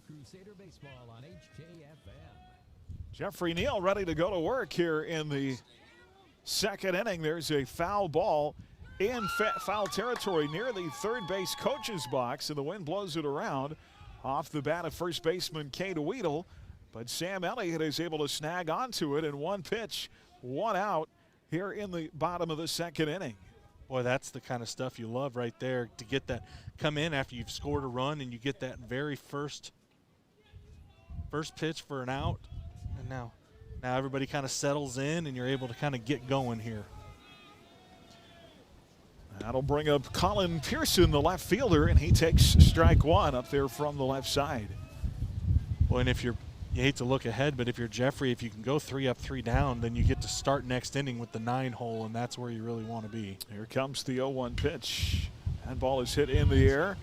Crusader Baseball on HKFM. Jeffrey Neal ready to go to work here in the second inning. There's a foul ball in foul territory near the third base coach's box, and the wind blows it around off the bat of first baseman Cade Weedle. But Sam Elliott is able to snag onto it in one pitch, one out here in the bottom of the second inning. Boy, that's the kind of stuff you love right there, to get that, come in after you've scored a run and you get that very first pitch for an out. And now everybody kind of settles in and you're able to kind of get going here. That'll bring up Colin Pearson, the left fielder, and he takes strike one up there from the left side. Well, and if you hate to look ahead, but if you're Jeffrey, if you can go 3 up, 3 down, then you get to start next inning with the 9 hole, and that's where you really want to be. Here comes the 0-1 pitch. That ball is hit in the air.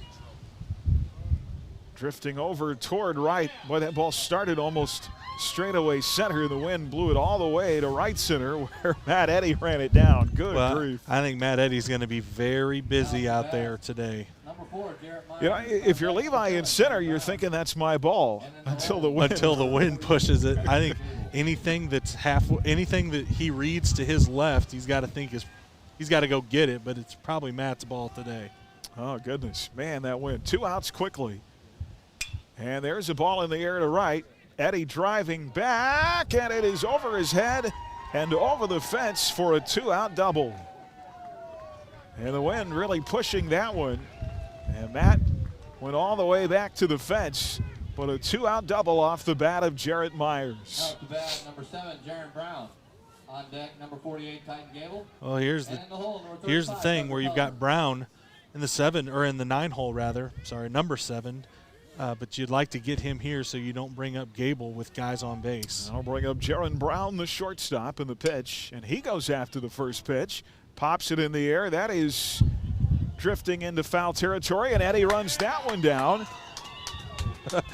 Drifting over toward right. Boy, that ball started almost straightaway center. The wind blew it all the way to right center where Matt Eddy ran it down. Good grief. I think Matt Eddy's going to be very busy out there today. You know, if you're Levi in center, you're thinking that's my ball until the wind pushes it. I think anything that he reads to his left, he's got to think he's got to go get it, but it's probably Matt's ball today. Oh, goodness. Man, that wind. 2 outs quickly. And there's a ball in the air to right. Eddy driving back, and it is over his head and over the fence for a 2-out double. And the wind really pushing that one. And Matt went all the way back to the fence, but a 2-out double off the bat of Jarrett Myers. Off the bat, number 7, Jaron Brown. On deck, number 48, Titan Gable. Well, here's the thing where you've got Brown in the 7, or in the 9 hole rather. Sorry, number 7. But you'd like to get him here so you don't bring up Gable with guys on base. I'll bring up Jaron Brown, the shortstop, in the pitch, and he goes after the first pitch, pops it in the air. That is drifting into foul territory, and Eddy runs that one down.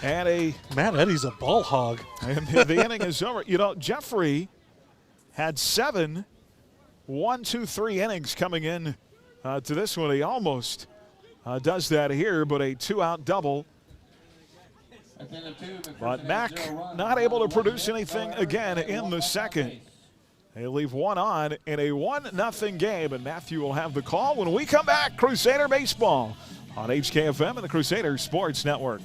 And Matt Eddy's a ball hog. And the inning is over. You know, Jeffrey had 7 1-2-3 innings coming in to this one. He almost does that here, but a 2-out double. But Mac not able to produce anything again in the second. They leave one on in a 1-0 game, and Matthew will have the call when we come back. Crusader Baseball on HKFM and the Crusader Sports Network.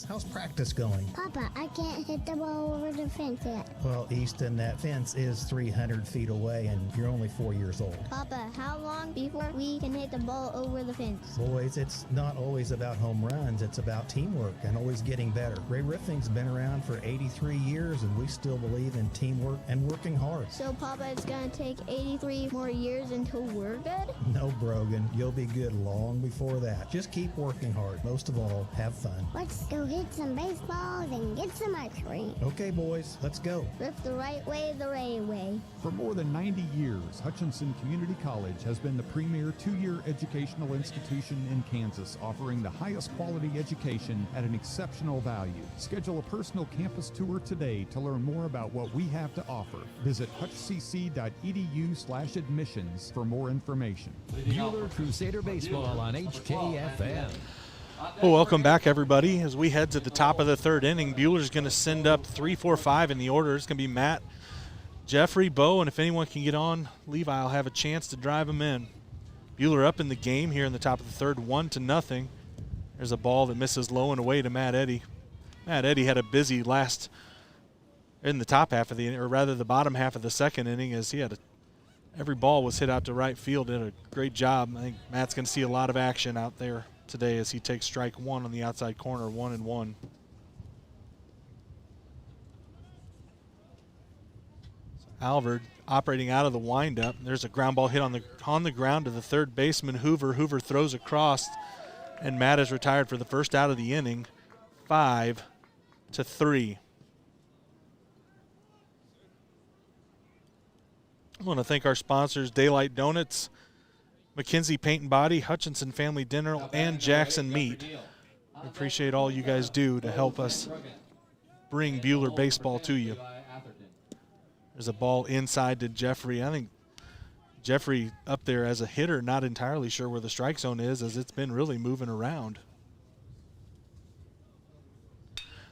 How's practice going? Papa, I can't hit the ball over the fence yet. Well, Easton, that fence is 300 feet away, and you're only 4 years old. Papa, how long before we can hit the ball over the fence? Boys, it's not always about home runs. It's about teamwork and always getting better. Ray Riffing's been around for 83 years, and we still believe in teamwork and working hard. So, Papa, it's going to take 83 more years until we're good? No, Brogan. You'll be good long before that. Just keep working hard. Most of all, have fun. Let's go hit some baseballs and get some ice cream. Okay, boys, let's go. Rip the right way, the Ray way. For more than 90 years, Hutchinson Community College has been the premier 2-year educational institution in Kansas, offering the highest quality education at an exceptional value. Schedule a personal campus tour today to learn more about what we have to offer. Visit hutchcc.edu/admissions for more information. Bueller Crusader Baseball on HKFM. Well, welcome back, everybody. As we head to the top of the third inning, Bueller's going to send up 3, 4, 5 in the order. It's going to be Matt, Jeffrey, Bo, and if anyone can get on, Levi will have a chance to drive them in. Bueller up in the game here in the top of the third, 1-0. There's a ball that misses low and away to Matt Eddy. Matt Eddy had a busy last in the top half of the inning, or rather the bottom half of the second inning, as he had every ball was hit out to right field. Did a great job. I think Matt's going to see a lot of action out there today as he takes strike 1 on the outside corner, 1-1. So Alvord operating out of the windup. There's a ground ball hit on the ground to the third baseman, Hoover. Hoover throws across, and Matt is retired for the first out of the inning, 5-3. I want to thank our sponsors, Daylight Donuts, McKenzie Paint and Body, Hutchinson Family Dinner, and Jackson Meat. We appreciate all you guys do to help us bring Bueller baseball to you. There's a ball inside to Jeffrey. I think Jeffrey up there as a hitter, not entirely sure where the strike zone is, as it's been really moving around.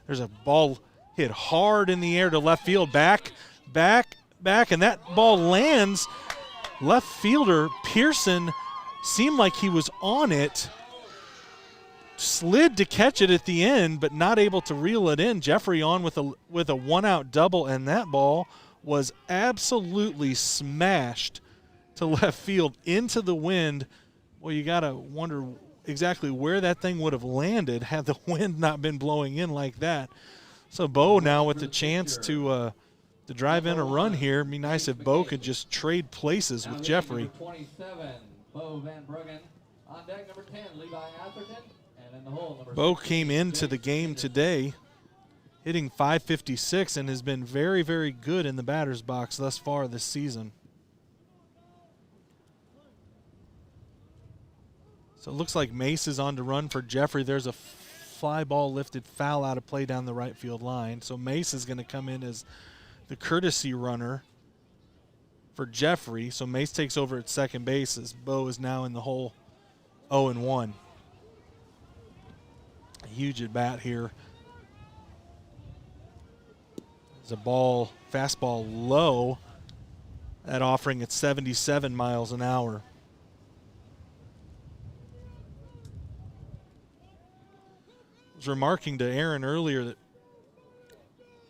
There's a ball hit hard in the air to left field. Back, and that ball lands. Left fielder Pearson seemed like he was on it. Slid to catch it at the end, but not able to reel it in. Jeffrey on with a one-out double, and that ball was absolutely smashed to left field into the wind. Well, you got to wonder exactly where that thing would have landed had the wind not been blowing in like that. So Bo now with the chance to drive in a run here. It'd be nice if Bo could just trade places with Jeffrey. 27, Bo Van Bruggen. On deck, number 10, Levi Atherton. And in the hole, number Bo came into the game today hitting .556 and has been very, very good in the batter's box thus far this season. So it looks like Mace is on to run for Jeffrey. There's a fly ball lifted foul out of play down the right field line. So Mace is going to come in as the courtesy runner for Jeffrey. So Mace takes over at second base as Bo is now in the hole 0-1. A huge at bat here. There's a ball, fastball low, that offering at 77 miles an hour. I was remarking to Aaron earlier that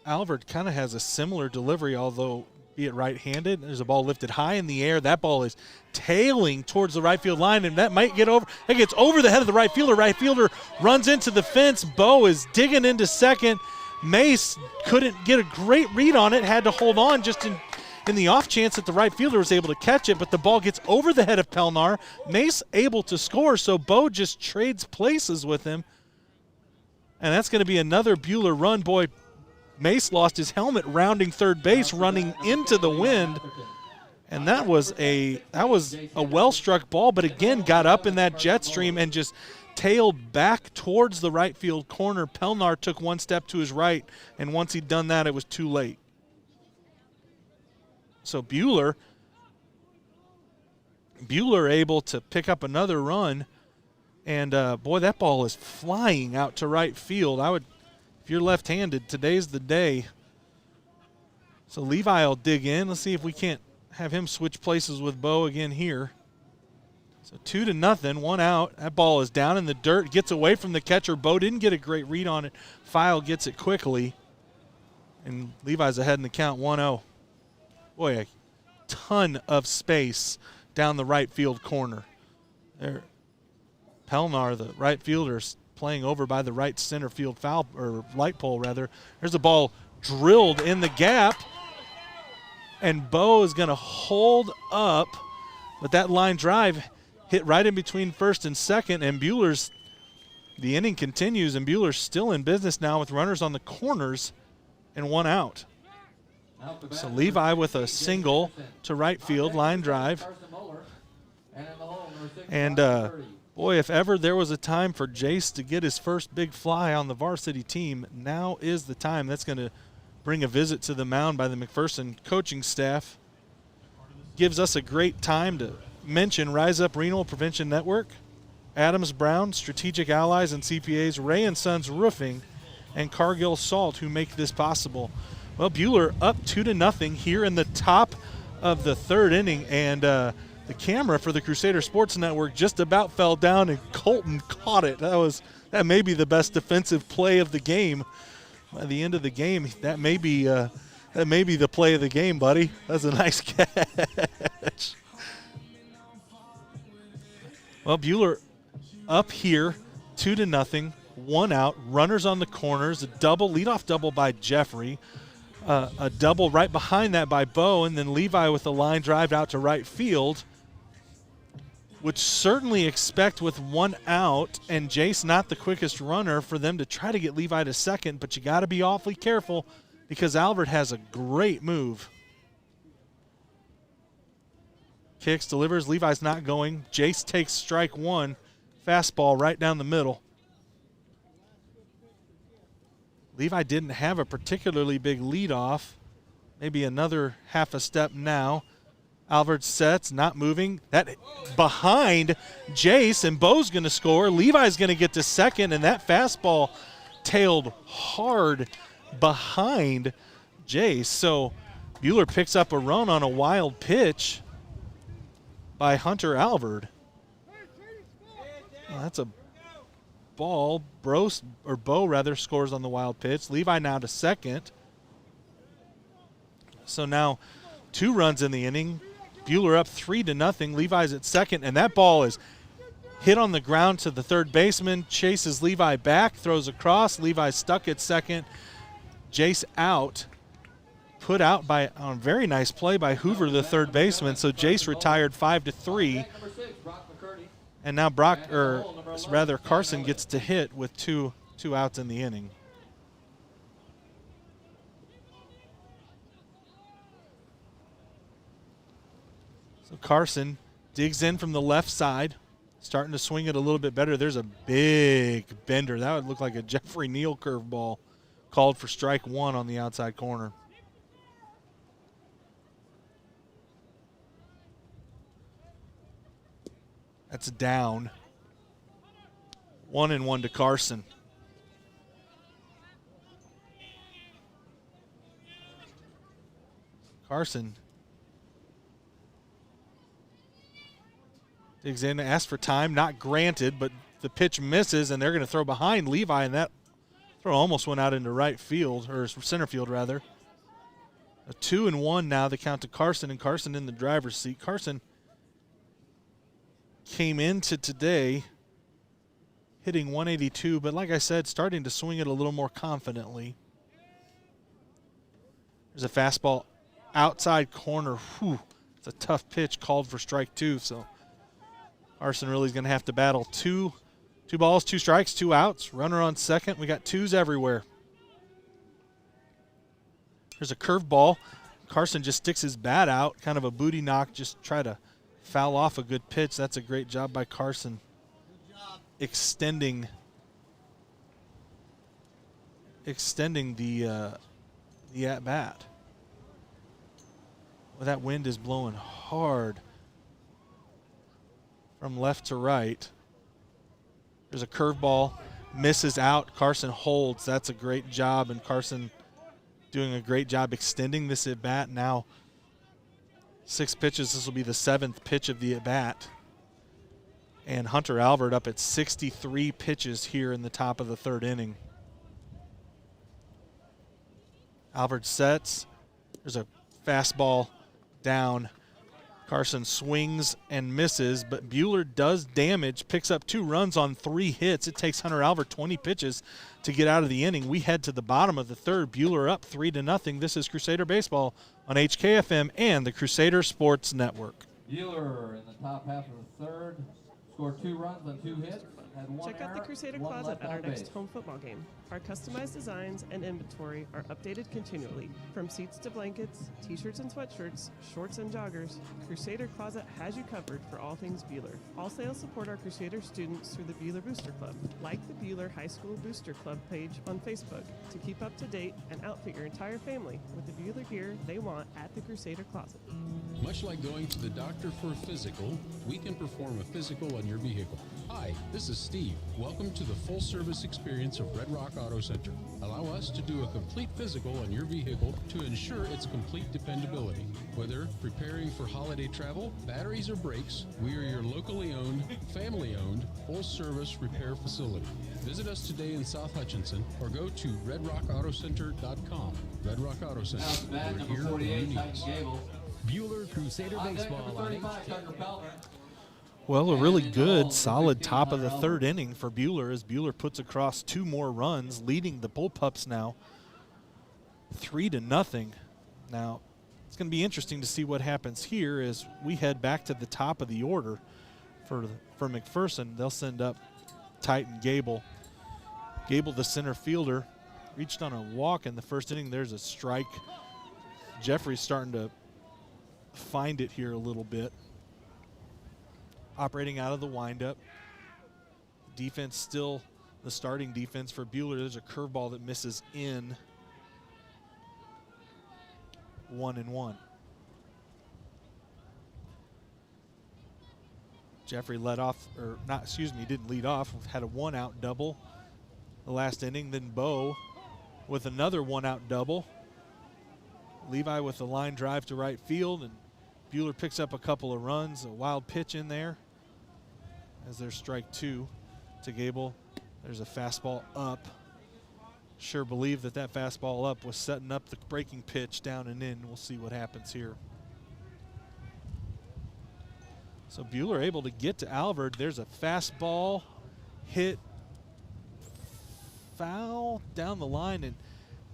Albert kind of has a similar delivery, although be it right-handed. There's a ball lifted high in the air. That ball is tailing towards the right field line, and that might get over. It gets over the head of the right fielder. Right fielder runs into the fence. Bo is digging into second. Mace couldn't get a great read on it, had to hold on just in the off chance that the right fielder was able to catch it, but the ball gets over the head of Pelnar. Mace able to score, so Bo just trades places with him. And that's going to be another Bueller run. Boy, Mace lost his helmet rounding third base, running into the wind. And that was a well-struck ball, but again got up in that jet stream and just tailed back towards the right field corner. Pelnar took one step to his right, and once he'd done that, it was too late. So Bueller able to pick up another run, and boy, that ball is flying out to right field. If you're left-handed, today's the day. So Levi will dig in. Let's see if we can't have him switch places with Bo again here. So 2-0, one out. That ball is down in the dirt, gets away from the catcher. Bo didn't get a great read on it. File gets it quickly, and Levi's ahead in the count 1-0. Boy, a ton of space down the right field corner. There, Pelnar, the right fielder, playing over by the right center field foul, or light pole rather. There's a ball drilled in the gap, and Bo is going to hold up, but that line drive hit right in between first and second, and the inning continues, and Bueller's still in business now with runners on the corners and one out. So Levi with a single to right field, line drive. And boy, if ever there was a time for Jace to get his first big fly on the varsity team, now is the time. That's going to bring a visit to the mound by the McPherson coaching staff. Gives us a great time to mention Rise Up Renal Prevention Network, Adams Brown, Strategic Allies and CPAs, Ray & Sons Roofing, and Cargill Salt, who make this possible. Well, Bueller up 2-0 here in the top of the third inning, and the camera for the Crusader Sports Network just about fell down, and Colton caught it. That may be the best defensive play of the game. By the end of the game, that may be the play of the game, buddy. That's a nice catch. Well, Bueller up here, 2-0, one out, runners on the corners, a double, leadoff double by Jeffrey, a double right behind that by Bo, and then Levi with a line drive out to right field, which certainly expect with one out and Jace not the quickest runner for them to try to get Levi to second, but you got to be awfully careful because Albert has a great move. Kicks, delivers, Levi's not going. Jace takes strike one, fastball right down the middle. Levi didn't have a particularly big leadoff. Maybe another half a step now. Albert sets, not moving. That behind Jace, and Bo's going to score. Levi's going to get to second, and that fastball tailed hard behind Jace. So Bueller picks up a run on a wild pitch by Hunter Alvord. Well, that's a ball. Bo scores on the wild pitch. Levi now to second. So now 2 runs in the inning. Bueller up 3-0. Levi's at second, and that ball is hit on the ground to the third baseman. Chases Levi back, throws across. Levi's stuck at second. Jace out. Put out by a very nice play by Hoover, the third baseman. So Jace retired 5-3. And now Carson gets to hit with two outs in the inning. So Carson digs in from the left side, starting to swing it a little bit better. There's a big bender. That would look like a Jeffrey Neal curveball, called for strike 1 on the outside corner. That's down. 1-1 to Carson. Carson digs in, asks for time, not granted, but the pitch misses, and they're going to throw behind Levi, and that throw almost went out into right field, or center field, rather. A 2-1 now, the count to Carson, and Carson in the driver's seat. Carson came into today hitting 182, but like I said, starting to swing it a little more confidently. There's a fastball outside corner. Whew, it's a tough pitch, called for strike 2, so Carson really is going to have to battle two balls, 2 strikes, 2 outs. Runner on second. We got 2s everywhere. There's a curveball. Carson just sticks his bat out, kind of a booty knock, just try to foul off a good pitch. That's a great job by Carson. Extending the at-bat. Well, that wind is blowing hard from left to right. There's a curveball, misses out. Carson holds. That's a great job, and Carson doing a great job extending this at-bat. Now 6 pitches. This will be the 7th pitch of the at-bat. And Hunter Alvord up at 63 pitches here in the top of the 3rd inning. Alvord sets. There's a fastball down. Carson swings and misses, but Bueller does damage, picks up 2 runs on 3 hits. It takes Hunter Alvord 20 pitches to get out of the inning. We head to the bottom of the 3rd. Bueller up 3-0. This is Crusader Baseball on HKFM and the Crusader Sports Network. Bueller in the top half of the 3rd. Scored 2 runs on 2 hits. Had 1 Check out the Crusader error, 1 Closet left at our on next base. home football game. Our customized designs and inventory are updated continually. From seats to blankets, t-shirts and sweatshirts, shorts and joggers, Crusader Closet has you covered for all things Bueller. All sales support our Crusader students through the Bueller Booster Club. Like the Bueller High School Booster Club page on Facebook to keep up to date and outfit your entire family with the Bueller gear they want at the Crusader Closet. Much like going to the doctor for a physical, we can perform a physical on your vehicle. Hi, this is Steve. Welcome to the full-service experience of Red Rock Auto Center. Allow us to do a complete physical on your vehicle to ensure its complete dependability. Whether preparing for holiday travel, batteries, or brakes, we are your locally owned, family-owned, full-service repair facility. Visit us today in South Hutchinson or go to redrockautocenter.com. Red Rock Auto Center. Now, bat We're number here when 48, you need Titan us. Gable. Bueller Crusader On deck Baseball number on 35, Tucker Pelner. Well, a really good, solid top of the 3rd inning for Bueller as Bueller puts across 2 more runs, leading the Bullpups now 3-0. Now, it's going to be interesting to see what happens here as we head back to the top of the order for McPherson. They'll send up Titan Gable. Gable, the center fielder, reached on a walk in the 1st inning. There's a strike. Jeffrey's starting to find it here a little bit. Operating out of the windup. Defense still the starting defense for Bueller. There's a curveball that misses in. 1-1. Jeffrey led off, or not, excuse me, didn't lead off. Had a 1-out double. the last inning. Then Bo with another one-out double. Levi with the line drive to right field, and Bueller picks up a couple of runs. A wild pitch in there as there's strike 2 to Gable. There's a fastball up. Sure believe that that fastball up was setting up the breaking pitch down and in. We'll see what happens here. So Bueller able to get to Alvord. There's a fastball hit foul down the line and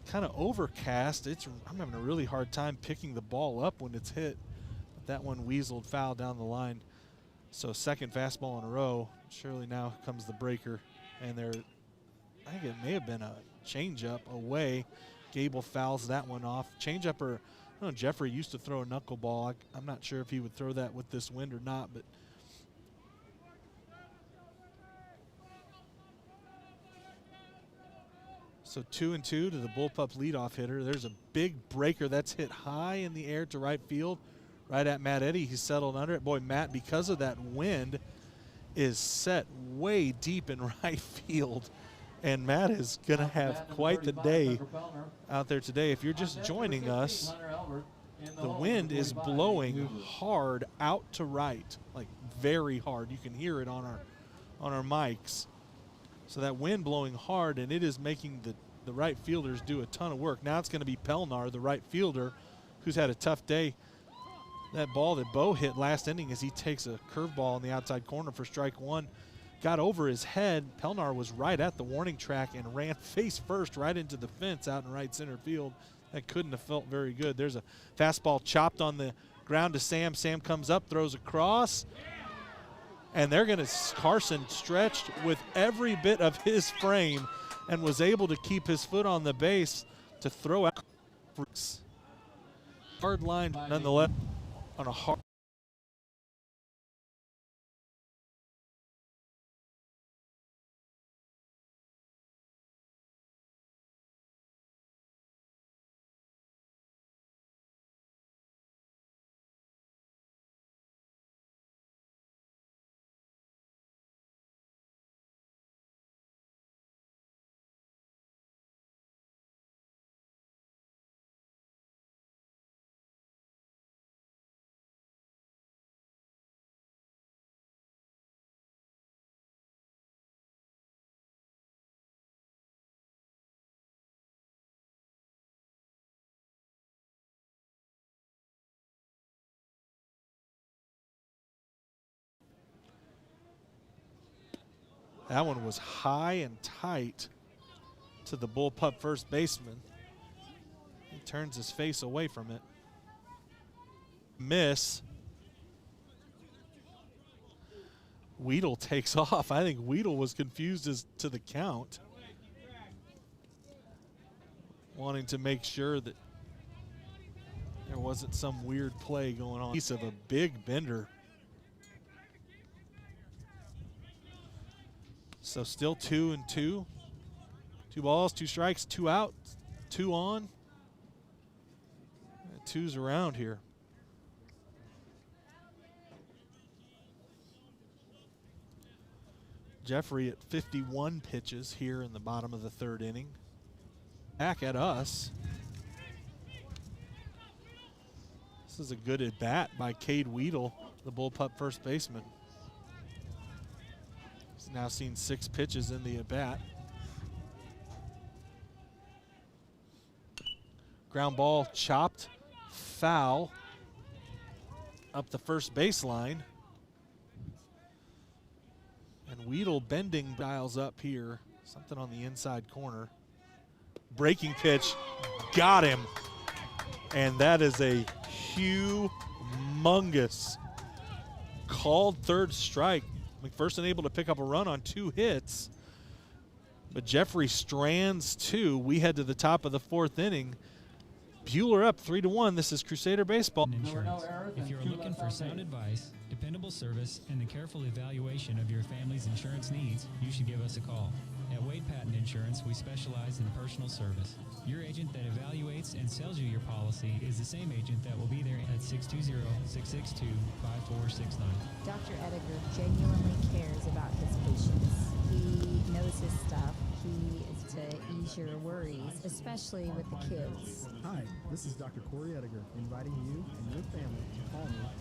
kind of overcast. I'm having a really hard time picking the ball up when it's hit. But that one weaseled foul down the line. So second fastball in a row. Surely now comes the breaker. And I think it may have been a changeup away. Gable fouls that one off. Changeup, or I don't know, Jeffrey used to throw a knuckleball. I'm not sure if he would throw that with this wind or not, but so 2-2 to the bullpup leadoff hitter. There's a big breaker that's hit high in the air to right field, right at Matt Eddy. He's settled under it. Boy, Matt, because of that wind, is set way deep in right field. And Matt is going to have quite the day out there today. If you're just joining us, the wind is blowing hard out to right, like very hard. You can hear it on our mics. So that wind blowing hard, and it is making the right fielders do a ton of work. Now it's going to be Pelnar, the right fielder, who's had a tough day. That ball that Bo hit last inning as he takes a curveball in the outside corner for strike 1. Got over his head. Pelnar was right at the warning track and ran face first right into the fence out in right center field. That couldn't have felt very good. There's a fastball chopped on the ground to Sam. Sam comes up, throws across. And they're going to, Carson stretched with every bit of his frame and was able to keep his foot on the base to throw out. Hard line nonetheless on a hard. That one was high and tight to the bullpup first baseman. He turns his face away from it. Miss. Weedle takes off. I think Weedle was confused as to the count, wanting to make sure that there wasn't some weird play going on. Piece of a big bender. So still 2-2. 2 balls, 2 strikes, 2 out, 2 on. 2's around here. Jeffrey at 51 pitches here in the bottom of the 3rd inning. Back at us. This is a good at bat by Cade Weedle, the bullpup first baseman. He's now seen 6 pitches in the at bat. Ground ball chopped, foul, up the first baseline. And Weedle bending dials up here. Something on the inside corner. Breaking pitch, got him. And that is a humongous called 3rd strike. McPherson able to pick up a run on 2 hits. But Jeffrey strands 2. We head to the top of the 4th inning. Bueller up 3-1. This is Crusader Baseball. Insurance. If you're looking for sound advice, dependable service, and the careful evaluation of your family's insurance needs, you should give us a call. At Wade Patent Insurance, we specialize in personal service. Your agent that evaluates and sells you your policy is the same agent that will be there at 620-662-5469. Dr. Ediger genuinely cares about his patients. He knows his stuff. He is to ease your worries, especially with the kids. Hi, this is Dr. Corey Ediger, inviting you and your family to call me at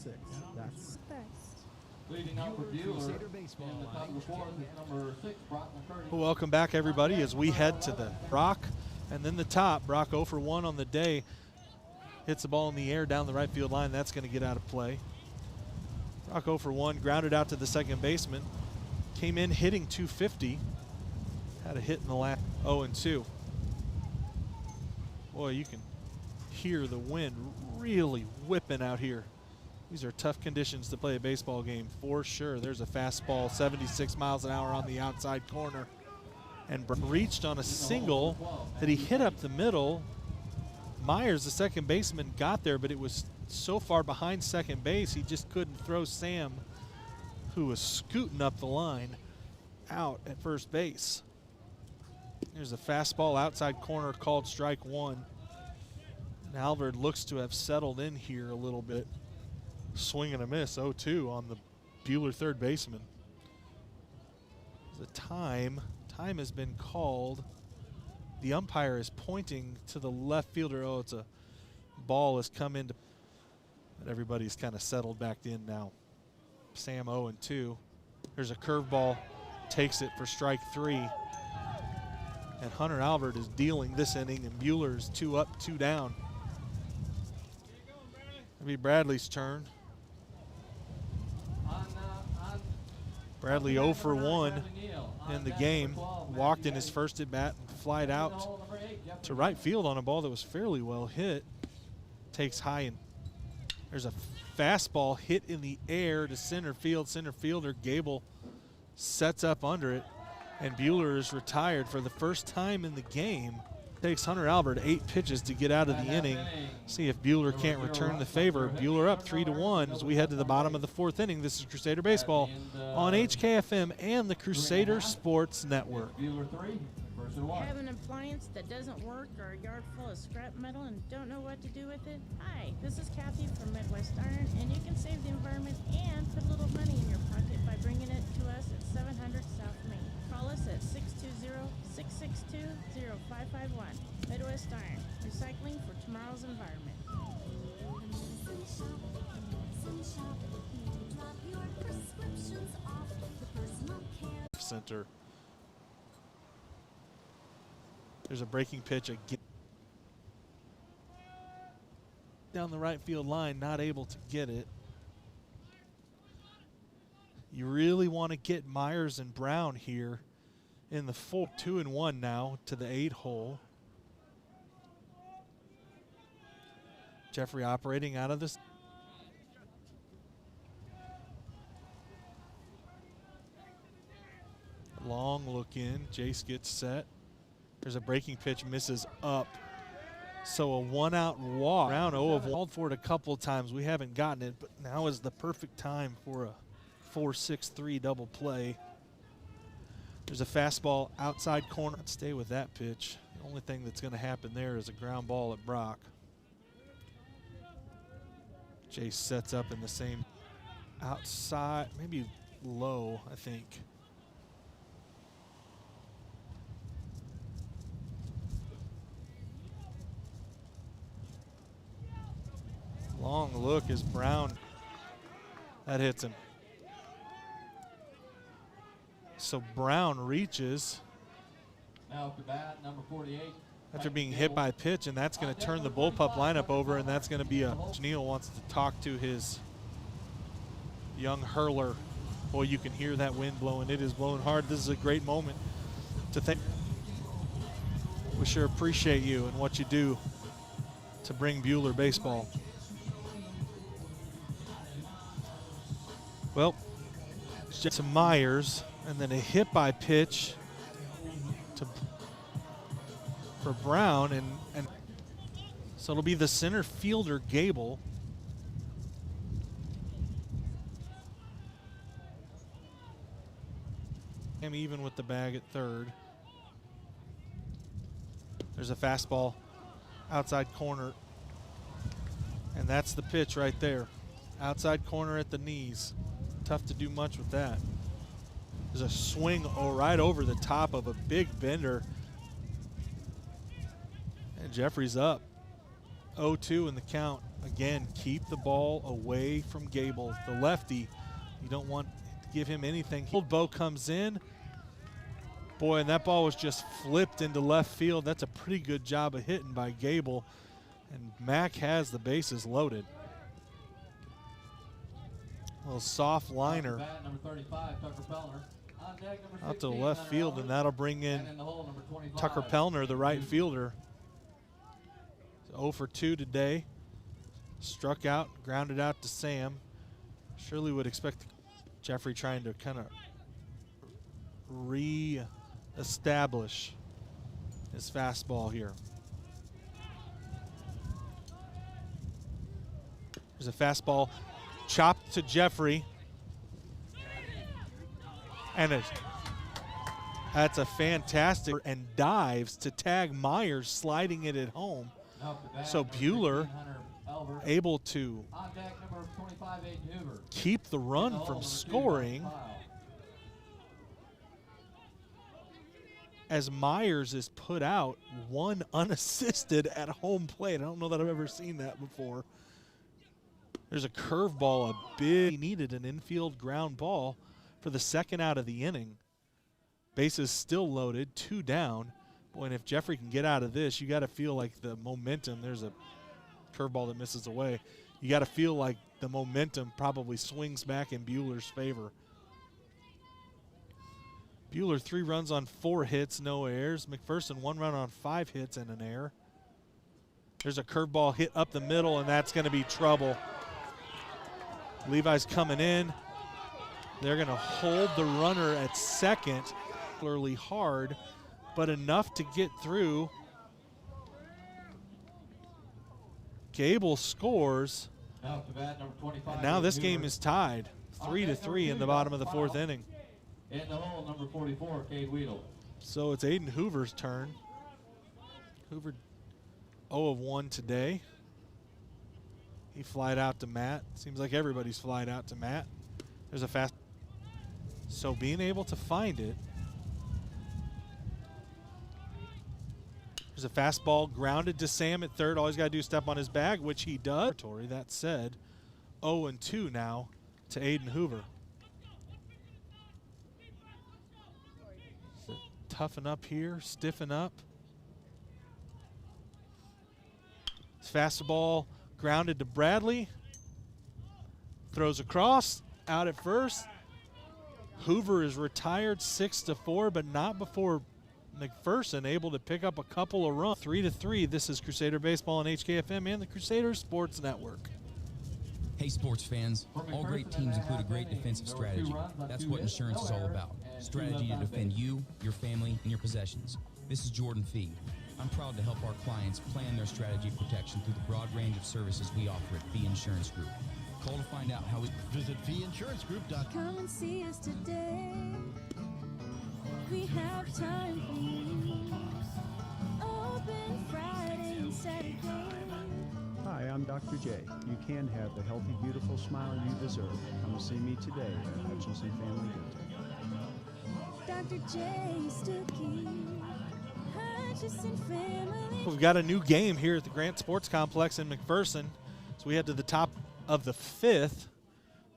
663-9136. That's First. Leading up for Bueller in the top of the fourth is number 6, Brock McCurdy. Welcome back, everybody, as we head to the Brock and then the top. Brock 0 for 1 on the day. Hits the ball in the air down the right field line. That's going to get out of play. Brock 0 for 1, grounded out to the second baseman. Came in hitting 250. Had a hit in the last 0-2. Boy, you can hear the wind really whipping out here. These are tough conditions to play a baseball game for sure. There's a fastball, 76 miles an hour on the outside corner. And reached on a single that he hit up the middle. Myers, the second baseman, got there, but it was so far behind second base, he just couldn't throw Sam, who was scooting up the line, out at first base. There's a fastball outside corner called strike one. And Alvord looks to have settled in here a little bit. Swing and a miss, 0-2 on the Bueller third baseman. The time has been called. The umpire is pointing to the left fielder. Oh, it's a ball has come into, but everybody's kind of settled back in now. Sam 0-2. There's a curveball, takes it for strike 3. And Hunter Alvord is dealing this inning, and Bueller's 2 up, 2 down. It'll be Bradley's turn. Bradley 0 for 1 in the game. Walked in his first at bat and flied out to right field on a ball that was fairly well hit. Takes high, and there's a fastball hit in the air to center field. Center fielder Gable sets up under it, and Bueller is retired for the first time in the game. Takes Hunter Alvord 8 pitches to get out of the inning. See if Bueller can't return the favor. Bueller up 3-1 as we head to the bottom of the 4th inning. This is Crusader Baseball on HKFM and the Crusader Sports Network. Have an appliance that doesn't work or a yard full of scrap metal and don't know what to do with it? Hi, this is Kathy from Midwest Iron, and you can save the environment and put a little money in your pocket by bringing it to us at 700 South Main. Call us at 620-662-0551. Midwest Iron, recycling for tomorrow's environment. Center. There's a breaking pitch again. Down the right field line, not able to get it. You really want to get Myers and Brown here in the 2-1 now to the 8 hole. Jeffrey operating out of this. Long look in. Jace gets set. There's a breaking pitch, misses up. So a 1-out walk. Brown 0 of 1. Called for it a couple of times. We haven't gotten it, but now is the perfect time for a 4-6-3 double play. There's a fastball outside corner. Let's stay with that pitch. The only thing that's going to happen there is a ground ball at Brock. Jace sets up in the same outside, maybe low, I think. Long look is Brown. That hits him. So Brown reaches. Now up to bat, number 48. After being hit by a pitch, and that's going to turn the bullpup lineup over, and that's going to be a. Neal wants to talk to his young hurler. Boy, you can hear that wind blowing. It is blowing hard. This is a great moment to thank. We sure appreciate you and what you do to bring Bueller baseball. Well, to Myers, and then a hit by pitch for for Brown, and so it'll be the center fielder, Gable. I'm even with the bag at third. There's a fastball outside corner, and that's the pitch right there. Outside corner at the knees. Tough to do much with that. There's a swing right over the top of a big bender. And Jeffrey's up. 0-2 in the count. Again, keep the ball away from Gable. The lefty, you don't want to give him anything. Bo comes in. Boy, and that ball was just flipped into left field. That's a pretty good job of hitting by Gable. And Mac has the bases loaded. A little soft liner Number 35, Tucker Pellner. On deck, number out to 16, left Hunter field, Elvis. and that'll bring in And in the hole, number 25, Tucker Pellner, the right fielder. 0 for 2 today. Struck out, grounded out to Sam. Surely would expect Jeffrey trying to kind of re-establish his fastball here. There's a fastball chopped to Jeffrey. And that's a fantastic, and dives to tag Myers, sliding it at home. So Bueller able to keep the run from scoring as Myers is put out, one unassisted at home plate. I don't know that I've ever seen that before. There's a curveball, he needed an infield ground ball for the second out of the inning. Bases still loaded, 2 down. Boy, and if Jeffrey can get out of this, you got to feel like the momentum. There's a curveball that misses away. You got to feel like the momentum probably swings back in Bueller's favor. Bueller 3 runs on 4 hits, no errors. McPherson 1 run on 5 hits and an error. There's a curveball hit up the middle, and that's going to be trouble. Levi's coming in. They're going to hold the runner at second, particularly hard, but enough to get through. Gable scores, and now this game is tied 3-3 in the bottom of the 4th inning. In the hole, number 44, Cade Weedle. So it's Aiden Hoover's turn. Hoover 0 of 1 today. He flied out to Matt. Seems like everybody's flied out to Matt. There's a fast. So being able to find it. There's a fastball grounded to Sam at third. All he's got to do is step on his bag, which he does. That said, 0-2 now to Aiden Hoover. Toughen up here, stiffen up. Fastball grounded to Bradley. Throws across, out at first. Hoover is retired 6-4, but not before McPherson able to pick up a couple of runs. 3-3. This is Crusader Baseball on HKFM and the Crusader Sports Network. Hey sports fans, all great teams include a great defensive strategy. That's what insurance is all about. Strategy to defend you, your family, and your possessions. This is Jordan Fee. I'm proud to help our clients plan their strategy of protection through the broad range of services we offer at Fee Insurance Group. Call to find out how we visit feeinsurancegroup.com. Come and see us today. We have time for you. Open Friday and Saturday. Hi, I'm Dr. J. You can have the healthy, beautiful smile you deserve. Come see me today at Hutchinson Family Dental. Dr. J. Stuckey. Hutchinson Family. We've got a new game here at the Grant Sports Complex in McPherson. So we head to the top of the 5th.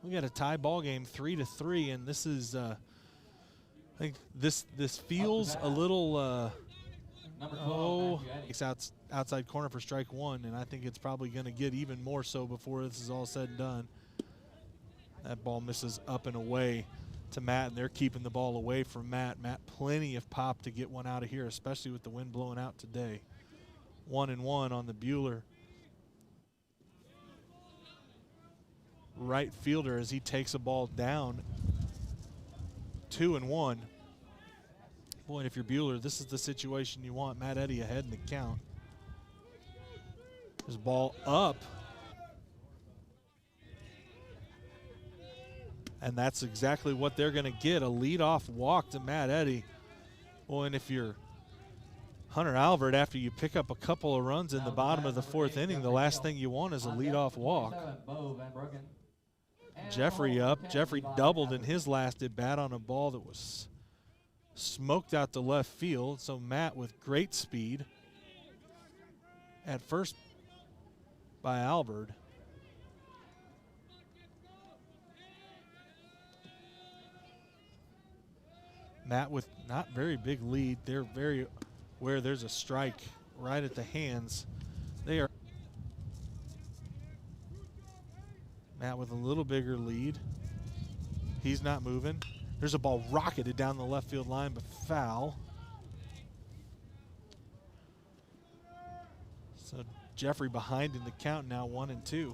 We got a tie ball game, 3-3, and this is I think this feels a little it's outside corner for strike 1, and I think it's probably going to get even more so before this is all said and done. That ball misses up and away to Matt, and they're keeping the ball away from Matt. Matt, plenty of pop to get one out of here, especially with the wind blowing out today. 1-1 on the Bueller right fielder as he takes a ball down. 2-1. Boy, Boy, and if you're Bueller, this is the situation you want. Matt Eddy ahead in the count. There's a ball up. And that's exactly what they're going to get, a leadoff walk to Matt Eddy. Boy, and if you're Hunter Albert, after you pick up a couple of runs in the bottom of the fourth inning, the last thing you want is a leadoff walk. Jeffrey up. Jeffrey doubled in his last at bat on a ball that was smoked out to left field. So Matt with great speed at first by Albert. Matt with not very big lead. They're very aware there's a strike right at the hands. They are. Matt with a little bigger lead. He's not moving. There's a ball rocketed down the left field line, but foul. So Jeffrey behind in the count now, 1-2.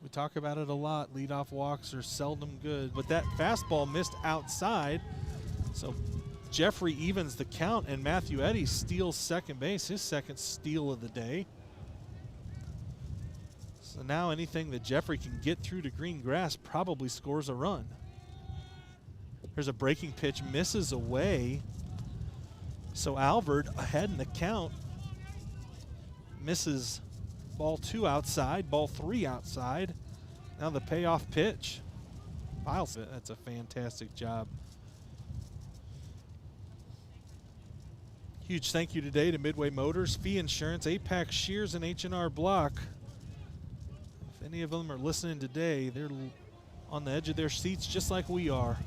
We talk about it a lot. Leadoff walks are seldom good, but that fastball missed outside. So Jeffrey evens the count, and Matthew Eddy steals second base, his second steal of the day. So now anything that Jeffrey can get through to green grass probably scores a run. There's a breaking pitch, misses away. So Albert ahead in the count, misses ball 2 outside, ball 3 outside. Now the payoff pitch. Files it. That's a fantastic job. Huge thank you today to Midway Motors, Fee Insurance, Apex Shears, and H&R Block. If any of them are listening today, they're on the edge of their seats just like we are.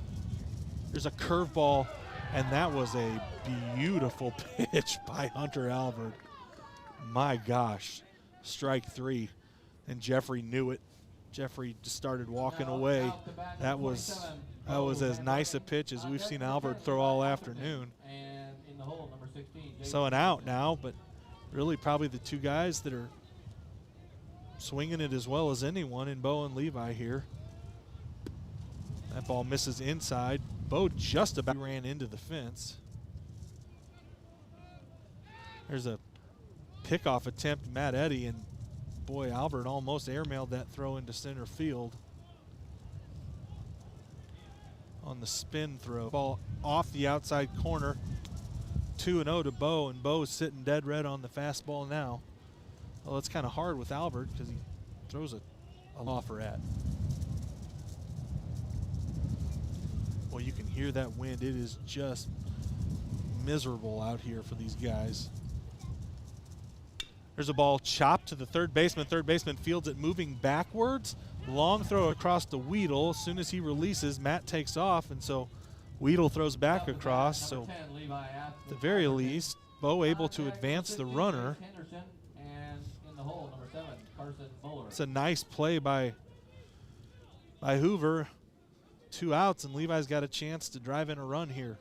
There's a curveball, and that was a beautiful pitch by Hunter Albert. My gosh. Strike 3, and Jeffrey knew it. Jeffrey just started walking away. That was as nice a pitch as we've seen Albert throw all afternoon. So an out now, but really probably the two guys that are swinging it as well as anyone in Bo and Levi here. That ball misses inside. Bo just about ran into the fence. There's a pickoff attempt, Matt Eddy, and boy, Albert almost airmailed that throw into center field on the spin throw. Ball off the outside corner, 2-0 to Bo, and Bo's sitting dead red on the fastball now. Well, it's kind of hard with Albert because he throws a offer at. Well, you can hear that wind. It is just miserable out here for these guys. There's a ball chopped to the third baseman. Third baseman fields it moving backwards. Long throw across to Weedle. As soon as he releases, Matt takes off, and so Weedle throws back across. So at the very least, Bo able to advance the runner. It's a nice play by Hoover. 2 outs, and Levi's got a chance to drive in a run here.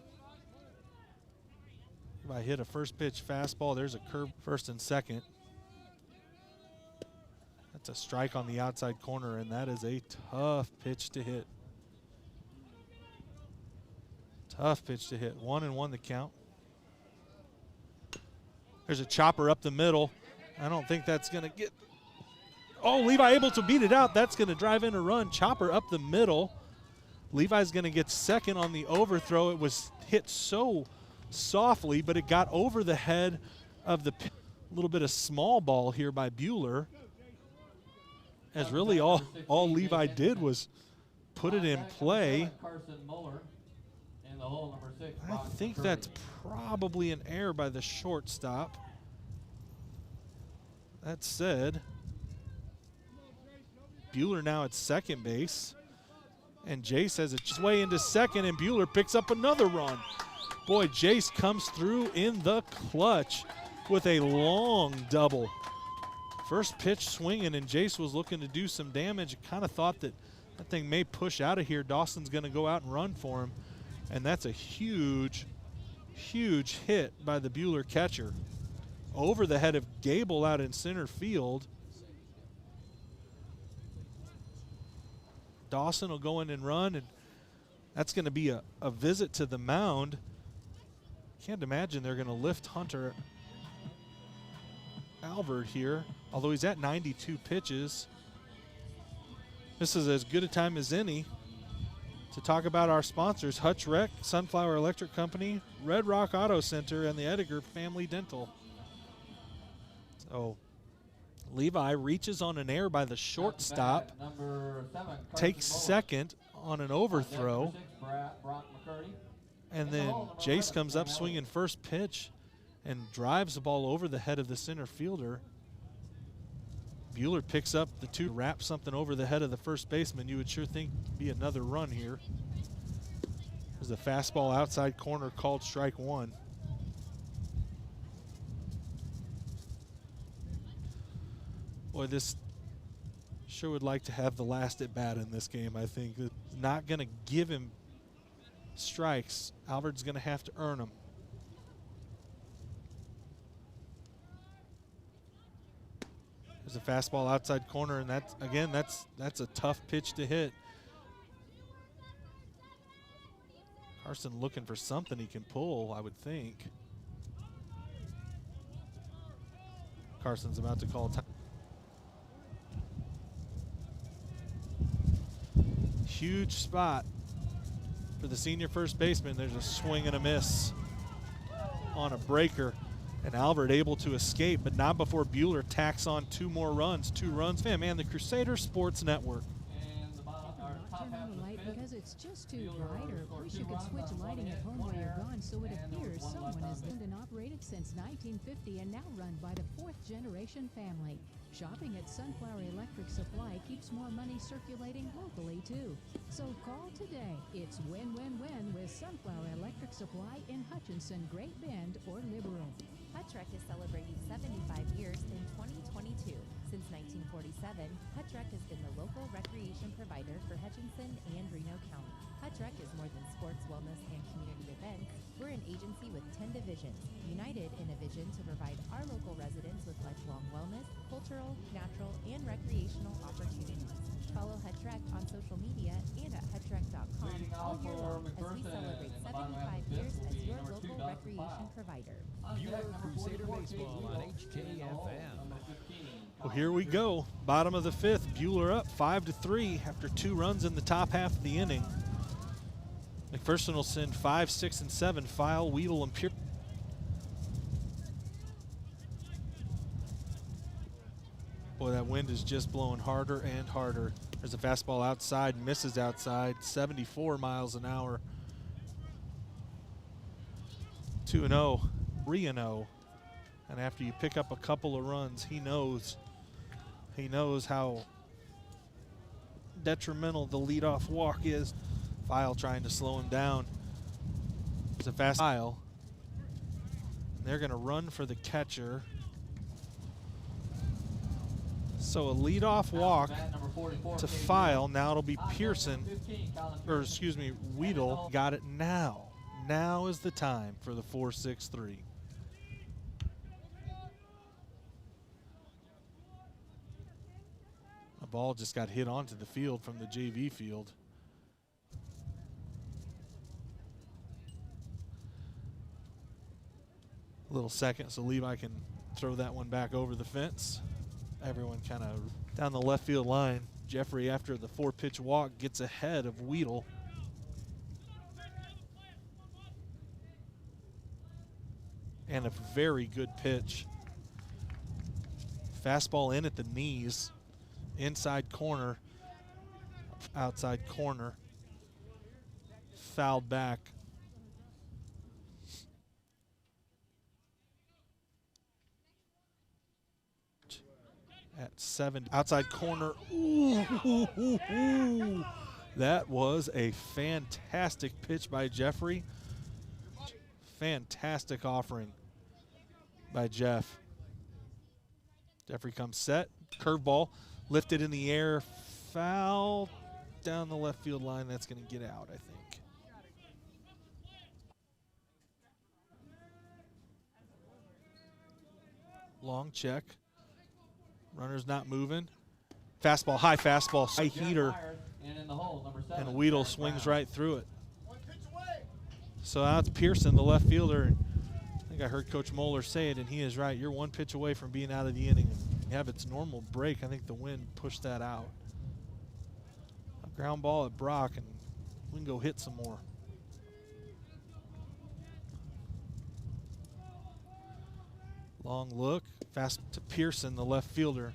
Levi hit a first pitch fastball. There's a curve, first and second. That's a strike on the outside corner, and that is a tough pitch to hit. Tough pitch to hit. 1-1 the count. There's a chopper up the middle. I don't think that's going to get. Oh, Levi able to beat it out. That's going to drive in a run. Chopper up the middle. Levi's going to get second on the overthrow. It was hit so softly, but it got over the head of the little bit of small ball here by Bueller. As really all Levi did was put it in play. I think that's probably an error by the shortstop. That said, Bueller now at second base. And Jace has it way into second, and Bueller picks up another run. Boy, Jace comes through in the clutch with a long double. First pitch swinging, and Jace was looking to do some damage. Kind of thought that that thing may push out of here. Dawson's going to go out and run for him. And that's a huge, huge hit by the Bueller catcher. Over the head of Gable out in center field. Dawson will go in and run, and That's going to be a visit to the mound. Can't imagine they're going to lift Hunter Albert here, although he's at 92 pitches. This is as good a time as any to talk about our sponsors, Hutch Rec, Sunflower Electric Company, Red Rock Auto Center, and the Ediger Family Dental. So Levi reaches on an error by the shortstop, takes second on an overthrow, and then Jace comes up swinging first pitch and drives the ball over the head of the center fielder. Bueller picks up the two, wraps something over the head of the first baseman. You would sure think be another run here. There's a fastball outside corner called strike one. Boy, this sure would like to have the last at bat in this game, I think. It's not going to give him strikes. Albert's going to have to earn them. There's a fastball outside corner, and that's a tough pitch to hit. Carson looking for something he can pull, I would think. Carson's about to call time. Huge spot for the senior first baseman. There's a swing and a miss on a breaker. And Albert able to escape, but not before Bueller tacks on two more runs. 2 runs. Man, the Crusader Sports Network. Turn on the light because it's just too bright, or wish you could switch lighting at home while you're gone so it appears someone has owned and operated since 1950 and now run by the 4th generation family. Shopping at Sunflower Electric Supply keeps more money circulating locally, too. So call today. It's win-win-win with Sunflower Electric Supply in Hutchinson, Great Bend, or Liberal. Hutch-Rec is celebrating 75 years in 2022. Since 1947, Hutch-Rec has been the local recreation provider for Hutchinson and Reno County. Hutch-Rec is more than sports, wellness, and community events. We're an agency with 10 divisions, united in a vision to provide our local residents with lifelong wellness, cultural, natural, and recreational opportunities. Follow Hutch-Rec on social media and at hutchrec.com all year long as we celebrate 75 years as your local recreation provider. Bueller Crusader Baseball on HKFM. Well, here we go. Bottom of the 5th. Bueller up 5-3 after 2 runs in the top half of the inning. McPherson will send 5, 6, and 7. File, Weedle, and Pierce. Boy, that wind is just blowing harder and harder. There's a fastball outside, misses outside, 74 miles an hour. 2-0, 3-0. And after you pick up a couple of runs, he knows how detrimental the leadoff walk is. File trying to slow him down. It's a fast File. They're going to run for the catcher. So a leadoff walk to File. Now it'll be Pearson, or excuse me, Weedle. Got it now. Now is the time for the 4-6-3. The ball just got hit onto the field from the JV field. A little second so Levi can throw that one back over the fence. Everyone kind of down the left field line. Jeffrey, after the 4-pitch walk, gets ahead of Weedle. And a very good pitch. Fastball in at the knees. Inside corner. Outside corner. Fouled back. At 7, outside corner. Ooh. That was a fantastic pitch by Jeffrey. Fantastic offering by Jeff. Jeffrey comes set, curveball, lifted in the air, foul down the left field line. That's going to get out, I think. Long check. Runner's not moving. Fastball, high fastball, high heater. And Weedle swings right through it. So out to Pearson, the left fielder. I think I heard Coach Moeller say it, and he is right. You're one pitch away from being out of the inning. You have its normal break. I think the wind pushed that out. A ground ball at Brock, and we can go hit some more. Long look, fast to Pearson, the left fielder.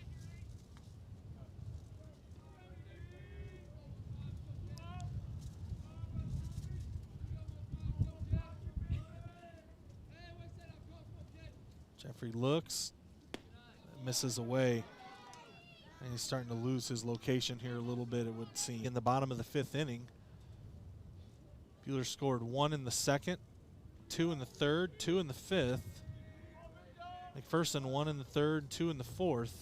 Jeffrey looks, misses away. And he's starting to lose his location here a little bit, it would seem. In the bottom of the 5th inning, Bueller scored 1 in the 2nd, 2 in the 3rd, 2 in the 5th. McPherson 1 in the 3rd, 2 in the 4th.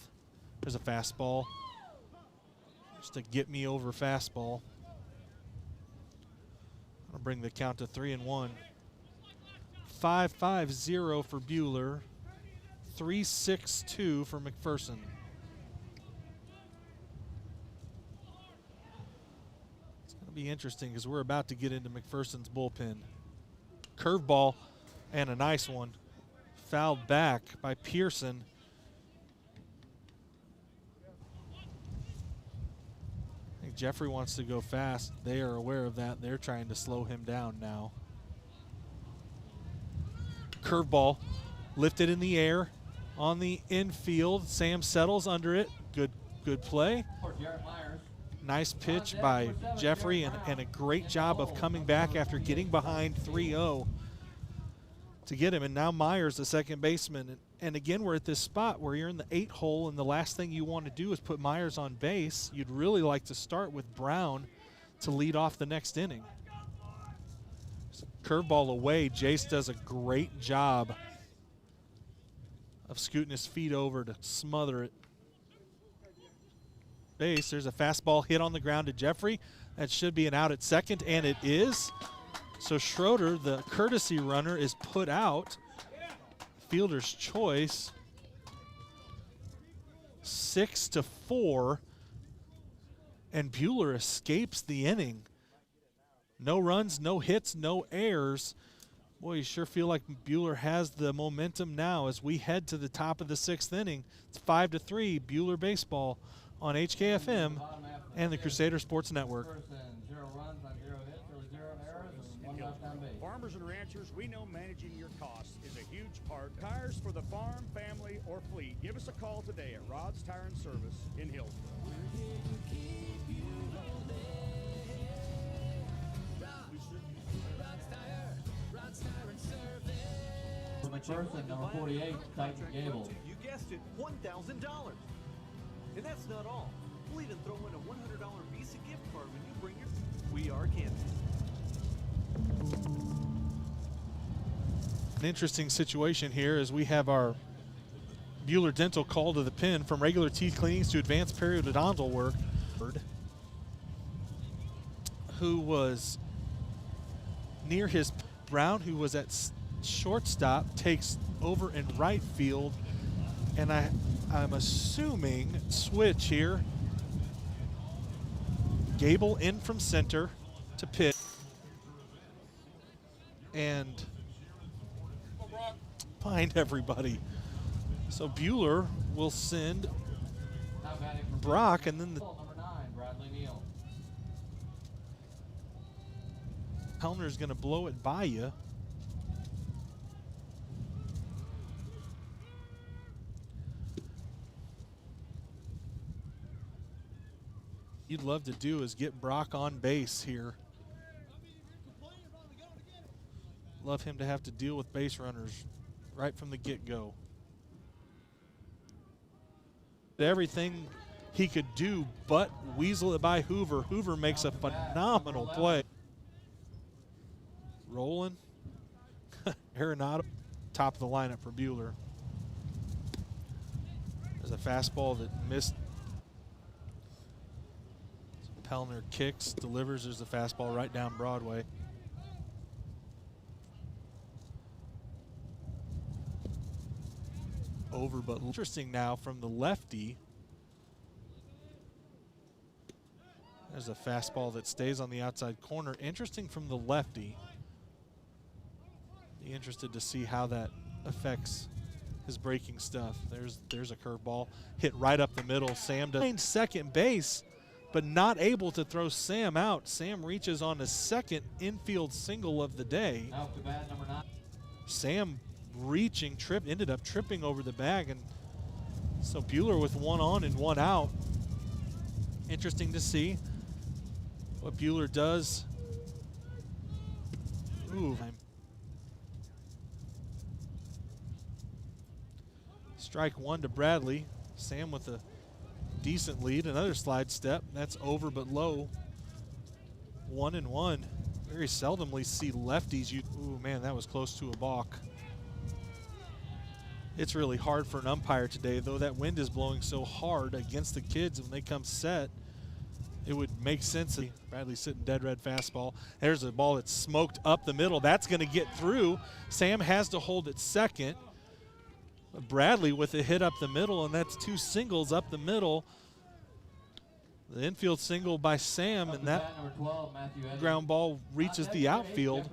There's a fastball. Just a get me over fastball. I'll bring the count to 3-1. 5-5-0 for Bueller. 3-6-2 for McPherson. It's going to be interesting because we're about to get into McPherson's bullpen. Curveball and a nice one. Fouled back by Pearson. I think Jeffrey wants to go fast. They are aware of that. They're trying to slow him down now. Curveball lifted in the air on the infield. Sam settles under it. Good play. Nice pitch by Jeffrey and a great job of coming back after getting behind 3-0 to get him. And now Myers, the second baseman. And again, we're at this spot where you're in the 8 hole, and the last thing you want to do is put Myers on base. You'd really like to start with Brown to lead off the next inning. Curveball away. Jace does a great job of scooting his feet over to smother it. Base, there's a fastball hit on the ground to Jeffrey. That should be an out at second, and it is. So Schroeder, the courtesy runner, is put out. Fielder's choice. 6-4, and Bueller escapes the inning. No runs, no hits, no errors. Boy, you sure feel like Bueller has the momentum now as we head to the top of the 6th inning. It's 5-3, Bueller baseball on HKFM and the Crusader Sports Network. Farmers and ranchers, we know managing your costs is a huge part. Tires for the farm, family, or fleet. Give us a call today at Rod's Tire and Service in Hillsborough. McPherson, number 48, Titan Gable. You guessed it, $1,000. And that's not all. We'll even throw in a $100 Visa gift card when you bring your We Are Kansas. An interesting situation here as we have our Bueller Dental call to the pen from regular teeth cleanings to advanced periodontal work. Who was near his Brown, who was at shortstop, takes over in right field, and I'm assuming switch here. Gable in from center to pitch, and find everybody. So Bueller will send Brock, and then the Helner is going to blow it by you. You'd love to do is get Brock on base here. Love him to have to deal with base runners right from the get-go. Everything he could do but weasel it by Hoover. Hoover makes a phenomenal play. Rolling. Arenado, top of the lineup for Bueller. There's a fastball that missed. Pelner kicks, delivers. There's a fastball right down Broadway. Over, but interesting now from the lefty. There's a fastball that stays on the outside corner. Interesting from the lefty. Be interested to see how that affects his breaking stuff. There's a curveball hit right up the middle. Sam does second base, but not able to throw Sam out. Sam reaches on his second infield single of the day. Out to bat, number 9. Sam reaching, ended up tripping over the bag, and so Bueller with 1 on and 1 out. Interesting to see what Bueller does. Ooh. Strike 1 to Bradley. Sam with a decent lead. Another slide step. That's over but low. 1 and 1. Very seldomly see lefties. Ooh, man, that was close to a balk. It's really hard for an umpire today, though that wind is blowing so hard against the kids when they come set. It would make sense. Bradley sitting dead red fastball. There's a ball that's smoked up the middle. That's going to get through. Sam has to hold it second. Bradley with a hit up the middle, and that's 2 singles up the middle. The infield single by Sam, and that ground ball reaches the outfield.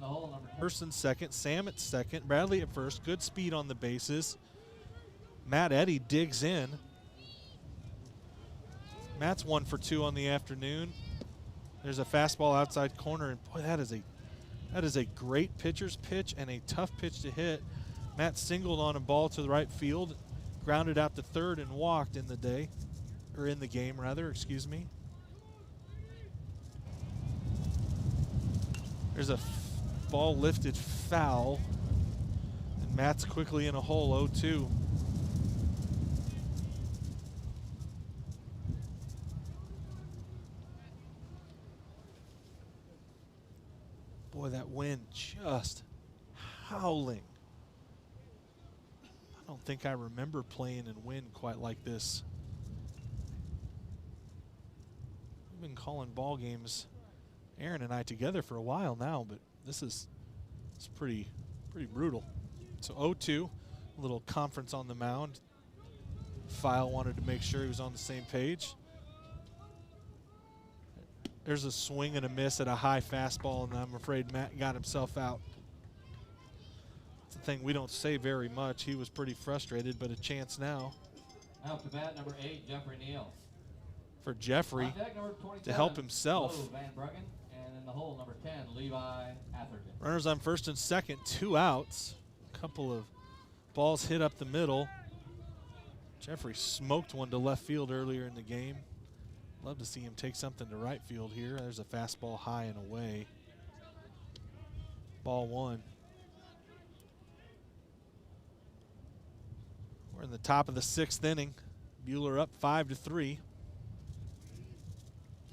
McPherson second, Sam at second, Bradley at first. Good speed on the bases. Matt Eddy digs in. Matt's 1 for 2 on the afternoon. There's a fastball outside corner, and boy, that is a great pitcher's pitch and a tough pitch to hit. Matt singled on a ball to the right field, grounded out to third, and walked in the day, or in the game rather, excuse me. There's a ball lifted foul, and Matt's quickly in a hole, 0-2. Boy, that wind just howling. I don't think I remember playing in wind quite like this. We've been calling ball games, Aaron and I, together for a while now, but it's pretty brutal. So 0-2, a little conference on the mound. File wanted to make sure he was on the same page. There's a swing and a miss at a high fastball, and I'm afraid Matt got himself out. It's a thing we don't say very much. He was pretty frustrated, but a chance now. Out to bat, number 8, Jeffrey Neal. For Jeffrey to help himself. Van Bruggen, and in the hole, number 10, Levi Atherton. Runners on first and second, 2 outs. A couple of balls hit up the middle. Jeffrey smoked one to left field earlier in the game. Love to see him take something to right field here. There's a fastball high and away. Ball 1. We're in the top of the 6th inning. Bueller up 5-3.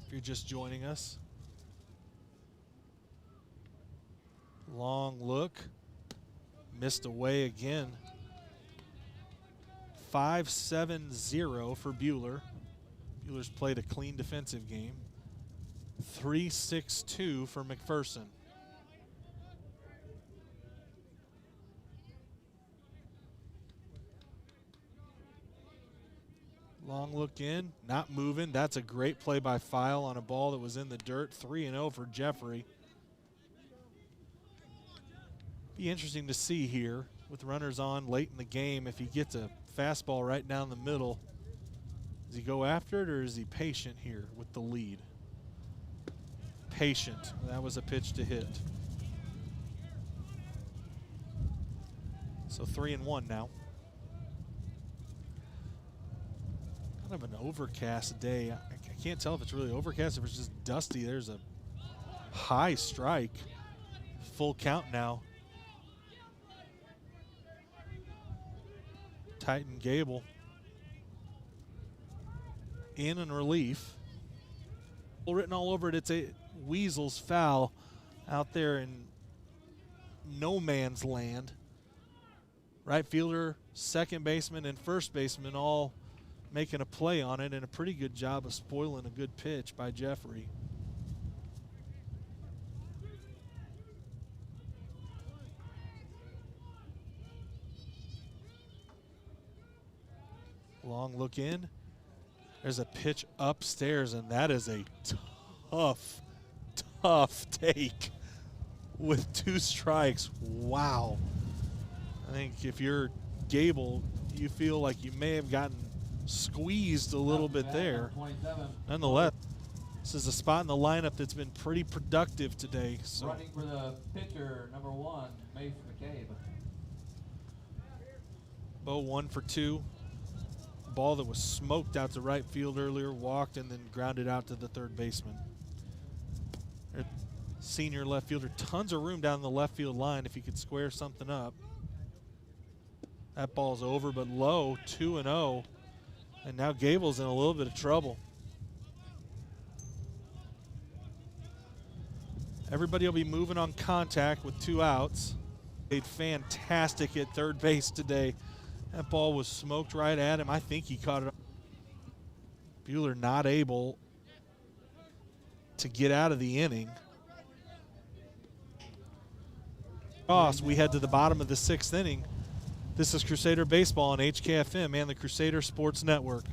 If you're just joining us. Long look. Missed away again. 5-7-0 for Bueller. Bueller's played a clean defensive game. 3-6-2 for McPherson. Long look in, not moving. That's a great play by File on a ball that was in the dirt. 3-0 for Jeffrey. Be interesting to see here with runners on late in the game if he gets a fastball right down the middle. Does he go after it, or is he patient here with the lead? Patient. That was a pitch to hit. So 3-1 now. Kind of an overcast day. I can't tell if it's really overcast, if it's just dusty. There's a high strike. Full count now. Titan Gable in and relief. Written all over it, it's a Weasel's foul out there in no man's land. Right fielder, second baseman, and first baseman all making a play on it, and a pretty good job of spoiling a good pitch by Jeffrey. Long look in. There's a pitch upstairs, and that is a tough take. with 2 strikes. Wow. I think if you're Gable, you feel like you may have gotten squeezed a little bit there. Nonetheless, this is a spot in the lineup that's been pretty productive today. So. Running for the pitcher, number 1, Mace McCabe. Bo 1 for 2. Ball that was smoked out to right field earlier, walked and then grounded out to the third baseman. Senior left fielder, tons of room down the left field line if he could square something up. That ball's over but low, 2-0. And now Gable's in a little bit of trouble. Everybody will be moving on contact with 2 outs. Played fantastic at third base today. That ball was smoked right at him. I think he caught it. Bueller not able to get out of the inning. We head to the bottom of the 6th inning. This is Crusader Baseball on HKFM and the Crusader Sports Network.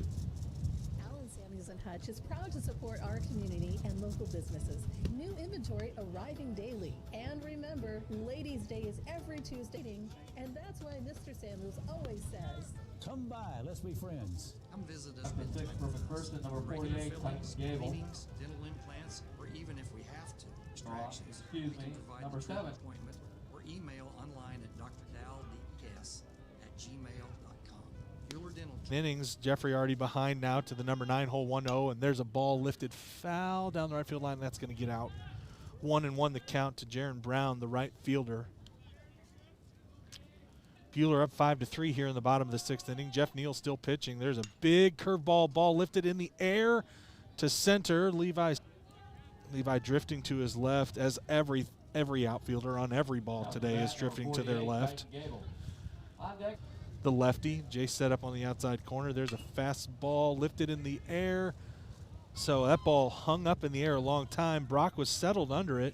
Allen Samuels and Hutch is proud to support our community and local businesses. New inventory arriving daily. And remember, Ladies' Day is every Tuesday, and that's why Mr. Samuels always says, "Come by, let's be friends." Come visit us. Number 6 for McPherson, number 48, fillings, Gable. meetings, dental implants, or even if we have to, extractions. Excuse we can me, provide number the treatment 7. appointment or email online at drdalds@gmail.com. Bueller Dental. Innings, Jeffrey already behind now to the number 9 hole, 1-0, and there's a ball lifted foul down the right field line. That's going to get out. 1-1 the count to Jaron Brown, the right fielder. Bueller up 5-3 here in the bottom of the 6th inning. Jeff Neal still pitching. There's a big curveball, ball lifted in the air to center. Levi drifting to his left, as every outfielder on every ball today is drifting to their left. The lefty, Jay set up on the outside corner. There's a fastball lifted in the air. So that ball hung up in the air a long time. Brock was settled under it.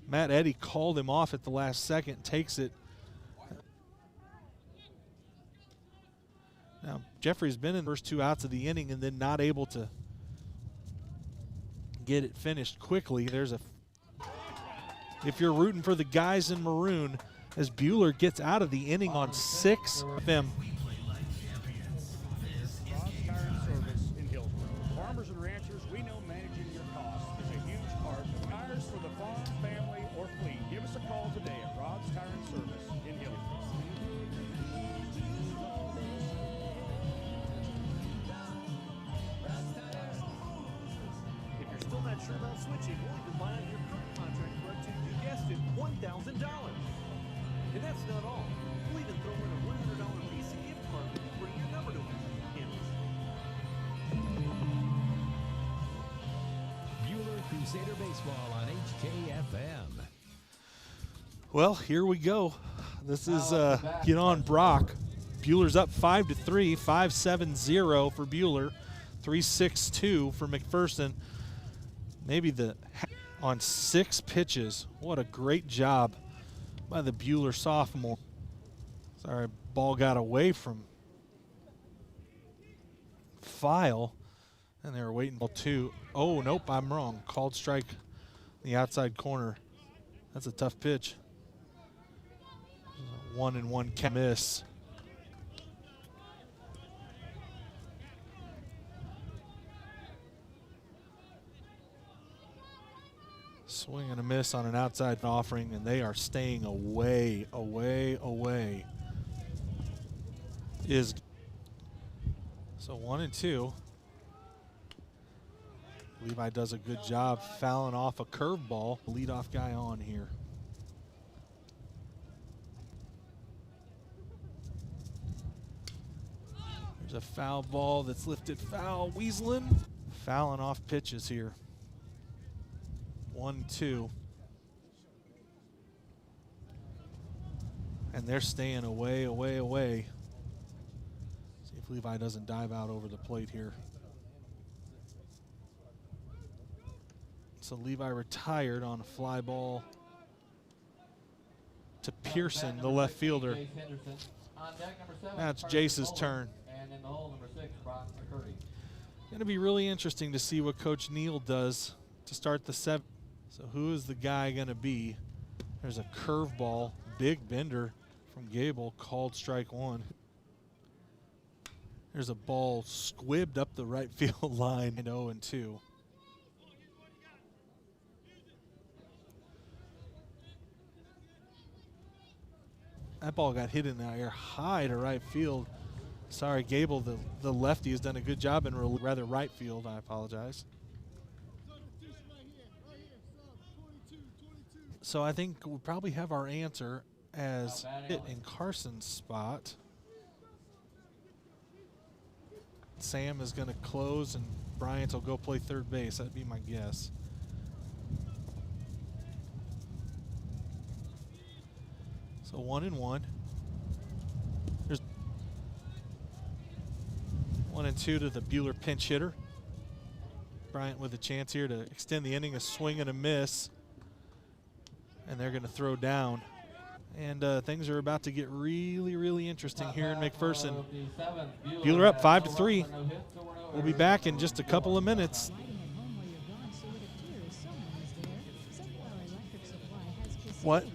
Matt Eddy called him off at the last second, takes it. Now, Jeffrey's been in the first 2 outs of the inning and then not able to get it finished quickly. If you're rooting for the guys in maroon, as Bueller gets out of the inning on 6 of them. Rods Tire and Service in Hillsborough. Farmers and ranchers, we know managing your costs is a huge part of tires for the farm, family, or fleet. Give us a call today at Rods Tire and Service in Hillsborough. If you're still not sure about switching, we'll even buy out your current contract for up to, you guessed it, $1,000. And that's not all. We'll even throw in a $100 Visa gift card when you bring your number to Bueller Crusader Baseball on HKFM. Well, here we go. This is get on Brock. Bueller's up 5-3, 5-7-0 for Bueller, 3-6-2 for McPherson. Maybe on 6 pitches. What a great job by the Bueller sophomore. Sorry, ball got away from File, and they were waiting until 2. Oh, nope, I'm wrong. Called strike in the outside corner. That's a tough pitch. 1-1 can miss. Swing and a miss on an outside offering, and they are staying away. So 1-2. Levi does a good job fouling off a curveball. Leadoff guy on here. There's a foul ball that's lifted foul. Weaslin fouling off pitches here. 1-2. And they're staying away. See if Levi doesn't dive out over the plate here. So Levi retired on a fly ball to Pearson, the left fielder. Now it's Jace's turn. And in the hole, number 6, Brock McCurdy. Going to be really interesting to see what Coach Neal does to start the 7th. So who is the guy going to be There's a curveball, big bender from Gable, called strike one. There's a ball squibbed up the right field line, 0-2. That ball got hit in the air high to right field. Sorry, Gable, the lefty, has done a good job in rather right field. I apologize. So I think we'll probably have our answer as hit in Carson's spot. Sam is going to close and Bryant will go play third base. That'd be my guess. So 1-1. There's 1-2 to the Bueller pinch hitter. Bryant with a chance here to extend the inning, a swing and a miss. And they're going to throw down. And things are about to get really, really interesting here in McPherson. Bueller up 5-3. We'll be back in just a couple of minutes. What?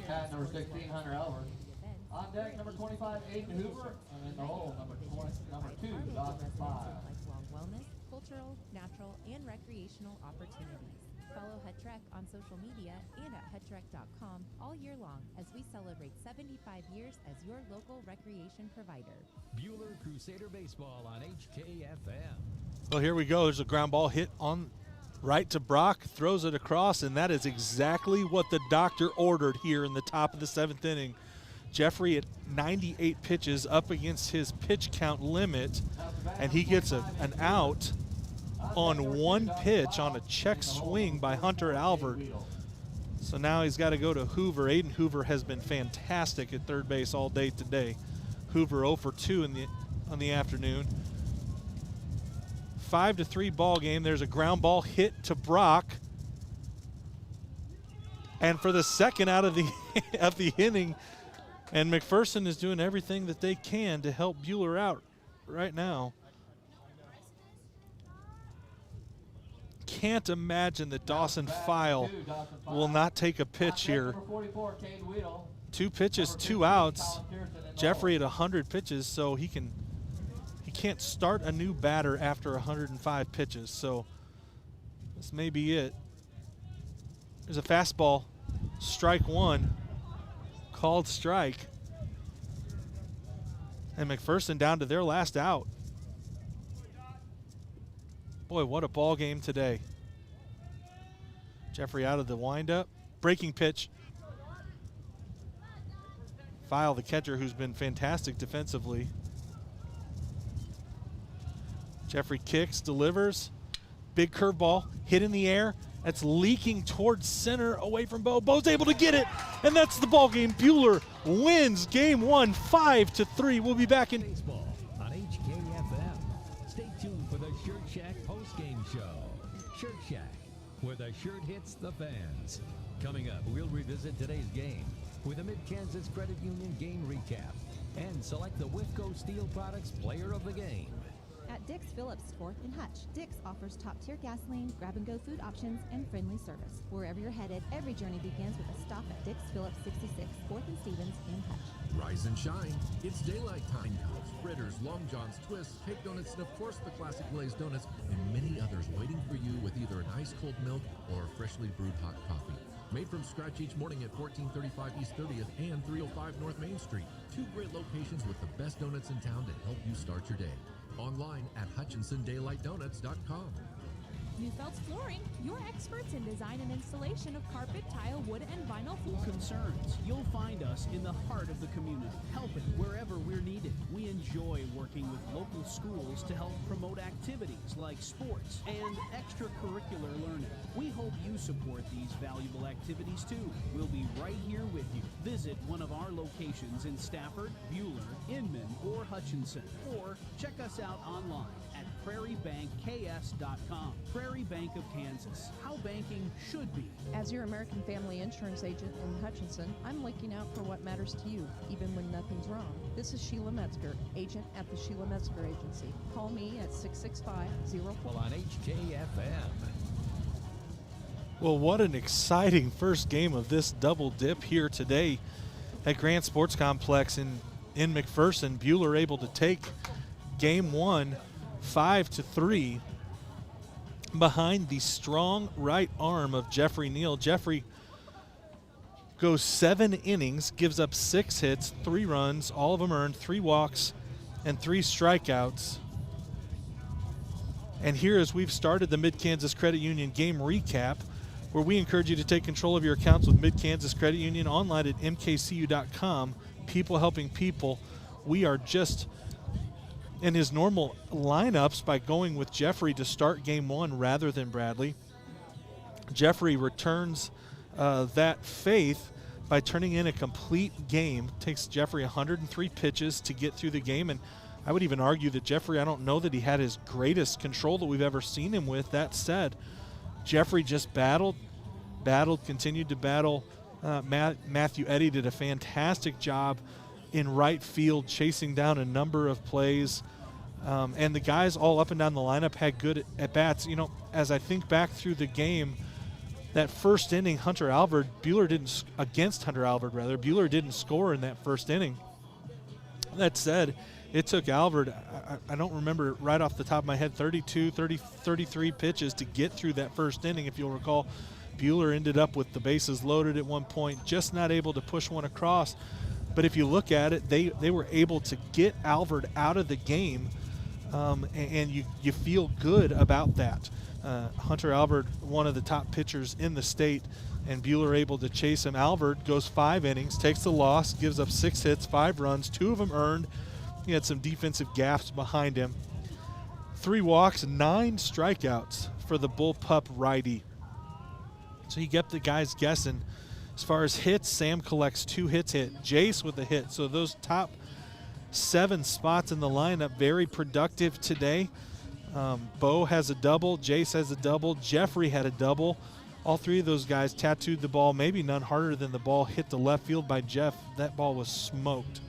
At number 16, Hunter Albert. On deck, number 25, Aiden Hoover. And in the hole, number 2, Dawson 5. Lifelong wellness, cultural, natural, and recreational opportunities. Follow Hutrec on social media and at hutrec.com all year long as we celebrate 75 years as your local recreation provider. Bueller Crusader Baseball on HKFM. Well, here we go. There's a ground ball hit on right to Brock, throws it across, and that is exactly what the doctor ordered here in the top of the 7th inning. Jeffrey at 98 pitches up against his pitch count limit, and he gets an out on one pitch on a check swing by Hunter Albert. So now he's got to go to Hoover. Aiden Hoover has been fantastic at third base all day today. Hoover 0 for 2 on the afternoon. 5-3 ball game. There's a ground ball hit to Brock. And for the second out of the inning, and McPherson is doing everything that they can to help Bueller out right now. Can't imagine that Dawson File will not take a pitch here. 2 pitches, 2 outs. Jeffrey at 100 pitches, so he can't start a new batter after 105 pitches. So this may be it. There's a fastball, strike one, called strike. And McPherson down to their last out. Boy, what a ball game today. Jeffrey out of the windup. Breaking pitch. File, the catcher, who's been fantastic defensively. Jeffrey kicks, delivers. Big curveball, hit in the air. That's leaking towards center, away from Bo. Bo's able to get it, and that's the ball game. Bueller wins game 1, 5-3. We'll be back in baseball on HKFM. Stay tuned for the Shirt Shack postgame show. Shirt Shack, where the shirt hits the fans. Coming up, we'll revisit today's game with a Mid-Kansas Credit Union game recap and select the Whifco Steel Products Player of the Game. At Dick's Phillips 4th and Hutch, Dick's offers top-tier gasoline, grab-and-go food options, and friendly service. Wherever you're headed, every journey begins with a stop at Dick's Phillips 66, 4th and Stevens in Hutch. Rise and shine. It's daylight time now. Fritters, Long Johns, twists, cake donuts, and of course the classic glazed donuts, and many others waiting for you with either an ice cold milk or a freshly brewed hot coffee. Made from scratch each morning at 1435 East 30th and 305 North Main Street. 2 great locations with the best donuts in town to help you start your day. Online at HutchinsonDaylightDonuts.com. Neufeld's Flooring, your experts in design and installation of carpet, tile, wood, and vinyl floor. Concerns. You'll find us in the heart of the community, helping wherever we're needed. We enjoy working with local schools to help promote activities like sports and extracurricular learning. We hope you support these valuable activities too. We'll be right here with you. Visit one of our locations in Stafford, Bueller, Inman, or Hutchinson, or check us out online at prairiebankks.com. Prairie Bank of Kansas. How banking should be. As your American Family Insurance agent in Hutchinson, I'm looking out for what matters to you, even when nothing's wrong. This is Sheila Metzger, agent at the Sheila Metzger Agency. Call me at 665-04. Well, on HKFM. Well, what an exciting first game of this double dip here today at Grant Sports Complex in McPherson. Bueller able to take game one 5-3 behind the strong right arm of Jeffrey Neal. Jeffrey goes 7 innings, gives up 6 hits, 3 runs, all of them earned, 3 walks, and 3 strikeouts. And here, as we've started the Mid-Kansas Credit Union game recap, where we encourage you to take control of your accounts with Mid-Kansas Credit Union online at mkcu.com. People helping people. We are just in his normal lineups by going with Jeffrey to start game one rather than Bradley. Jeffrey returns that faith by turning in a complete game. Takes Jeffrey 103 pitches to get through the game, and I would even argue that Jeffrey, I don't know that he had his greatest control that we've ever seen him with. That said, Jeffrey just battled, continued to battle. Matthew Eddy did a fantastic job in right field, chasing down a number of plays. And the guys all up and down the lineup had good at-bats. You know, as I think back through the game, that first inning, Bueller didn't score in that first inning. That said, it took Alvord, I don't remember right off the top of my head, 33 pitches to get through that first inning. If you'll recall, Bueller ended up with the bases loaded at one point, just not able to push one across. But if you look at it, they were able to get Alvord out of the game, and you feel good about that. Hunter Alvord, one of the top pitchers in the state, and Bueller able to chase him. Alvord goes 5 innings, takes the loss, gives up 6 hits, 5 runs, 2 of them earned. He had some defensive gaffes behind him. 3 walks, 9 strikeouts for the bullpup righty. So you get the guys guessing. As far as hits, Sam collects 2 hits, Jace with a hit. So those top 7 spots in the lineup, very productive today. Bo has a double, Jace has a double, Jeffrey had a double. All 3 of those guys tattooed the ball, maybe none harder than the ball hit the left field by Jeff. That ball was smoked.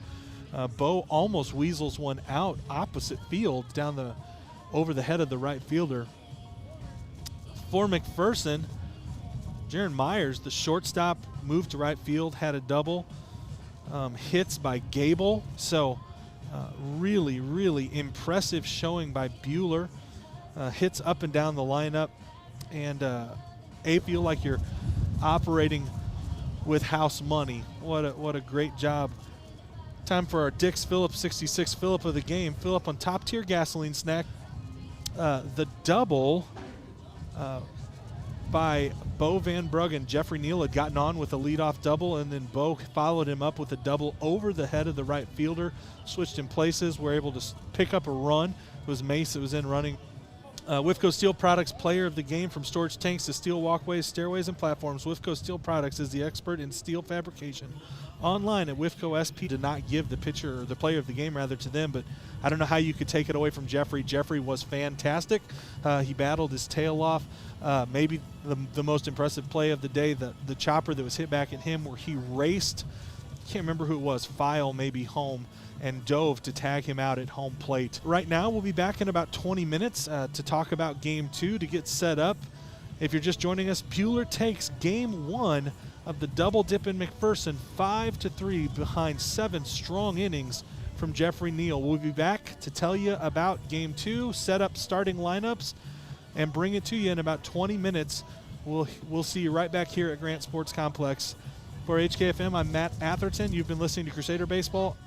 Bo almost weasels one out opposite field over the head of the right fielder. For McPherson, Jaron Myers, the shortstop, moved to right field, had a double. Hits by Gable. So really, really impressive showing by Bueller. Hits up and down the lineup. And I feel like you're operating with house money. What a great job. Time for our Dix Phillips 66 Phillip of the game. Phillip on top tier gasoline snack. The double by Bo Van Bruggen. Jeffrey Neal had gotten on with a leadoff double, and then Bo followed him up with a double over the head of the right fielder. Switched in places, were able to pick up a run. It was Mace that was in running. Wifco Steel Products player of the game, from storage tanks to steel walkways, stairways, and platforms. Wifco Steel Products is the expert in steel fabrication. Online at Wifco SP. Did not give the pitcher, or the player of the game rather, to them, but I don't know how you could take it away from Jeffrey. Jeffrey was fantastic. He battled his tail off. Maybe the most impressive play of the day, the chopper that was hit back at him, where he raced, can't remember who it was, File maybe home, and dove to tag him out at home plate. Right now, we'll be back in about 20 minutes to talk about Game 2, to get set up. If you're just joining us, Bueller takes Game 1 of the double dip in McPherson, 5-3 behind 7 strong innings from Jeffrey Neal. We'll be back to tell you about Game 2, set up starting lineups, and bring it to you in about 20 minutes. We'll see you right back here at Grant Sports Complex. For HKFM, I'm Matt Atherton. You've been listening to Crusader Baseball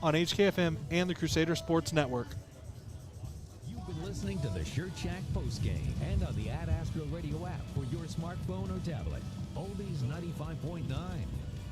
on HKFM and the Crusader Sports Network. You've been listening to the Shirt Shack postgame and on the Ad Astro Radio app for your smartphone or tablet. Oldies 95.9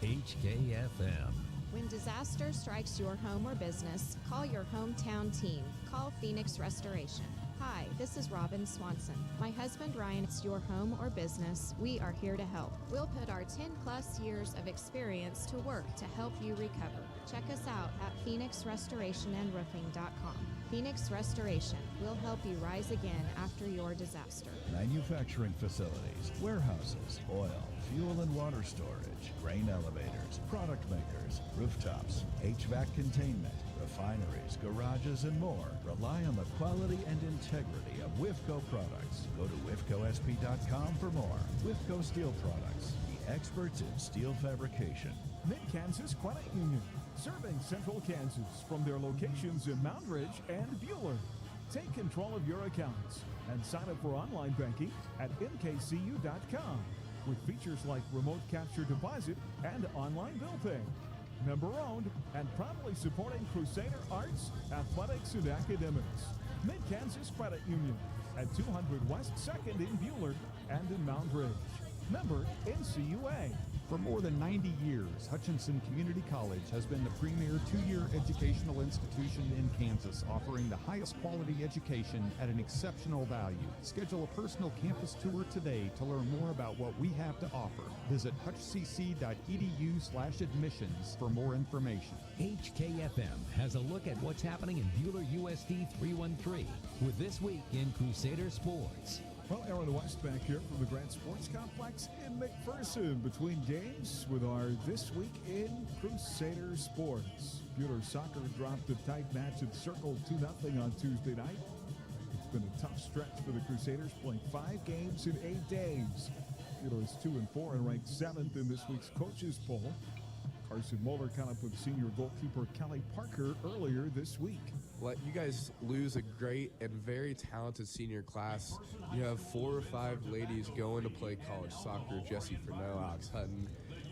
HKFM. When disaster strikes your home or business, call your hometown team. Call Phoenix Restoration. Hi, this is Robin Swanson. My husband Ryan, it's your home or business. We are here to help. We'll put our 10+ years of experience to work to help you recover. Check us out at phoenixrestorationandroofing.com. Phoenix Restoration. We'll help you rise again after your disaster. Manufacturing facilities, warehouses, oil, fuel and water storage, grain elevators, product makers, rooftops, HVAC containment, refineries, garages, and more. Rely on the quality and integrity of WIFCO products. Go to WIFCOSP.com for more. WIFCO Steel Products, the experts in steel fabrication. Mid-Kansas Credit Union, serving Central Kansas from their locations in Moundridge and Bueller. Take control of your accounts and sign up for online banking at mkcu.com with features like remote capture deposit and online bill pay. Member-owned and proudly supporting Crusader arts, athletics, and academics. Mid-Kansas Credit Union at 200 West 2nd in Bueller and in Moundridge. Member NCUA. For more than 90 years, Hutchinson Community College has been the premier two-year educational institution in Kansas, offering the highest quality education at an exceptional value. Schedule a personal campus tour today to learn more about what we have to offer. Visit hutchcc.edu/admissions for more information. HKFM has a look at what's happening in Bueller USD 313 with This Week in Crusader Sports. Well, Aaron West back here from the Grand Sports Complex in McPherson between games with our This Week in Crusader Sports. Bueller Soccer dropped a tight match at Circle 2-0 on Tuesday night. It's been a tough stretch for the Crusaders, playing 5 games in 8 days. Bueller is 2-4 and ranked 7th in this week's coaches poll. Carson Buhler caught up with senior goalkeeper Kelly Parker earlier this week. Let you guys lose a great and very talented senior class. You have 4 or 5 ladies going to play college soccer: Jessie Furneaux, Alex Hutton,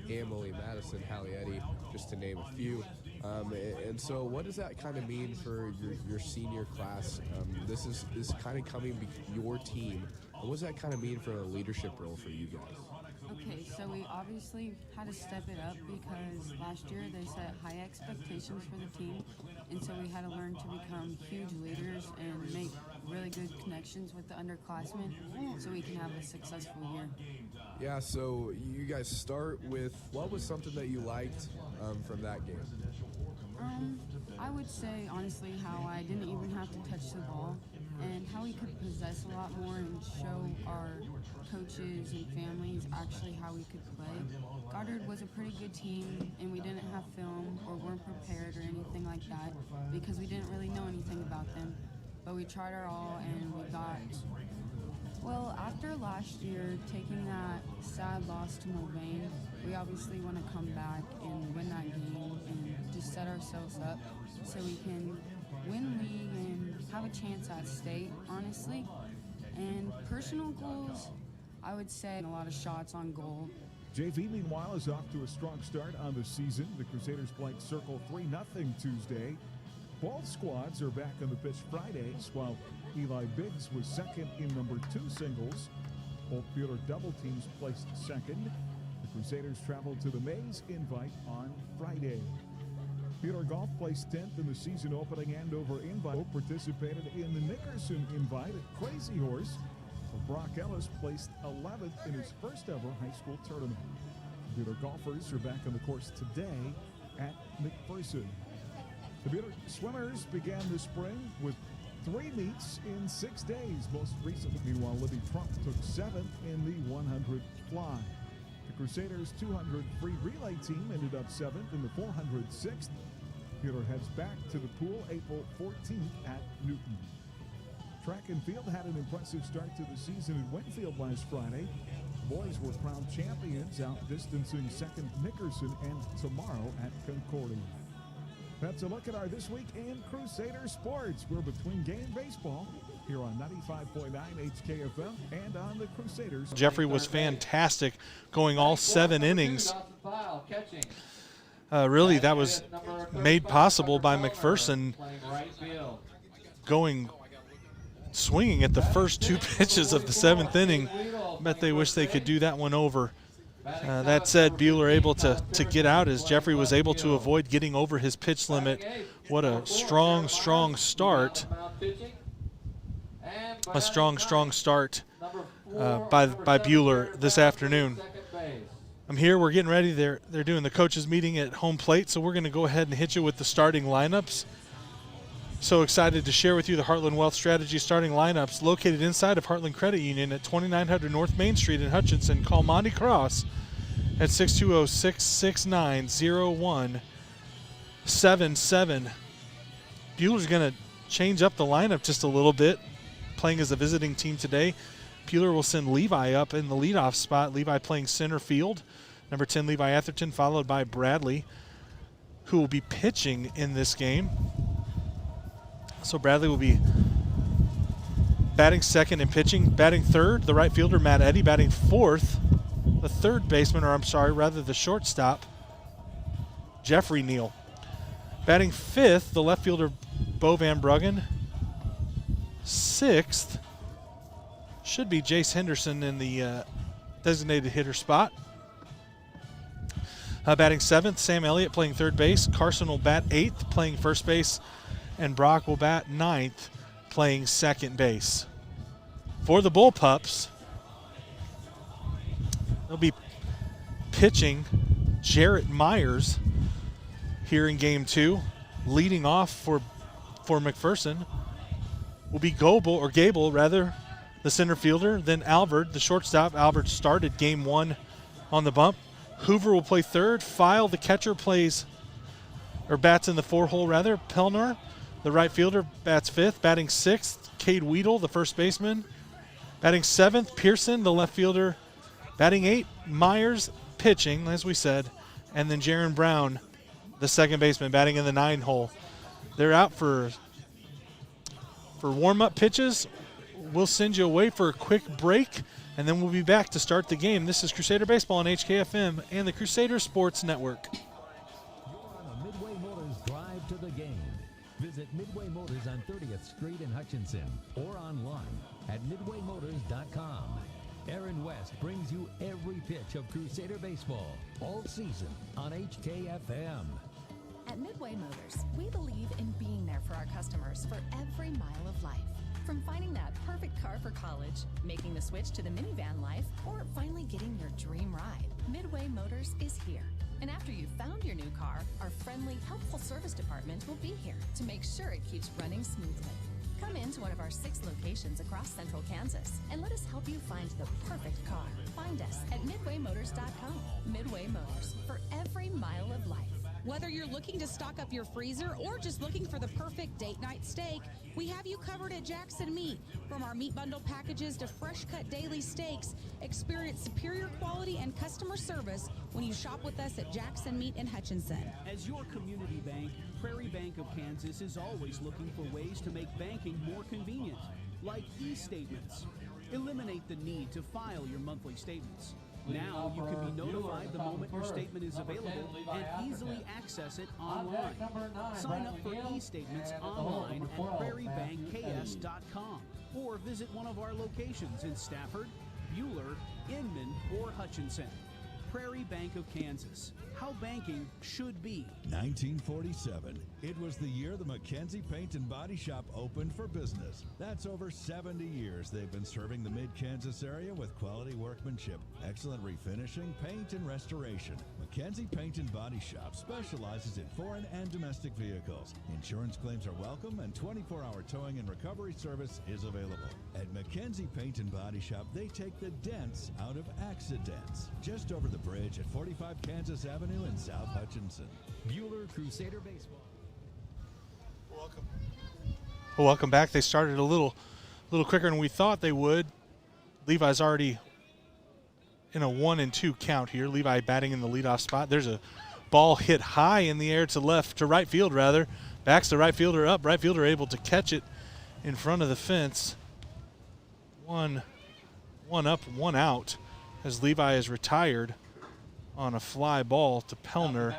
Emily Madison, Hallie Eddy, just to name a few. And so what does that kind of mean for your senior class? This is kind of coming your team. What does that kind of mean for a leadership role for you guys? Okay, so we obviously had to step it up because last year they set high expectations for the team, and so we had to learn to become huge leaders and make really good connections with the underclassmen so we can have a successful year. Yeah, so you guys start with, what was something that you liked from that game? I would say, honestly, how I didn't even have to touch the ball and how we could possess a lot more and show our coaches and families actually how we could play. Goddard was a pretty good team, and we didn't have film or weren't prepared or anything like that because we didn't really know anything about them. But we tried our all, and we got... Well, after last year, taking that sad loss to Mulvane, we obviously want to come back and win that game and just set ourselves up so we can win league and have a chance at state, honestly. And personal goals, I would say a lot of shots on goal. JV, meanwhile, is off to a strong start on the season. The Crusaders played Circle 3-0 Tuesday. Both squads are back on the pitch Fridays, while Eli Biggs was second in number 2 singles. Both Bueller double teams placed second. The Crusaders traveled to the Mays Invite on Friday. Bueller Golf placed 10th in the season opening Andover Invite. Participated in the Nickerson Invite at Crazy Horse. Brock Ellis placed 11th in his first ever high school tournament. Bueller golfers are back on the course today at McPherson. The Bueller swimmers began the spring with 3 meets in 6 days. Most recently, meanwhile, Libby Trump took 7th in the 100 fly. The Crusaders 200 free relay team ended up 7th in the 400 6th. Bueller heads back to the pool April 14th at Newton. Track and field had an impressive start to the season in Winfield last Friday. Boys were crowned champions, outdistancing second Nickerson, and tomorrow at Concordia. That's a look at our This Week in Crusader Sports. We're between game baseball here on 95.9 HKFM and on the Crusaders. Jeffrey was fantastic, going all 7 innings. Really, that was made possible by McPherson swinging at the first 2 pitches of the 7th inning. Bet they wish they could do that one over. That said, Bueller able to get out as Jeffrey was able to avoid getting over his pitch limit. What a strong start. A strong start by Bueller this afternoon. I'm here. We're getting ready. They're doing the coaches meeting at home plate, so we're going to go ahead and hit you with the starting lineups. So excited to share with you the Heartland Wealth Strategy starting lineups located inside of Heartland Credit Union at 2900 North Main Street in Hutchinson. Call Monty Cross at 620-669-0177. Bueller's going to change up the lineup just a little bit, playing as a visiting team today. Bueller will send Levi up in the leadoff spot. Levi playing center field. Number 10, Levi Atherton, followed by Bradley, who will be pitching in this game. So Bradley will be batting second and pitching. Batting third, the right fielder, Matt Eddy. Batting fourth, the third baseman, the shortstop, Jeffrey Neal. Batting fifth, the left fielder, Bo Van Bruggen. Sixth should be Jace Henderson in the designated hitter spot. Batting seventh, Sam Elliott playing third base. Carson will bat eighth, playing first base. And Brock will bat ninth, playing second base. For the Bullpups, they'll be pitching Jarrett Myers here in game two. Leading off for McPherson will be Gable, the center fielder. Then Albert, the shortstop. Albert started game one on the bump. Hoover will play third. File, the catcher, bats in the four-hole. Pelner, the right fielder, bats fifth. Batting sixth, Cade Weedle, the first baseman. Batting seventh, Pearson, the left fielder. Batting eighth, Myers, pitching, as we said. And then Jaron Brown, the second baseman, batting in the 9-hole. They're out for warm-up pitches. We'll send you away for a quick break, and then we'll be back to start the game. This is Crusader Baseball on HKFM and the Crusader Sports Network. You're on a Midway Motors drive to the game. Visit Midway Motors on 30th Street in Hutchinson or online at midwaymotors.com. Aaron West brings you every pitch of Crusader Baseball all season on HKFM. At Midway Motors, we believe in being there for our customers for every mile of life. From finding that perfect car for college, making the switch to the minivan life, or finally getting your dream ride, Midway Motors is here. And after you've found your new car, our friendly, helpful service department will be here to make sure it keeps running smoothly. Come into one of our 6 locations across central Kansas and let us help you find the perfect car. Find us at midwaymotors.com. Midway Motors, for every mile of life. Whether you're looking to stock up your freezer or just looking for the perfect date night steak, we have you covered at Jackson Meat. From our meat bundle packages to fresh cut daily steaks, experience superior quality and customer service when you shop with us at Jackson Meat in Hutchinson. As your community bank, Prairie Bank of Kansas is always looking for ways to make banking more convenient, like e-statements. Eliminate the need to file your monthly statements. Now you can be notified the moment your statement is available and easily access it online. Sign up for e-statements online at prairiebankks.com or visit one of our locations in Stafford, Bueller, Inman, or Hutchinson. Prairie Bank of Kansas. How banking should be. 1947. It was the year the McKenzie Paint and Body Shop opened for business. That's over 70 years they've been serving the mid-Kansas area with quality workmanship, excellent refinishing, paint, and restoration. McKenzie Paint and Body Shop specializes in foreign and domestic vehicles. Insurance claims are welcome and 24-hour towing and recovery service is available. At McKenzie Paint and Body Shop, they take the dents out of accidents. Just over the bridge at 45 Kansas Avenue in South Hutchinson. Bueller Crusader Baseball. Welcome back. They started a little quicker than we thought they would. Levi's already in a 1-2 count here. Levi batting in the leadoff spot. There's a ball hit high in the air to right field. Backs the right fielder up. Right fielder able to catch it in front of the fence. One up, one out, as Levi is retired on a fly ball to Pelner,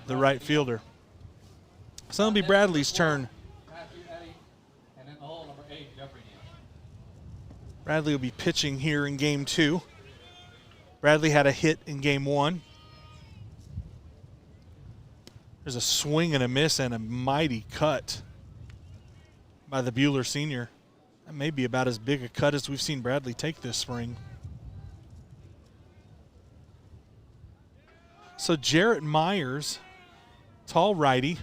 the right fielder. So it'll be Bradley's turn. Bradley will be pitching here in game 2. Bradley had a hit in game 1. There's a swing and a miss and a mighty cut by the Bueller senior. That may be about as big a cut as we've seen Bradley take this spring. So Jarrett Myers, tall righty.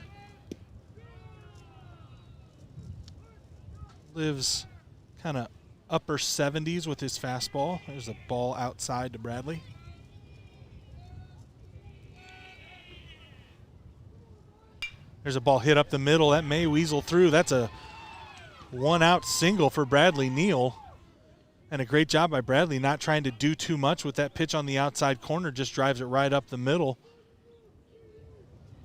lives kind of upper 70s with his fastball. There's a ball outside to Bradley. There's a ball hit up the middle. That may weasel through. That's a one-out single for Bradley Neal. And a great job by Bradley not trying to do too much with that pitch on the outside corner. Just drives it right up the middle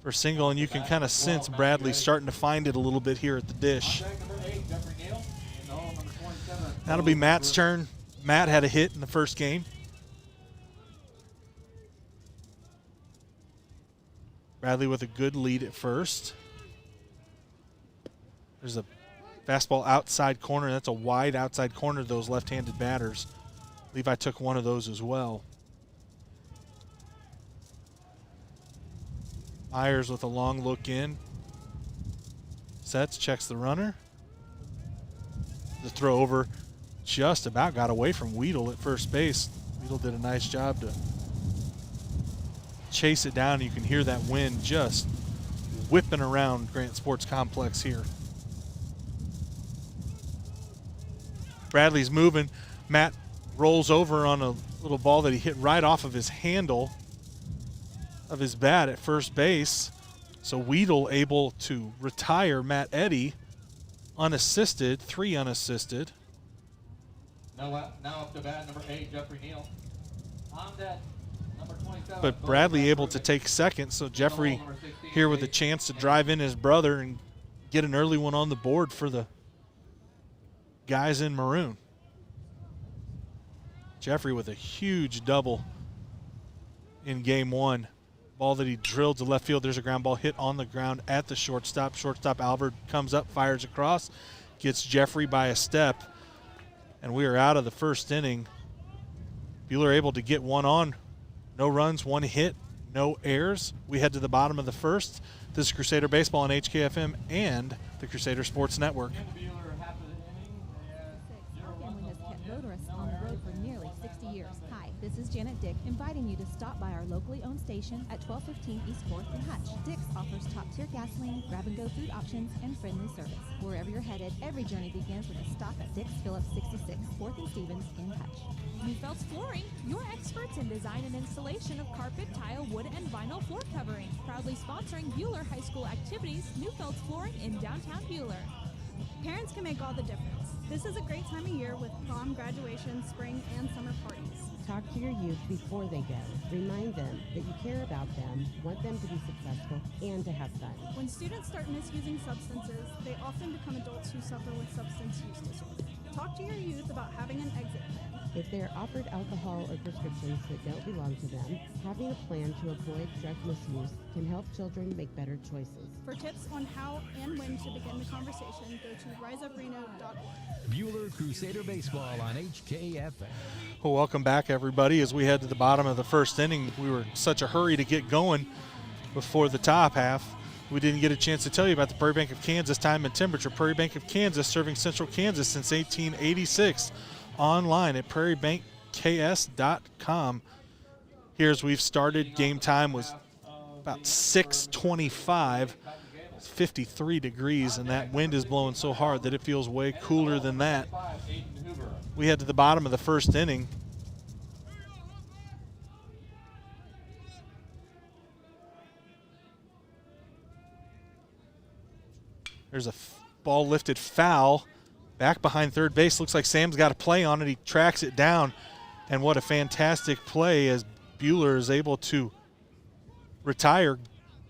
for single. And you can kind of sense Bradley starting to find it a little bit here at the dish. That'll be Matt's turn. Matt had a hit in the first game. Bradley with a good lead at first. There's a fastball outside corner. That's a wide outside corner to those left-handed batters. Levi took one of those as well. Myers with a long look in. Sets, checks the runner. The throw over just about got away from Weedle at first base. Weedle did a nice job to chase it down. You can hear that wind just whipping around Grant Sports Complex here. Bradley's moving. Matt rolls over on a little ball that he hit right off of his handle of his bat at first base. So Weedle able to retire Matt Eddy unassisted, 3 unassisted. Now up to bat, number 8, Jeffrey Neal. On deck, number 27. But Bradley able to take second, so Jeffrey here with a chance to drive in his brother and get an early one on the board for the guys in maroon. Jeffrey with a huge double in game 1. Ball that he drilled to left field. There's a ground ball hit on the ground at the shortstop. Shortstop Albert comes up, fires across, gets Jeffrey by a step, and we are out of the first inning. Bueller able to get one on. No runs, 1 hit, no errors. We head to the bottom of the first. This is Crusader Baseball on HKFM and the Crusader Sports Network. Motorists on the road for nearly 60 years. Hi, this is Janet Dick, inviting you to stop by our locally owned station at 1215 East 4th and Hutch. Dick's offers top-tier gasoline, grab-and-go food options, and friendly service. Wherever you're headed, every journey begins with a stop at Dick's Phillips 66, 4th and Stevens in Hutch. Newfeld's Flooring, your experts in design and installation of carpet, tile, wood, and vinyl floor covering. Proudly sponsoring Bueller High School activities, Newfeld's Flooring in downtown Bueller. Parents can make all the difference. This is a great time of year with prom, graduation, spring, and summer parties. Talk to your youth before they go. Remind them that you care about them, want them to be successful, and to have fun. When students start misusing substances, they often become adults who suffer with substance use disorder. Talk to your youth about having an exit plan. If they're offered alcohol or prescriptions that don't belong to them, having a plan to avoid drug misuse can help children make better choices. For tips on how and when to begin the conversation, go to riseupreno.org. Bueller Crusader Baseball on HKFM. Well, welcome back, everybody. As we head to the bottom of the first inning, we were in such a hurry to get going before the top half. We didn't get a chance to tell you about the Prairie Bank of Kansas time and temperature. Prairie Bank of Kansas serving Central Kansas since 1886. Online at prairiebankks.com. Here's we've started. Game time was about 6:25. It's 53 degrees, and that wind is blowing so hard that it feels way cooler than that. We head to the bottom of the first inning. There's a ball lifted foul. Back behind third base. Looks like Sam's got a play on it. He tracks it down. And what a fantastic play as Bueller is able to retire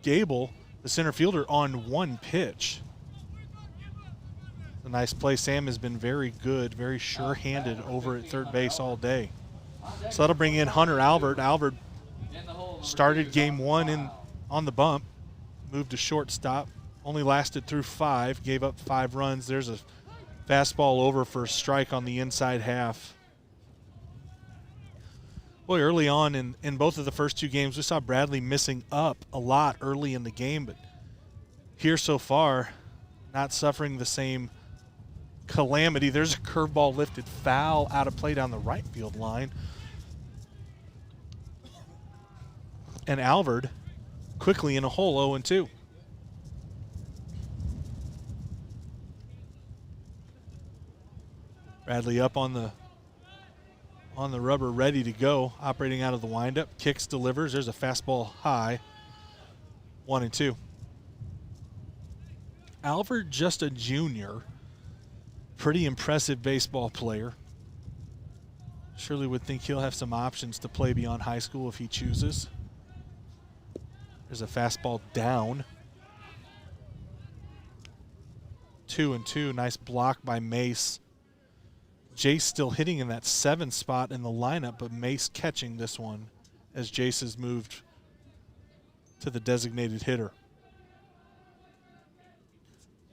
Gable, the center fielder, on 1 pitch. A nice play. Sam has been very good, very sure-handed over at third base all day. So that'll bring in Hunter Albert. Albert started game 1 on the bump, moved to shortstop, only lasted through 5, gave up 5 runs. There's a fastball over for a strike on the inside half. Boy, early on in both of the first 2 games, we saw Bradley missing up a lot early in the game, but here so far, not suffering the same calamity. There's a curveball lifted foul out of play down the right field line. And Alvord quickly in a hole, 0-2. Bradley up on the rubber, ready to go, operating out of the windup. Kicks, delivers. There's a fastball high. 1-2. Alfred, just a junior. Pretty impressive baseball player. Surely would think he'll have some options to play beyond high school if he chooses. There's a fastball down. 2-2. Nice block by Mace. Jace still hitting in that 7 spot in the lineup, but Mace catching this one as Jace has moved to the designated hitter.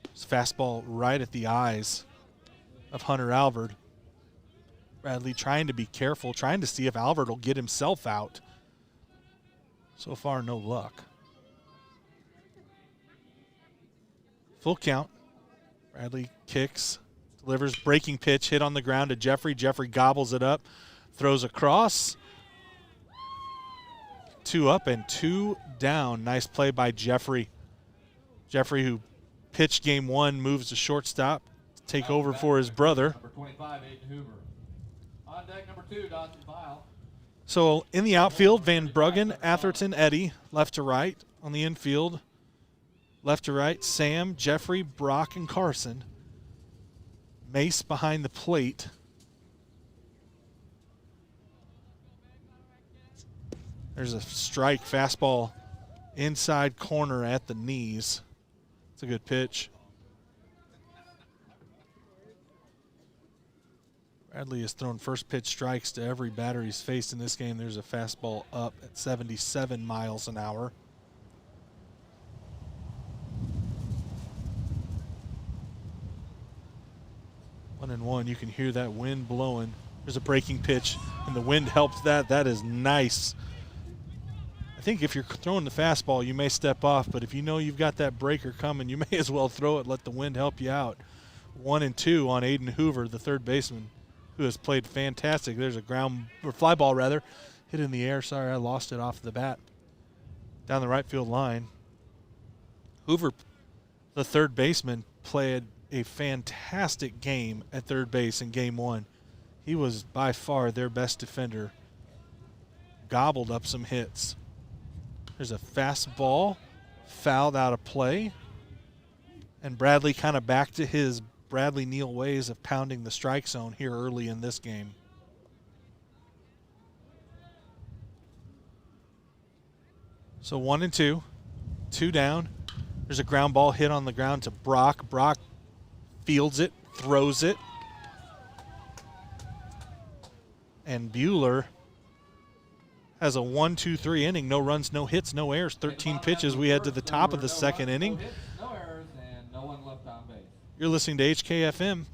It's fastball right at the eyes of Hunter Alvord. Bradley trying to be careful, trying to see if Alvord will get himself out. So far, no luck. Full count. Bradley kicks, delivers, breaking pitch, hit on the ground to Jeffrey. Jeffrey gobbles it up, throws across. 2 up and 2 down. Nice play by Jeffrey. Jeffrey, who pitched game 1, moves to shortstop to take over for his brother. Number 25, Aiden Hoover. On deck, number 2, Dawson File. So in the outfield, Van Bruggen, Atherton, Eddie, left to right. On the infield, left to right, Sam, Jeffrey, Brock, and Carson. Mace behind the plate. There's a strike, fastball inside corner at the knees. It's a good pitch. Bradley has thrown first pitch strikes to every batter he's faced in this game. There's a fastball up at 77 miles an hour. One and one. You can hear that wind blowing. There's a breaking pitch, and the wind helps that. That is nice. I think if you're throwing the fastball, you may step off, but if you know you've got that breaker coming, you may as well throw it, let the wind help you out. 1-2 on Aiden Hoover, the third baseman, who has played fantastic. There's a fly ball rather, hit in the air. Sorry, I lost it off the bat. Down the right field line. Hoover, the third baseman, played a fantastic game at third base in game 1. He was by far their best defender. Gobbled up some hits. There's a fastball, fouled out of play. And Bradley kind of back to his Bradley Neal ways of pounding the strike zone here early in this game. So 1-2, 2 down. There's a ground ball hit on the ground to Brock. Brock fields it, throws it. And Bueller has a 1-2-3 inning. No runs, no hits, no errors. 13 pitches. We head to the top of the second inning. No errors, and no one left on base. You're listening to HKFM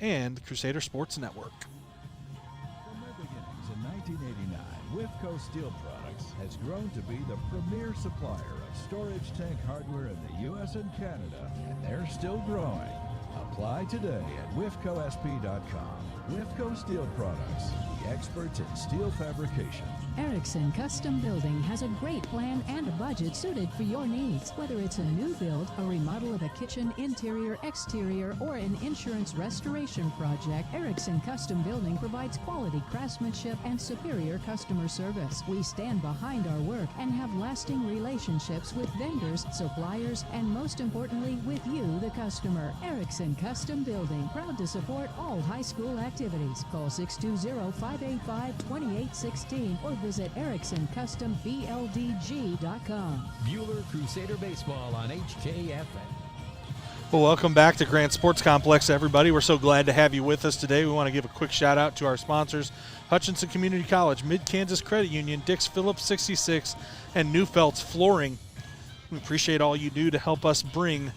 and Crusader Sports Network. From their beginnings in 1989, Wifco Steel Products has grown to be the premier supplier of storage tank hardware in the U.S. and Canada, and they're still growing. Apply today at wifcosp.com. Wifco Steel Products, the experts in steel fabrication. Erickson Custom Building has a great plan and a budget suited for your needs. Whether it's a new build, a remodel of a kitchen, interior, exterior, or an insurance restoration project, Erickson Custom Building provides quality craftsmanship and superior customer service. We stand behind our work and have lasting relationships with vendors, suppliers, and most importantly, with you, the customer. Erickson Custom Building, proud to support all high school activities. Call 620-585-2816 or visit EricksonCustomBLDG.com. Bueller Crusader Baseball on HKFM. Well, welcome back to Grant Sports Complex, everybody. We're so glad to have you with us today. We want to give a quick shout out to our sponsors, Hutchinson Community College, Mid-Kansas Credit Union, Dix Phillips 66, and Newfelt's Flooring. We appreciate all you do to help us bring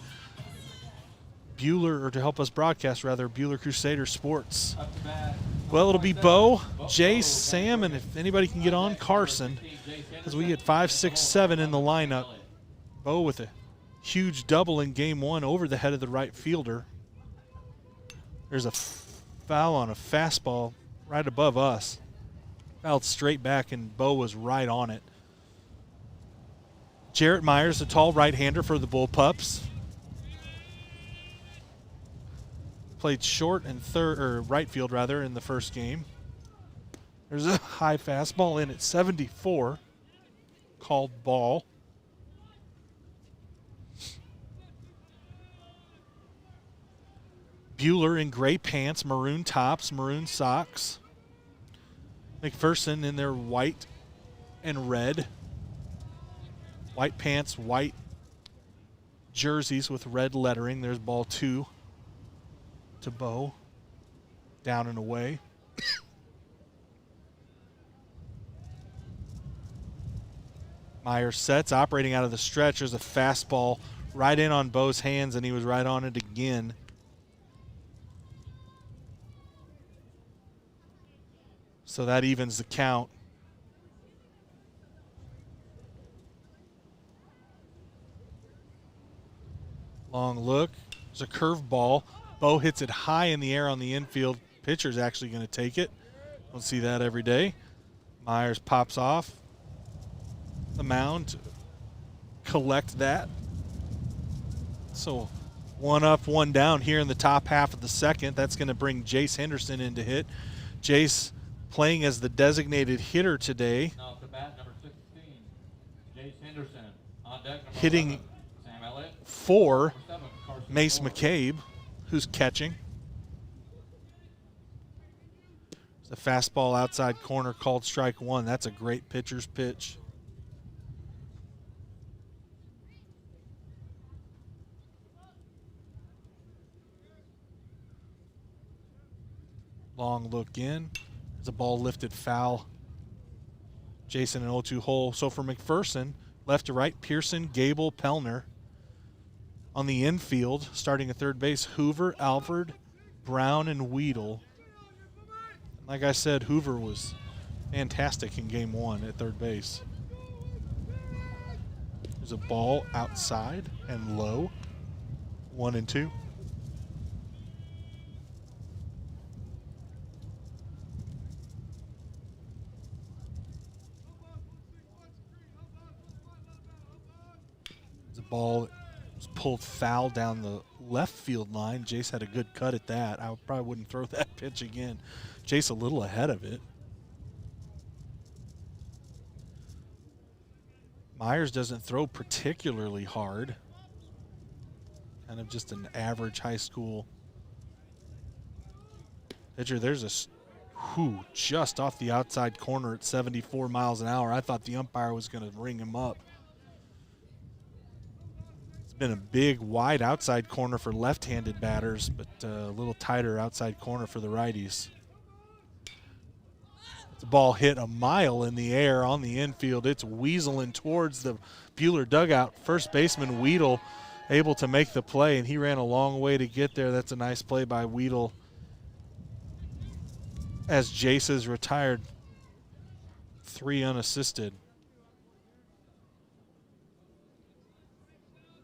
Bueller, or to help us broadcast, rather, Bueller Crusader Sports. Well, it'll be Bo, Jace, Sam, and if anybody can get on, Carson, as we get 5, 6, 7 in the lineup. Bo with a huge double in game 1 over the head of the right fielder. There's a foul on a fastball right above us. Fouled straight back, and Bo was right on it. Jarrett Myers, a tall right-hander for the Bullpups. played short and right field rather in the first game. There's a high fastball in at 74, called ball. Bueller in gray pants, maroon tops, maroon socks. McPherson in their white and red. White pants, white jerseys with red lettering. There's ball 2 to Bo. Down and away. Myers sets, operating out of the stretch. There's a fastball right in on Bo's hands, and he was right on it again. So that evens the count. Long look. There's a curve ball. Bo hits it high in the air on the infield. Pitcher's actually going to take it. Don't see that every day. Myers pops off the mound to collect that. So 1 up, 1 down here in the top half of the second. That's going to bring Jace Henderson in to hit. Jace playing as the designated hitter today. Now to bat, number 16, Jace Henderson. On deck, number hitting 11, Sam Elliott. for 7, Carson Mace Bueller. McCabe, who's catching. The fastball outside corner called strike 1. That's a great pitcher's pitch. Long look in. There's a ball lifted foul. Jason an 0-2 hole. So for McPherson, left to right, Pearson, Gable, Pellner. On the infield, starting at third base, Hoover, Alford, Brown, and Weedle. Like I said, Hoover was fantastic in game 1 at third base. There's a ball outside and low. 1 and 2. There's a ball that was pulled foul down the left field line. Jace had a good cut at that. I probably wouldn't throw that pitch again. Jace a little ahead of it. Myers doesn't throw particularly hard. Kind of just an average high school pitcher. There's a just off the outside corner at 74 miles an hour. I thought the umpire was going to ring him up. It's been a big, wide outside corner for left-handed batters, but a little tighter outside corner for the righties. The ball hit a mile in the air on the infield. It's weaseling towards the Bueller dugout. First baseman Weedle able to make the play, and he ran a long way to get there. That's a nice play by Weedle as Jace is retired 3 unassisted.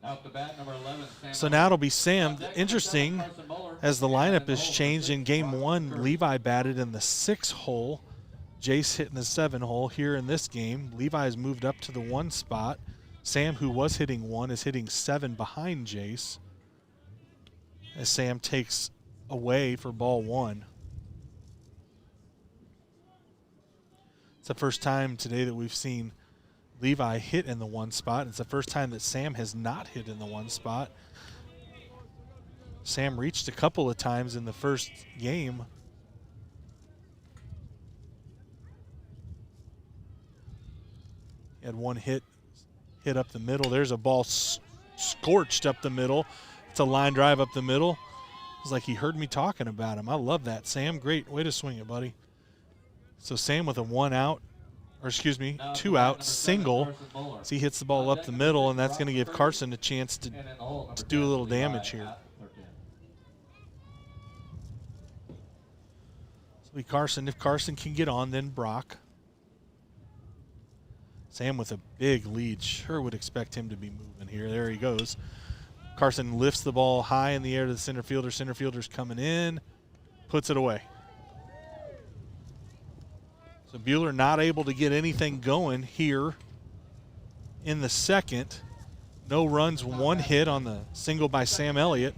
Out the bat, number 11, Sam So now it'll be Sam. Interesting, as the lineup is changed in game 1, Levi batted in the 6 hole. Jace hitting the 7 hole here in this game. Levi's moved up to the 1 spot. Sam, who was hitting 1, is hitting 7 behind Jace as Sam takes away for ball 1. It's the first time today that we've seen Levi hit in the 1 spot. It's the first time that Sam has not hit in the 1 spot. Sam reached a couple of times in the first game. He had 1 hit up the middle. There's a ball scorched up the middle. It's a line drive up the middle. It's like he heard me talking about him. I love that, Sam. Great way to swing it, buddy. So Sam with a 1 out, or excuse me, 2 out single. So he hits the ball up the middle, and that's going to give Carson a chance to do a little damage here. So Carson, if Carson can get on, then Brock. Sam with a big lead. Sure would expect him to be moving here. There he goes. Carson lifts the ball high in the air to the center fielder. Center fielder's coming in, puts it away. So Bueller not able to get anything going here in the second. No runs, 1 hit on the single by Sam Elliott.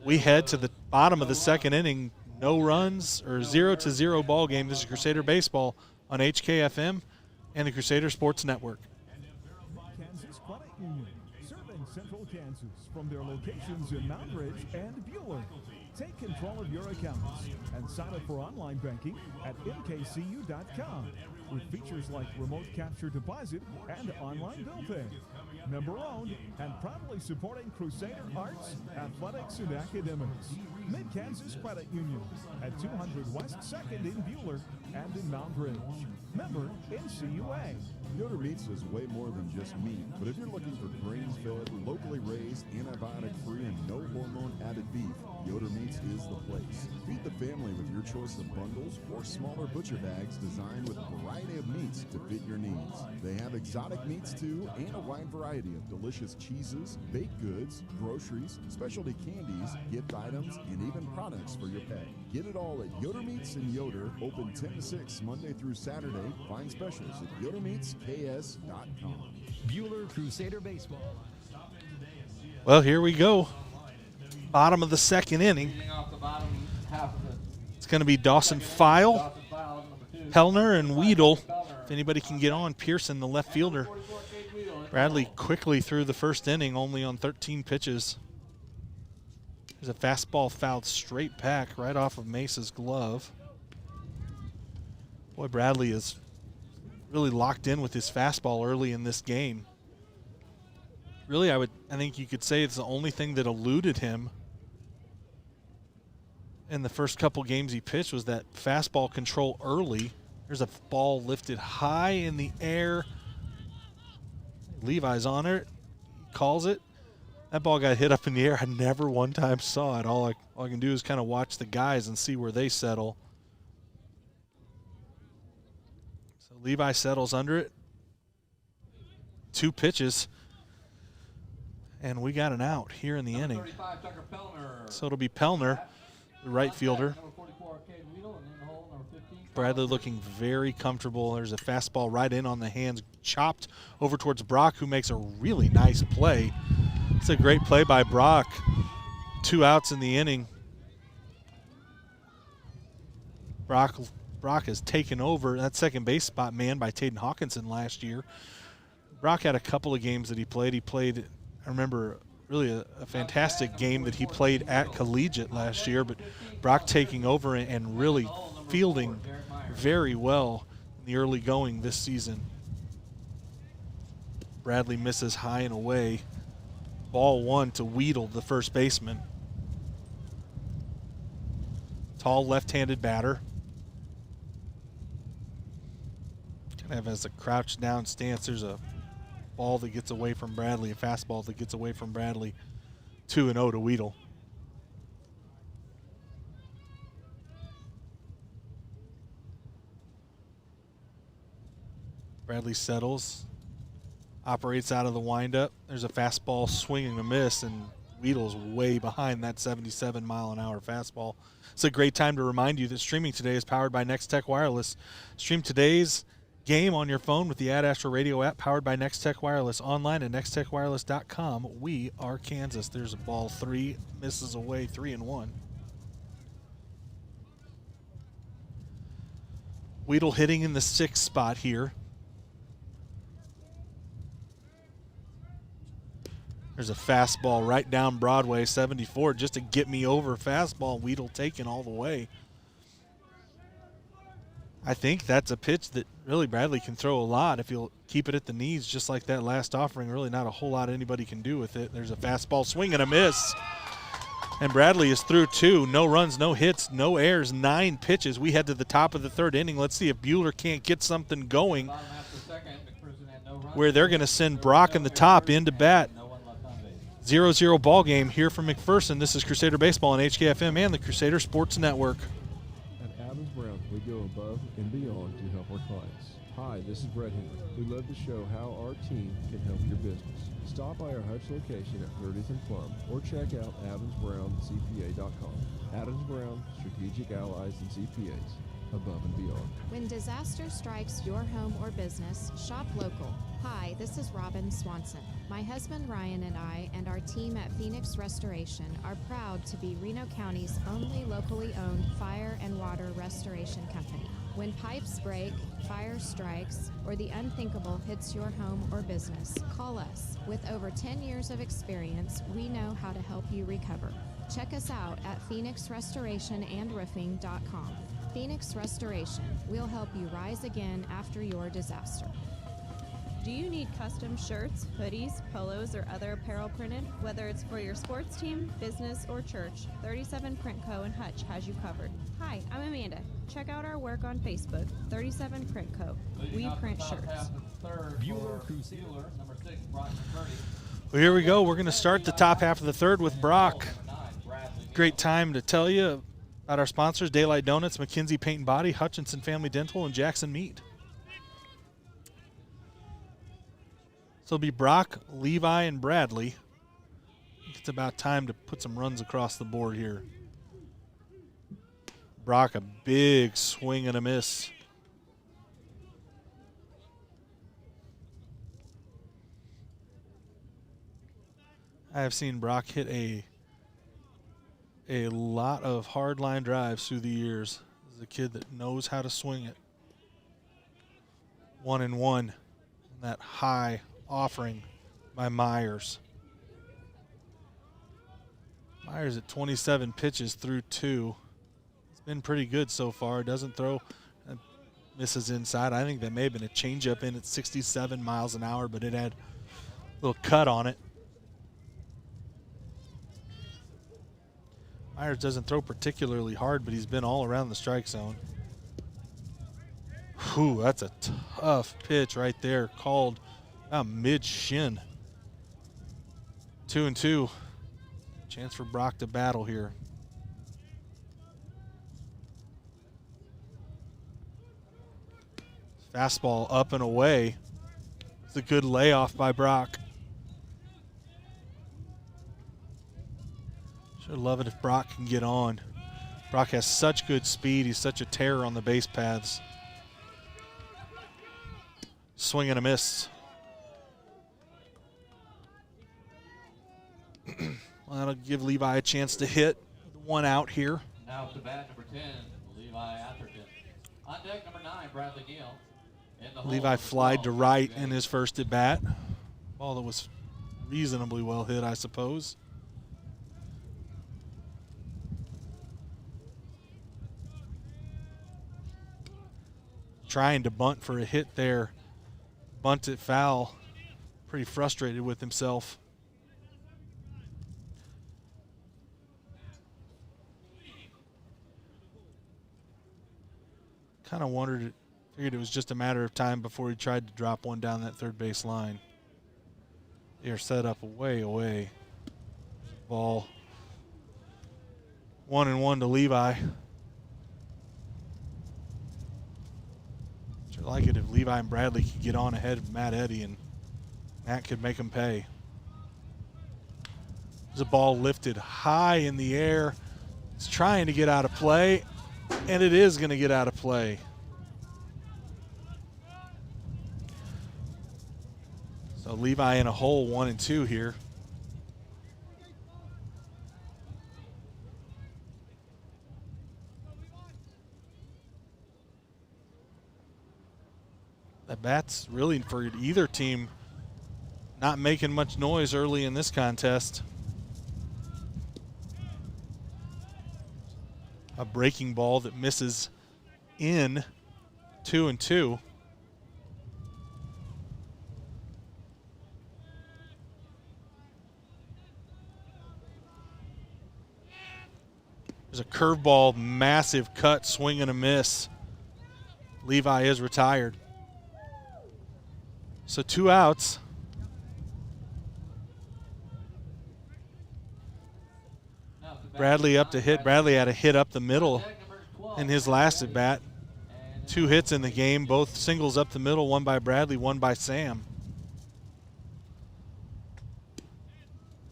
we head to the bottom of the second inning. No runs or 0-0 ball game. This is Crusader Baseball on HKFM and the Crusader Sports Network. Kansas Credit Union, serving Central Kansas from their locations in Mount Ridge and Bueller. Take control of your accounts and sign up for online banking at mkcu.com with features like remote capture deposit and online bill pay. Member owned and proudly supporting Crusader arts, athletics, and academics. Mid-Kansas Credit Union at 200 West 2nd in Bueller and in Mount Ridge. Member NCUA. Yoder Meats is way more than just meat, but if you're looking for grain-fed, locally raised, antibiotic-free, and no hormone-added beef, Yoder Meats is the place. Feed the family with your choice of bundles or smaller butcher bags designed with a variety of meats to fit your needs. They have exotic meats too, and a wide variety of delicious cheeses, baked goods, groceries, specialty candies, gift items, and even products for your pet. Get it all at Yoder Meats in Yoder, open 10 to 6 Monday through Saturday. Find specials at yodermeatsks.com. Bueller Crusader Baseball. Well, here we go. Bottom of the second inning. It's going to be Dawson File, Hellner, and Weedle. If anybody can get on, Pearson, the left fielder. Bradley quickly through the first inning, only on 13 pitches. There's a fastball fouled straight back right off of Mesa's glove. Boy, Bradley is really locked in with his fastball early in this game. Really, I think you could say it's the only thing that eluded him in the first couple games he pitched was that fastball control early. There's a ball lifted high in the air. Levi's on it, calls it. That ball got hit up in the air. I never one time saw it. All I can do is kind of watch the guys and see where they settle. So Levi settles under it. 2 pitches. And we got an out here in the inning. So it'll be Pellner, the right fielder. Bradley looking very comfortable. There's a fastball right in on the hands, chopped over towards Brock, who makes a really nice play. It's a great play by Brock. 2 outs in the inning. Brock has taken over that second base spot manned by Taden Hawkinson last year. Brock had a couple of games that he played. He played, I remember, really a fantastic game that he played at Collegiate last year, but Brock taking over and really fielding very well in the early going this season. Bradley misses high and away. Ball 1 to Weedle, the first baseman. Tall left-handed batter. Kind of has a crouched down stance. There's a ball that gets away from Bradley, a fastball that gets away from Bradley. 2-0 to Weedle. Bradley settles, operates out of the windup. There's a fastball swinging a miss, and Weedle's way behind that 77-mile-an-hour fastball. It's a great time to remind you that streaming today is powered by Next Tech Wireless. Stream today's game on your phone with the Ad Astra Radio app powered by Next Tech Wireless. Online at nexttechwireless.com. We are Kansas. There's a ball 3, misses away, 3-1. Weedle hitting in the 6th spot here. There's a fastball right down Broadway, 74, just to get me over fastball. Weedle taken all the way. I think that's a pitch that really Bradley can throw a lot if he'll keep it at the knees, just like that last offering. Really not a whole lot anybody can do with it. There's a fastball swing and a miss. And Bradley is through 2. No runs, no hits, no errors, 9 pitches. We head to the top of the 3rd inning. Let's see if Bueller can't get something going where they're going to send Brock in the top in to bat. 0-0 ball game here from McPherson. This is Crusader Baseball on HKFM and the Crusader Sports Network. At Adams Brown, we go above and beyond to help our clients. Hi, this is Brett Henry. We love to show how our team can help your business. Stop by our Hutch location at 30th and Plum or check out AdamsBrownCPA.com. Adams Brown, Strategic Allies and CPAs. above and beyond. When disaster strikes your home or business, shop local. Hi, this is Robin Swanson. My husband Ryan and I and our team at Phoenix Restoration are proud to be Reno County's only locally owned fire and water restoration company. When pipes break, fire strikes, or the unthinkable hits your home or business, call us. With over 10 years of experience, we know how to help you recover. Check us out at phoenixrestorationandroofing.com. Phoenix Restoration. We'll help you rise again after your disaster. Do you need custom shirts, hoodies, polos, or other apparel printed? Whether it's for your sports team, business, or church, 37 Print Co. in Hutch has you covered. Hi, I'm Amanda. Check out our work on Facebook, 37 Print Co. We print shirts. Bueller Crusader. Number 6, Brock McCurdy. Well, here we go. We're going to start the top half of the third with Brock. Great time to tell you about our sponsors, Daylight Donuts, McKinsey Paint and Body, Hutchinson Family Dental, and Jackson Meat. So it'll be Brock, Levi, and Bradley. It's about time to put some runs across the board here. Brock, a big swing and a miss. I have seen Brock hit a lot of hard line drives through the years. He's a kid that knows how to swing it. 1-1. That high offering by Myers. Myers at 27 pitches through 2. It's been pretty good so far. Doesn't throw, misses inside. I think that may have been a changeup in at 67 miles an hour, but it had a little cut on it. Myers doesn't throw particularly hard, but he's been all around the strike zone. Whew, that's a tough pitch right there, called mid-shin. 2-2. Chance for Brock to battle here. Fastball up and away. It's a good layoff by Brock. Should love it if Brock can get on. Brock has such good speed. He's such a terror on the base paths. Swing and a miss. Well, that'll give Levi a chance to hit. One out here. Now to bat number 10, Levi Atherton. On deck number 9, Bradley Neal. Levi flied to right in his first at bat. Ball that was reasonably well hit, I suppose. Trying to bunt for a hit there. Bunt it foul. Pretty frustrated with himself. Kind of figured it was just a matter of time before he tried to drop one down that third base line. They are set up way away. Ball. 1-1 to Levi. I'd like it if Levi and Bradley could get on ahead of Matt Eddy, and Matt could make him pay. There's a ball lifted high in the air. It's trying to get out of play, and it is going to get out of play. So Levi in a hole, 1-2 here. That bat's really for either team not making much noise early in this contest. A breaking ball that misses in. 2-2. There's a curveball, massive cut, swing and a miss. Levi is retired. So 2 outs. Bradley up to hit. Bradley had a hit up the middle in his last at bat. 2 hits in the game, both singles up the middle, one by Bradley, one by Sam.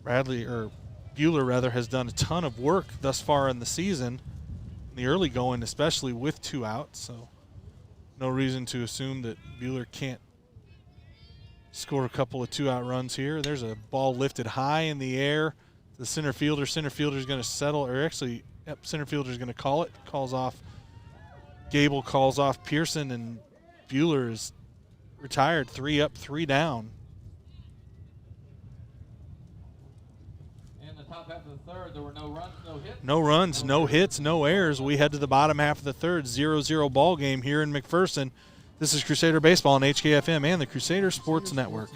Bueller has done a ton of work thus far in the season. the early going, especially with 2 outs. So no reason to assume that Bueller can't score a couple of 2-out runs here. There's a ball lifted high in the air. The center fielder's going to settle, or actually, yep, center fielder's going to call it. Calls off. Gable calls off Pearson, and Bueller is retired. 3 up, 3 down. In the top half of the third, there were no runs, no hits. No runs, no hits, no errors. We head to the bottom half of the third. 0-0 ball game here in McPherson. This is Crusader Baseball on HKFM and the Crusader Sports Network.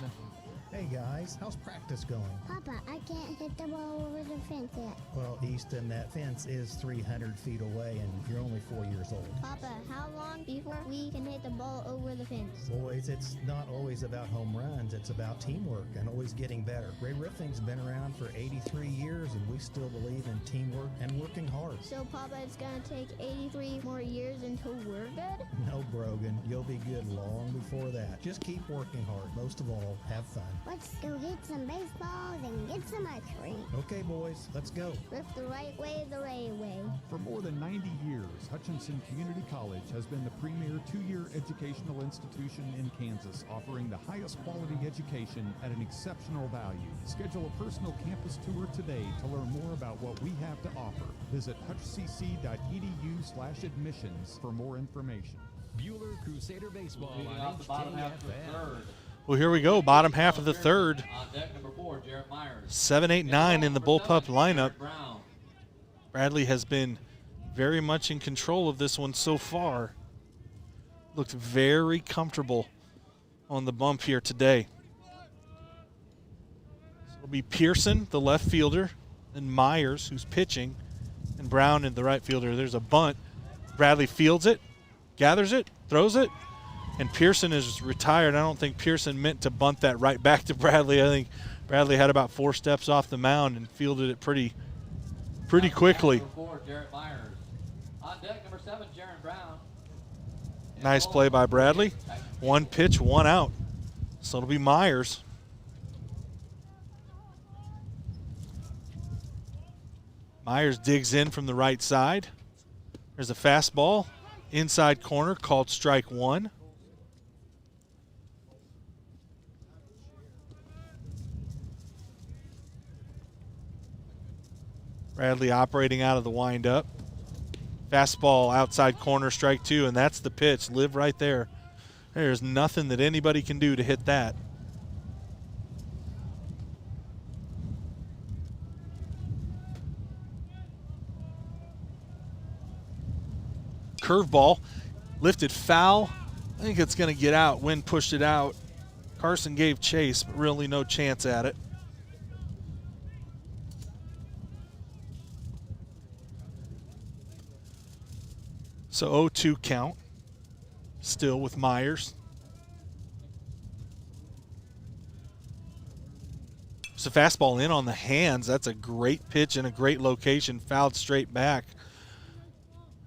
Hey guys, how's practice going? Papa, I can't hit the ball over the fence yet. Well, Easton, that fence is 300 feet away and you're only 4 years old. Papa, how long before we can hit the ball over the fence? Boys, it's not always about home runs, it's about teamwork and always getting better. Ray Riffing's been around for 83 years and we still believe in teamwork and working hard. So, Papa, it's gonna take 83 more years until we're good? No, Brogan, you'll be good long before that. Just keep working hard. Most of all, have fun. Let's go hit some baseballs and get some ice cream. Okay, boys, let's go. Rip the right way, the Ray way. For more than 90 years, Hutchinson Community College has been the premier 2-year educational institution in Kansas, offering the highest quality education at an exceptional value. Schedule a personal campus tour today to learn more about what we have to offer. Visit hutchcc.edu/admissions for more information. Bueller Crusader Baseball Leading on off the bottom half of the HKFM. third. Well, here we go, bottom half of the third. On deck, number 4, Jarrett Myers. 7, 8, 9 in the bullpup lineup. Brown. Bradley has been very much in control of this one so far. Looked very comfortable on the bump here today. So it'll be Pearson, the left fielder, and Myers, who's pitching, and Brown in the right fielder. There's a bunt. Bradley fields it, gathers it, throws it, and Pearson is retired. I don't think Pearson meant to bunt that right back to Bradley. I think Bradley had about 4 steps off the mound and fielded it pretty quickly. Number 4, Jarrett Myers. On deck, number 7, Jaron Brown. Nice play by Bradley. 1 pitch, 1 out. So it'll be Myers. Myers digs in from the right side. There's a fastball. Inside corner, called strike 1. Bradley operating out of the windup. Fastball outside corner, strike 2, and that's the pitch. Live right there. There's nothing that anybody can do to hit that. Curveball, lifted foul. I think it's going to get out. Wind pushed it out. Carson gave chase, but really no chance at it. So 0-2 count, still with Myers. It's a fastball in on the hands. That's a great pitch in a great location, fouled straight back.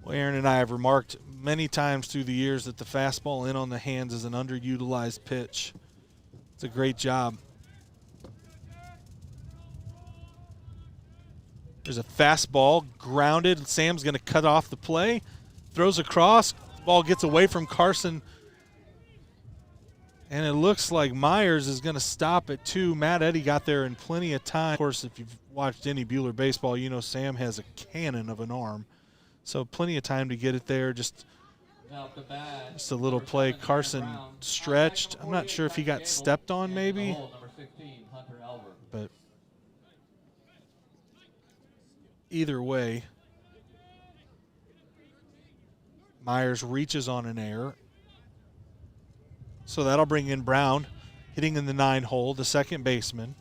Well, Aaron and I have remarked many times through the years that the fastball in on the hands is an underutilized pitch. It's a great job. There's a fastball, grounded. Sam's going to cut off the play. Throws across, ball gets away from Carson, and it looks like Myers is going to stop it too. Matt Eddy got there in plenty of time. Of course, if you've watched any Bueller baseball, you know Sam has a cannon of an arm, so plenty of time to get it there. Just a little play. Carson stretched. I'm not sure if he got stepped on maybe, but either way, Myers reaches on an error. So that'll bring in Brown, hitting in the 9 hole, the second baseman.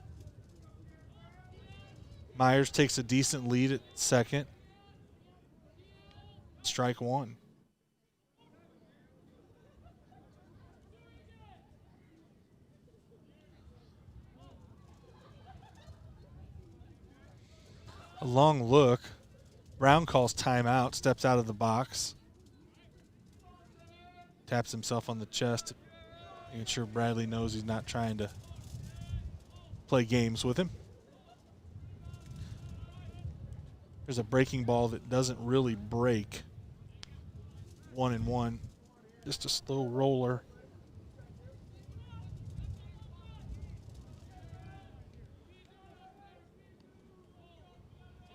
Myers takes a decent lead at second. Strike 1. A long look. Brown calls timeout, steps out of the box. Taps himself on the chest, making sure Bradley knows he's not trying to play games with him. There's a breaking ball that doesn't really break. 1-1. Just a slow roller.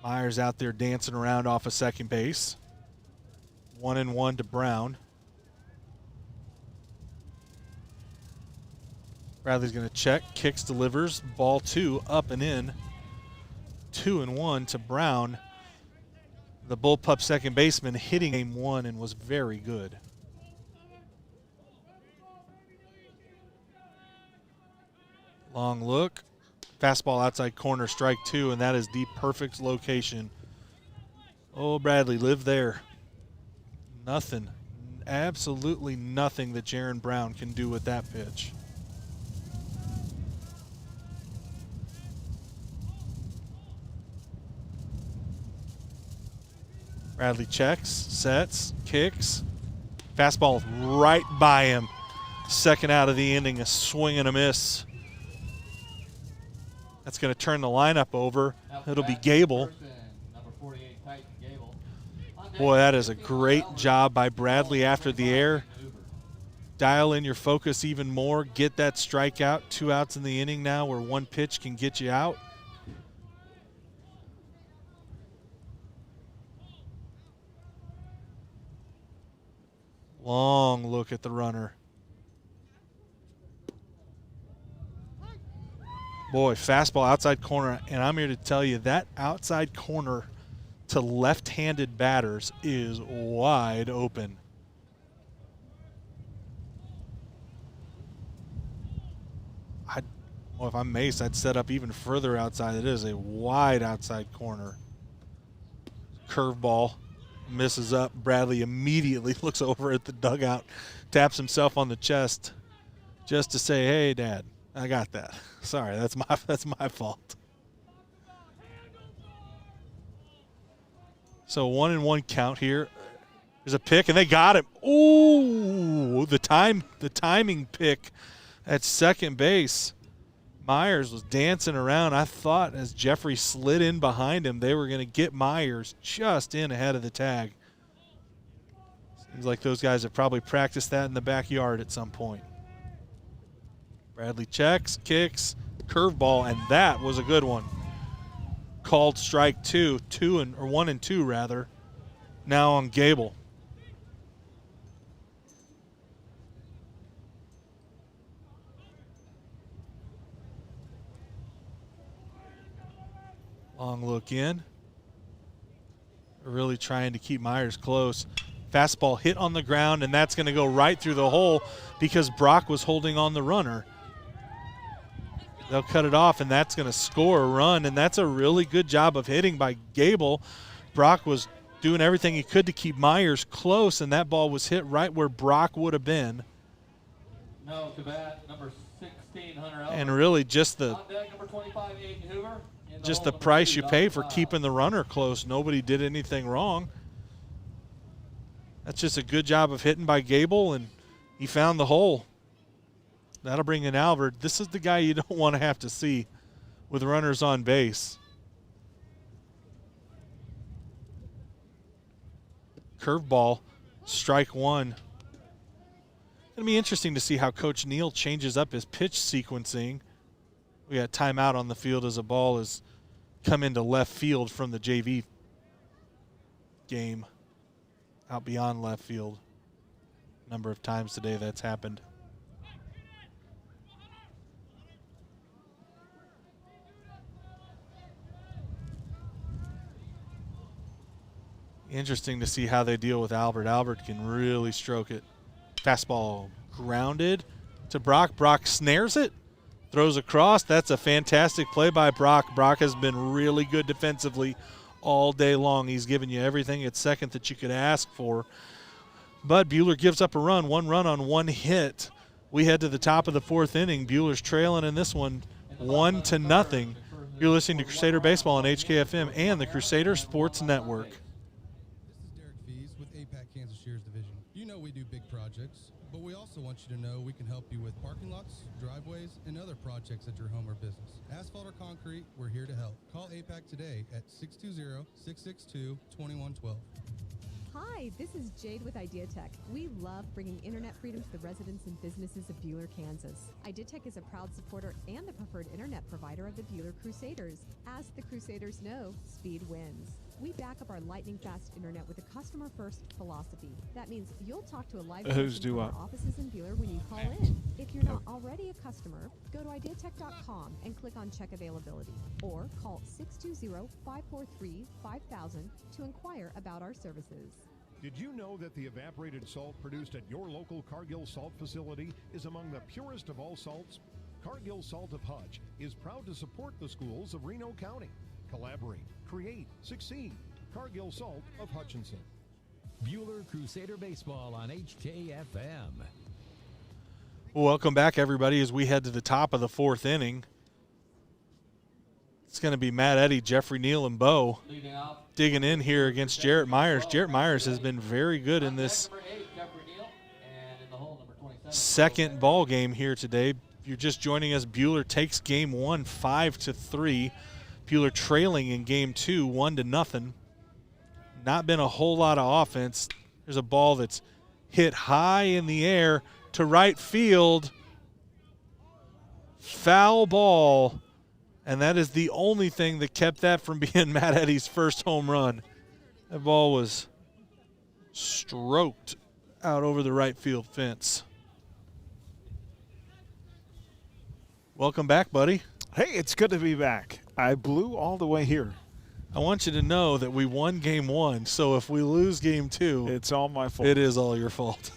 Myers out there dancing around off of second base. 1-1 to Brown. Bradley's going to check, kicks, delivers. Ball 2, up and in. 2-1 to Brown. The bullpup second baseman hitting game 1 and was very good. Long look. Fastball outside corner, strike 2, and that is the perfect location. Oh, Bradley, live there. Nothing, absolutely nothing that Jaron Brown can do with that pitch. Bradley checks, sets, kicks. Fastball right by him. Second out of the inning, a swing and a miss. That's going to turn the lineup over. It'll be Gable. Boy, that is a great job by Bradley after the air. Dial in your focus even more. Get that strikeout. 2 outs in the inning now where 1 pitch can get you out. Long look at the runner. Boy, fastball outside corner, and I'm here to tell you that outside corner to left-handed batters is wide open. Well, if I'm Mace, I'd set up even further outside. It is a wide outside corner. Curveball misses up. Bradley immediately looks over at the dugout, taps himself on the chest just to say, hey, Dad, I got that. Sorry, that's my fault. So 1-1 count here. There's a pick, and they got him. Ooh, the timing pick at second base. Myers was dancing around. I thought as Jeffrey slid in behind him, they were going to get Myers just in ahead of the tag. Seems like those guys have probably practiced that in the backyard at some point. Bradley checks, kicks, curveball, and that was a good one. Called strike 1 and 2 rather. Now on Gable. Long look in. Really trying to keep Myers close. Fastball hit on the ground, and that's going to go right through the hole because Brock was holding on the runner. They'll cut it off, and that's going to score a run, and that's a really good job of hitting by Gable. Brock was doing everything he could to keep Myers close, and that ball was hit right where Brock would have been. No to bat, number 16, Hunter Ellis. And really just the On deck, number 25, Aiden Hoover. just the price you pay for keeping the runner close. Nobody did anything wrong. That's just a good job of hitting by Gable, and he found the hole. That'll bring in Albert. This is the guy you don't want to have to see with runners on base. Curveball, strike 1. It'll be interesting to see how Coach Neal changes up his pitch sequencing. We got timeout on the field as a ball has come into left field from the JV game. Out beyond left field. Number of times today that's happened. Interesting to see how they deal with Albert. Albert can really stroke it. Fastball grounded to Brock. Brock snares it, throws across. That's a fantastic play by Brock. Brock has been really good defensively all day long. He's given you everything at second that you could ask for. But Bueller gives up a run, 1 run on 1 hit. We head to the top of the 4th inning. Bueller's trailing in this one 1-0. You're listening to Crusader Baseball on HKFM and the Crusader Sports Network. We we do big projects, but we also want you to know we can help you with parking lots, driveways, and other projects at your home or business. Asphalt or concrete, we're here to help. Call APAC today at 620-662-2112. Hi, this is Jade with IdeaTech. We love bringing internet freedom to the residents and businesses of Bueller, Kansas. IdeaTech is a proud supporter and the preferred internet provider of the Bueller Crusaders. As the Crusaders know, speed wins. We back up our lightning-fast internet with a customer-first philosophy. That means you'll talk to a live person from our offices in Bueller when you call in. If you're not already a customer, go to ideatech.com and click on Check Availability, or call 620-543-5000 to inquire about our services. Did you know that the evaporated salt produced at your local Cargill salt facility is among the purest of all salts? Cargill Salt of Hutch is proud to support the schools of Reno County. Collaborate, create, succeed. Cargill Salt of Hutchinson. Bueller Crusader Baseball on HKFM. Well, welcome back, everybody, as we head to the top of the fourth inning. It's going to be Matt Eddy, Jeffrey Neal, and Bo digging in here against Jarrett Myers. Jarrett Myers has been very good in this second ball game here today. If you're just joining us, Bueller takes game one 5-3. Bueller trailing in game two 1-0. Not been a whole lot of offense. There's a ball that's hit high in the air to right field. Foul ball. And that is the only thing that kept that from being Matt Eddy's first home run. That ball was stroked out over the right field fence. Welcome back, buddy. Hey, it's good to be back. I blew all the way here. I want you to know that we won game one, so if we lose game two, it's all my fault. It is all your fault.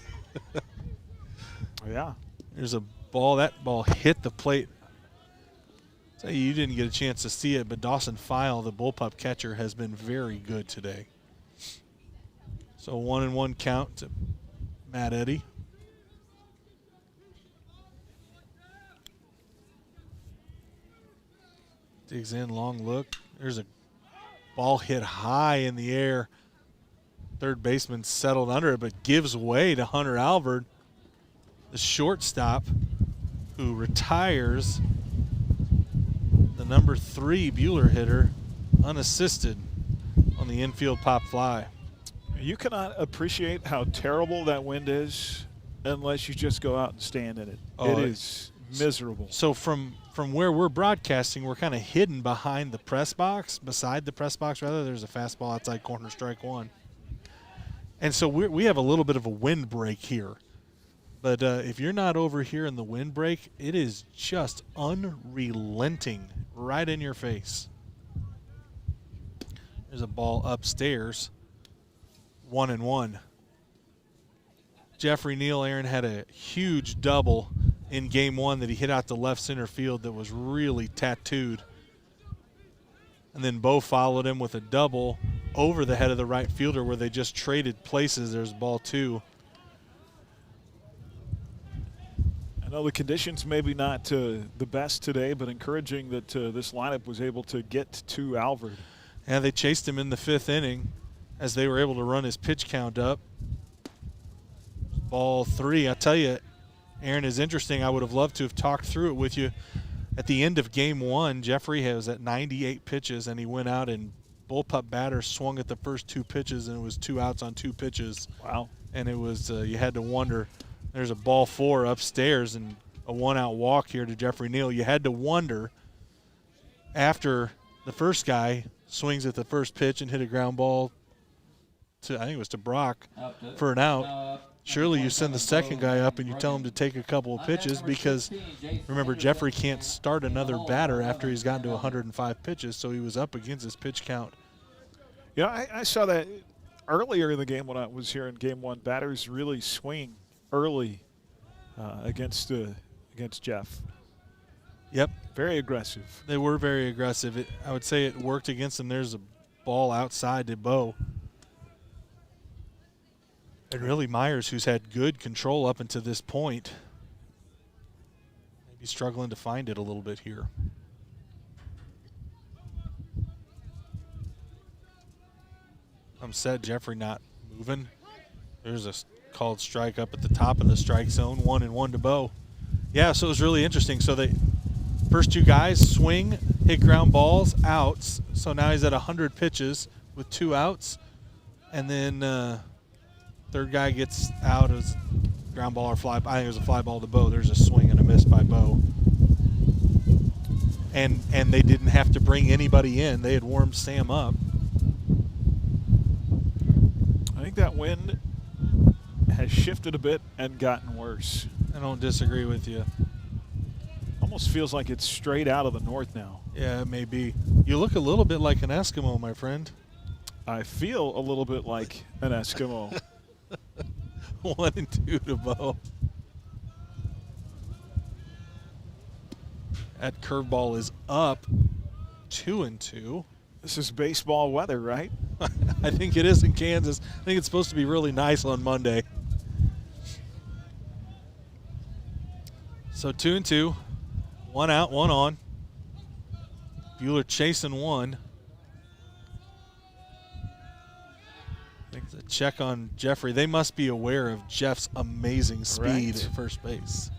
Yeah. There's a ball. That ball hit the plate. Say you didn't get a chance to see it, but Dawson File, the bullpup catcher, has been very good today. So 1-1 count to Matt Eddy. Digs in, long look. There's a ball hit high in the air. Third baseman settled under it, but gives way to Hunter Alvord, the shortstop, who retires. The number 3 Bueller hitter, unassisted on the infield pop fly. You cannot appreciate how terrible that wind is unless you just go out and stand in it. Oh, it is miserable. So from where we're broadcasting, we're kind of hidden behind the press box, beside the press box rather. There's a fastball outside corner, strike one. And so we have a little bit of a wind break here. But if you're not over here in the windbreak, it is just unrelenting right in your face. There's a ball upstairs, 1-1. Jeffrey Neal, Aaron, had a huge double in game one that he hit out to left center field that was really tattooed. And then Bo followed him with a double over the head of the right fielder where they just traded places. There's ball two. I know the conditions maybe not the best today, but encouraging that this lineup was able to get to Alvord. Yeah, they chased him in the 5th inning as they were able to run his pitch count up. Ball 3. I tell you, Aaron, is interesting. I would have loved to have talked through it with you. At the end of game one, Jeffrey was at 98 pitches, and he went out and bullpup batter swung at the first 2 pitches, and it was 2 outs on 2 pitches. Wow. And it was you had to wonder. There's a ball 4 upstairs and a 1-out walk here to Jeffrey Neal. You had to wonder after the first guy swings at the first pitch and hit a ground ball to, I think it was to Brock for an out. Surely you send the second guy up and you tell him to take a couple of pitches because, remember, Jeffrey can't start another batter after he's gotten to 105 pitches, so he was up against his pitch count. Yeah, I saw that earlier in the game when I was here in game one. Batters really swing early against Jeff. Yep. Very aggressive. They were very aggressive. I would say it worked against them. There's a ball outside to Bo. And really Myers, who's had good control up until this point, maybe struggling to find it a little bit here. I'm set. Jeffrey not moving. There's a called strike up at the top of the strike zone, 1-1 to Bo. Yeah, so it was really interesting. So the first two guys swing, hit ground balls, outs. So now he's at 100 pitches with 2 outs. And then third guy gets out as ground ball or fly. I think it was a fly ball to Bo. There's a swing and a miss by Bo. And they didn't have to bring anybody in. They had warmed Sam up. I think that wind has shifted a bit and gotten worse. I don't disagree with you. Almost feels like it's straight out of the north now. Yeah, it may be. You look a little bit like an Eskimo, my friend. I feel a little bit like an Eskimo. 1-2 to Bo. That curveball is up 2-2. This is baseball weather, right? I think it is in Kansas. I think it's supposed to be really nice on Monday. So 2-2. 1 out, 1 on. Bueller chasing 1. I think it's a check on Jeffrey. They must be aware of Jeff's amazing speed at first base.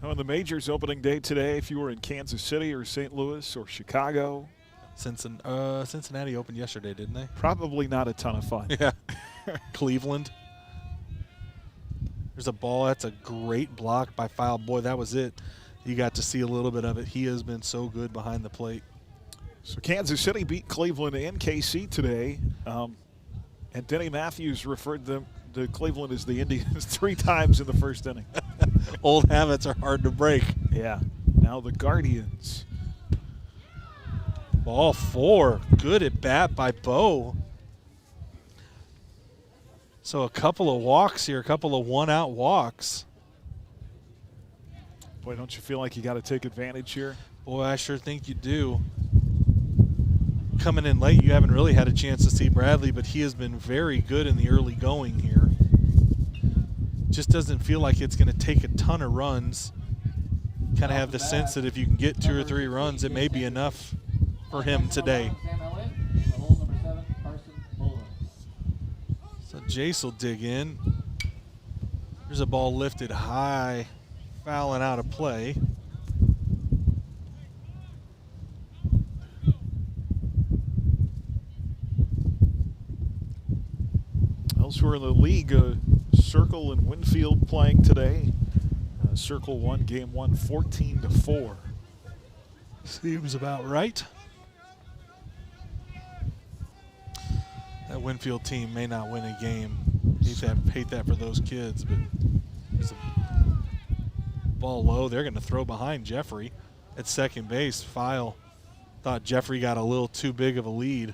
On the majors opening day today, if you were in Kansas City or St. Louis or Chicago. Cincinnati opened yesterday, didn't they? Probably not a ton of fun. Yeah. Cleveland. There's a ball. That's a great block by File. Boy, that was it. You got to see a little bit of it. He has been so good behind the plate. So Kansas City beat Cleveland and KC today. And Denny Matthews referred them to Cleveland as the Indians 3 times in the first inning. Old habits are hard to break. Yeah. Now the Guardians. Ball 4. Good at bat by Bo. So a couple of walks here, a couple of 1-out walks. Boy, don't you feel like you got to take advantage here? Boy, I sure think you do. Coming in late, you haven't really had a chance to see Bradley, but he has been very good in the early going here. Just doesn't feel like it's going to take a ton of runs. Kind of have the sense that if you can get 2 or 3 runs, it may be enough for him today. So Jace will dig in. There's a ball lifted high, fouling out of play. Elsewhere in the league, Circle and Winfield playing today. Circle won game 1, 14-4. Seems about right. That Winfield team may not win a game. Hate that for those kids, but it's a ball low. They're going to throw behind Jeffrey at second base. File thought Jeffrey got a little too big of a lead.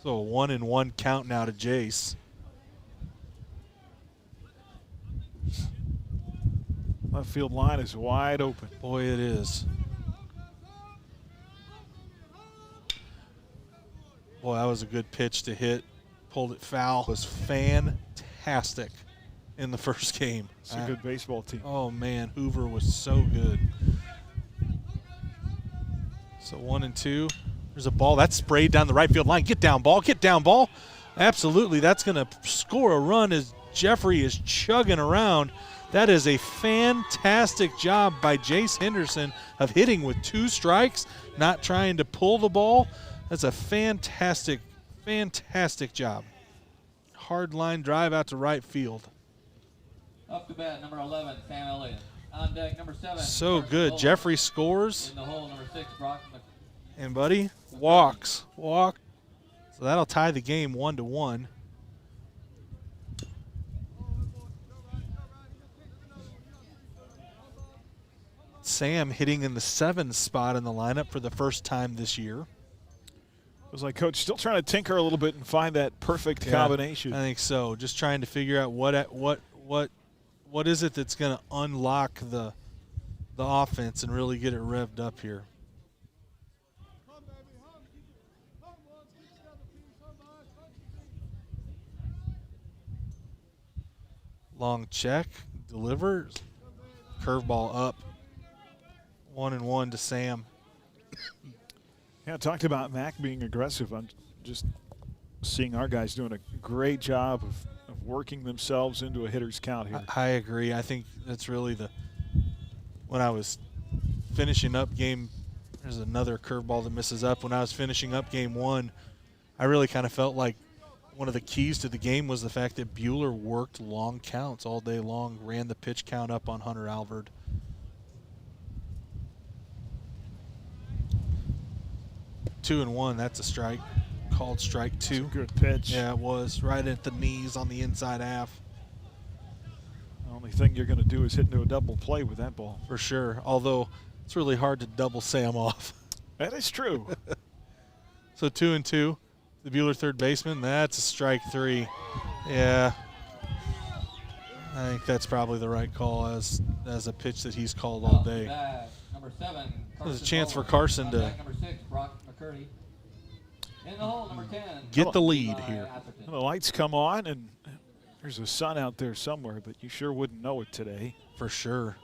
So a 1-1 count now to Jace. Left field line is wide open. Boy, it is. Boy, that was a good pitch to hit. Pulled it foul. It was fantastic in the first game. It's a good baseball team. Oh, man. Hoover was so good. So 1-2. There's a ball. That's sprayed down the right field line. Get down, ball. Get down, ball. Absolutely. That's going to score a run as Jeffrey is chugging around. That is a fantastic job by Jace Henderson of hitting with 2 strikes, not trying to pull the ball. That's a fantastic, fantastic job. Hard line drive out to right field. Up to bat, number 11, Sam Elliott. On deck, number 7. So good. Jeffrey scores. In the hole, number 6, Brock And, buddy, walks. So that'll tie the game 1-1. Sam hitting in the 7 spot in the lineup for the first time this year. It was like, Coach, still trying to tinker a little bit and find that perfect combination. I think so. Just trying to figure out what is it that's going to unlock the offense and really get it revved up here. Long check, delivers, curveball up. 1-1 to Sam. Yeah, I talked about Mac being aggressive. I'm just seeing our guys doing a great job of working themselves into a hitter's count here. I agree. I think that's really when I was finishing up there's another curveball that misses up. When I was finishing up game 1, I really kind of felt like one of the keys to the game was the fact that Bueller worked long counts all day long, ran the pitch count up on Hunter Alvord. Two and one, that's a strike. Called strike 2. That's a good pitch. Yeah, it was. Right at the knees on the inside half. The only thing you're going to do is hit into a double play with that ball. For sure, although it's really hard to double Sam off. That is true. So 2 and 2. The Bueller third baseman, that's a strike 3. Yeah. I think that's probably the right call as a pitch that he's called all day. Number 7. There's a chance for Carson to number 6, Brock McCurdy. In the hole, number 10. Get the lead here. The lights come on, and there's a sun out there somewhere, but you sure wouldn't know it today. For sure.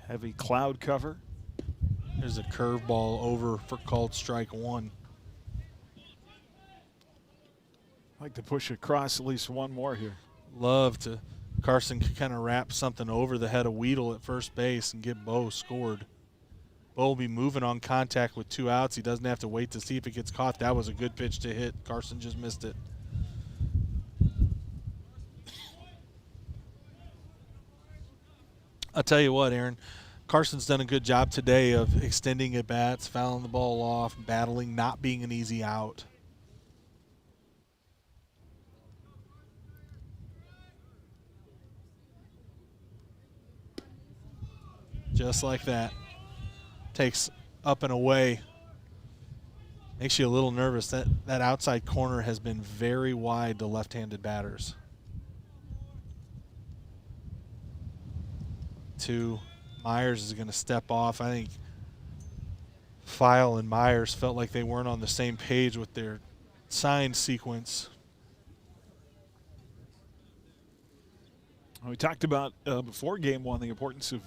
Heavy cloud cover. There's a curveball over for called strike 1. I'd like to push across at least one more here. Love to. Carson could kind of wrap something over the head of Weedle at first base and get Bo scored. Bo will be moving on contact with 2 outs. He doesn't have to wait to see if it gets caught. That was a good pitch to hit. Carson just missed it. I'll tell you what, Aaron. Carson's done a good job today of extending at bats, fouling the ball off, battling, not being an easy out. Just like that. Takes up and away. Makes you a little nervous. That outside corner has been very wide to left-handed batters. 2. Myers is going to step off. I think File and Myers felt like they weren't on the same page with their sign sequence. We talked about before game 1 the importance of,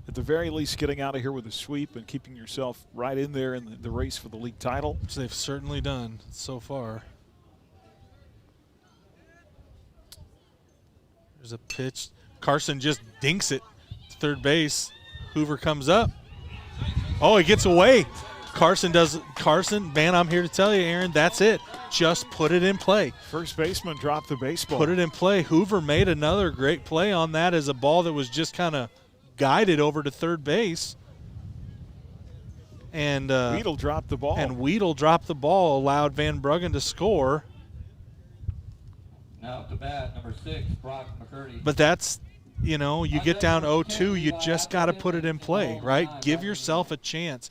at the very least, getting out of here with a sweep and keeping yourself right in there in the race for the league title. Which they've certainly done so far. There's a pitch. Carson just dinks it. Third base. Hoover comes up. Oh, he gets away. Carson, man, I'm here to tell you, Aaron, that's it. Just put it in play. First baseman dropped the baseball. Put it in play. Hoover made another great play on that as a ball that was just kind of guided over to third base. And Weedle dropped the ball. And Weedle dropped the ball, allowed Van Bruggen to score. Now up to bat, number 6, Brock McCurdy. But that's, you know, you get down 0-2, you just got to put it in play, right? Give yourself a chance.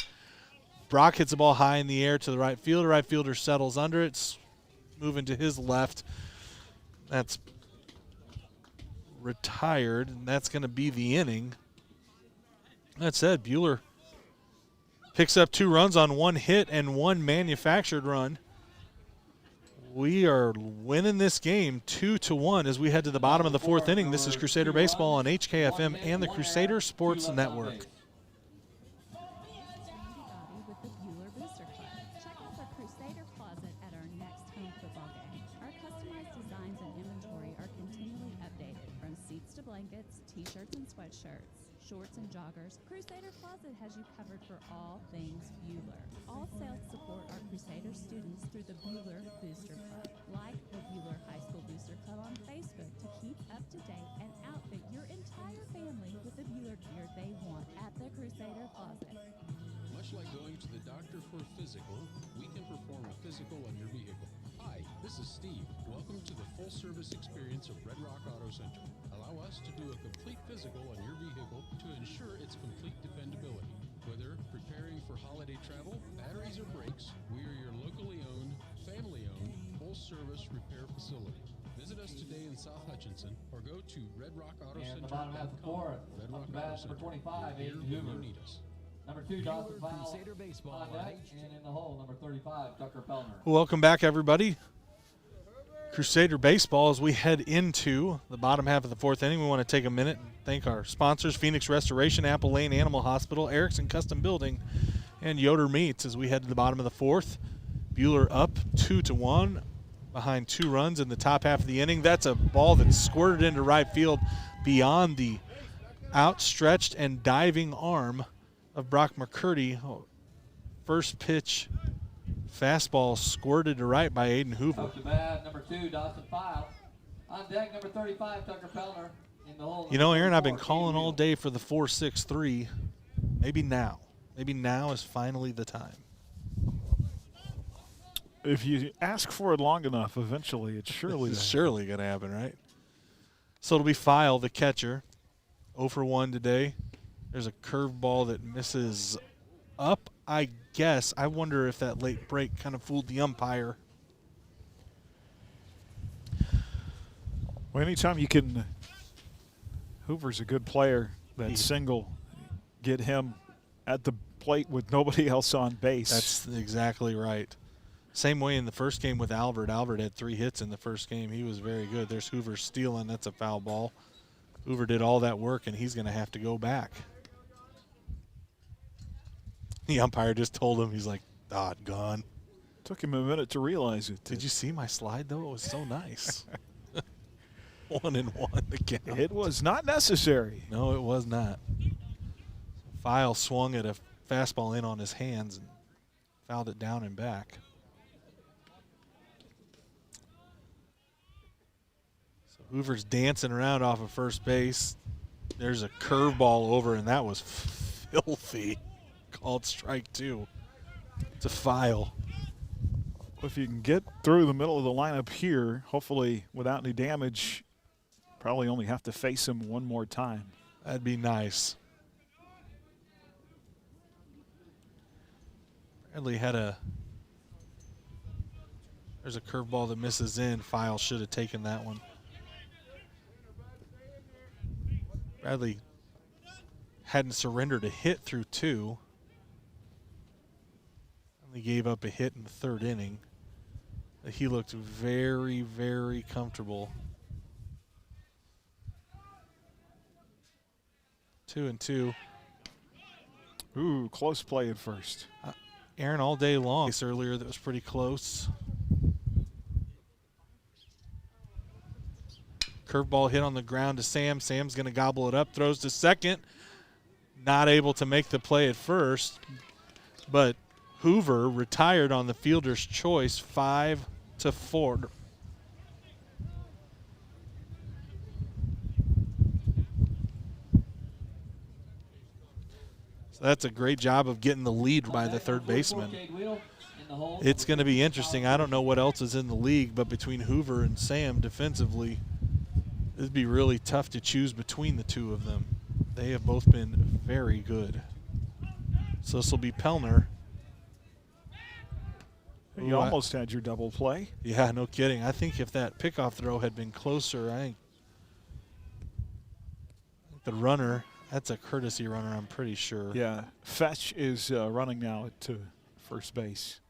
Brock hits the ball high in the air to the right fielder. Right fielder settles under it. It's moving to his left. That's retired, and that's going to be the inning. That said, Bueller picks up 2 runs on 1 hit and 1 manufactured run. We are winning this game 2-1 as we head to the bottom of the 4th inning. This is Crusader Baseball on HKFM and the Crusader Sports Network. T-shirts and sweatshirts, shorts and joggers, Crusader Closet has you covered for all things Bueller. All sales support our Crusader students through the Bueller Booster Club. Like the Bueller High School Booster Club on Facebook to keep up to date and outfit your entire family with the Bueller gear they want at the Crusader Closet. Much like going to the doctor for a physical, we can perform a physical on your vehicle. Hi, this is Steve. Welcome to the full-service experience of Red Rock Auto Center. Allow us to do a complete physical on your vehicle to ensure its complete dependability. Whether preparing for holiday travel, batteries or brakes, we are your locally owned, family-owned, full-service repair facility. Visit us today in South Hutchinson or go to redrockautocenter.com. And the bottom half of the 4th, Red Rock bat, Auto number Center. 25, Here Aiden when Hoover. you need us. Number 2, Dawson Bueller Powell Crusader Baseball on deck, and in the hole, number 35, Tucker Pellner. Welcome back, everybody. Crusader Baseball as we head into the bottom half of the 4th inning. We want to take a minute and thank our sponsors, Phoenix Restoration, Apple Lane Animal Hospital, Erickson Custom Building, And Yoder meets as we head to the bottom of the fourth. Bueller up 2-1 behind 2 runs in the top half of the inning. That's a ball that squirted into right field beyond the outstretched and diving arm of Brock McCurdy. First pitch fastball squirted to right by Aiden Hoover. Up to bat, number 2, Dawson File. On deck, number 35, Tucker Pellner. In the hole, You know, Aaron, I've been calling all day for the 4-6-3. Maybe now. Maybe now is finally the time. If you ask for it long enough, eventually it's surely It's surely going to happen, right? So it'll be File, the catcher. 0 for 1 today. There's a curveball that misses up, I guess. I wonder if that late break kind of fooled the umpire. Well, anytime you can, Hoover's a good player. That single, get him at the plate with nobody else on base. That's exactly right. Same way in the first game with Albert. Albert had 3 hits in the first game. He was very good. There's Hoover stealing. That's a foul ball. Hoover did all that work, and he's going to have to go back. The umpire just told him, he's like, doggone. Took him a minute to realize it. Did you see my slide, though? It was so nice. 1-1 again. It was not necessary. No, it was not. File swung at a fastball in on his hands and fouled it down and back. So Hoover's dancing around off of first base. There's a curveball over, and that was filthy. Called strike 2. It's a File. If you can get through the middle of the lineup here, hopefully without any damage, probably only have to face him one more time. That'd be nice. Bradley had there's a curveball that misses in. File should have taken that one. Bradley hadn't surrendered a hit through 2. Only gave up a hit in the 3rd inning. He looked very, very comfortable. 2-2. Ooh, close play at first. Aaron, all day long. Earlier that was pretty close. Curveball hit on the ground to Sam. Sam's going to gobble it up. Throws to second. Not able to make the play at first. But Hoover retired on the fielder's choice, 5-4. So that's a great job of getting the lead by the third baseman. It's going to be interesting. I don't know what else is in the league, but between Hoover and Sam defensively, it'd be really tough to choose between the two of them. They have both been very good. So this will be Pellner. You almost had your double play. Yeah, no kidding. I think if that pickoff throw had been closer, I think the runner, that's a courtesy runner, I'm pretty sure. Yeah, Fetch is running now to first base.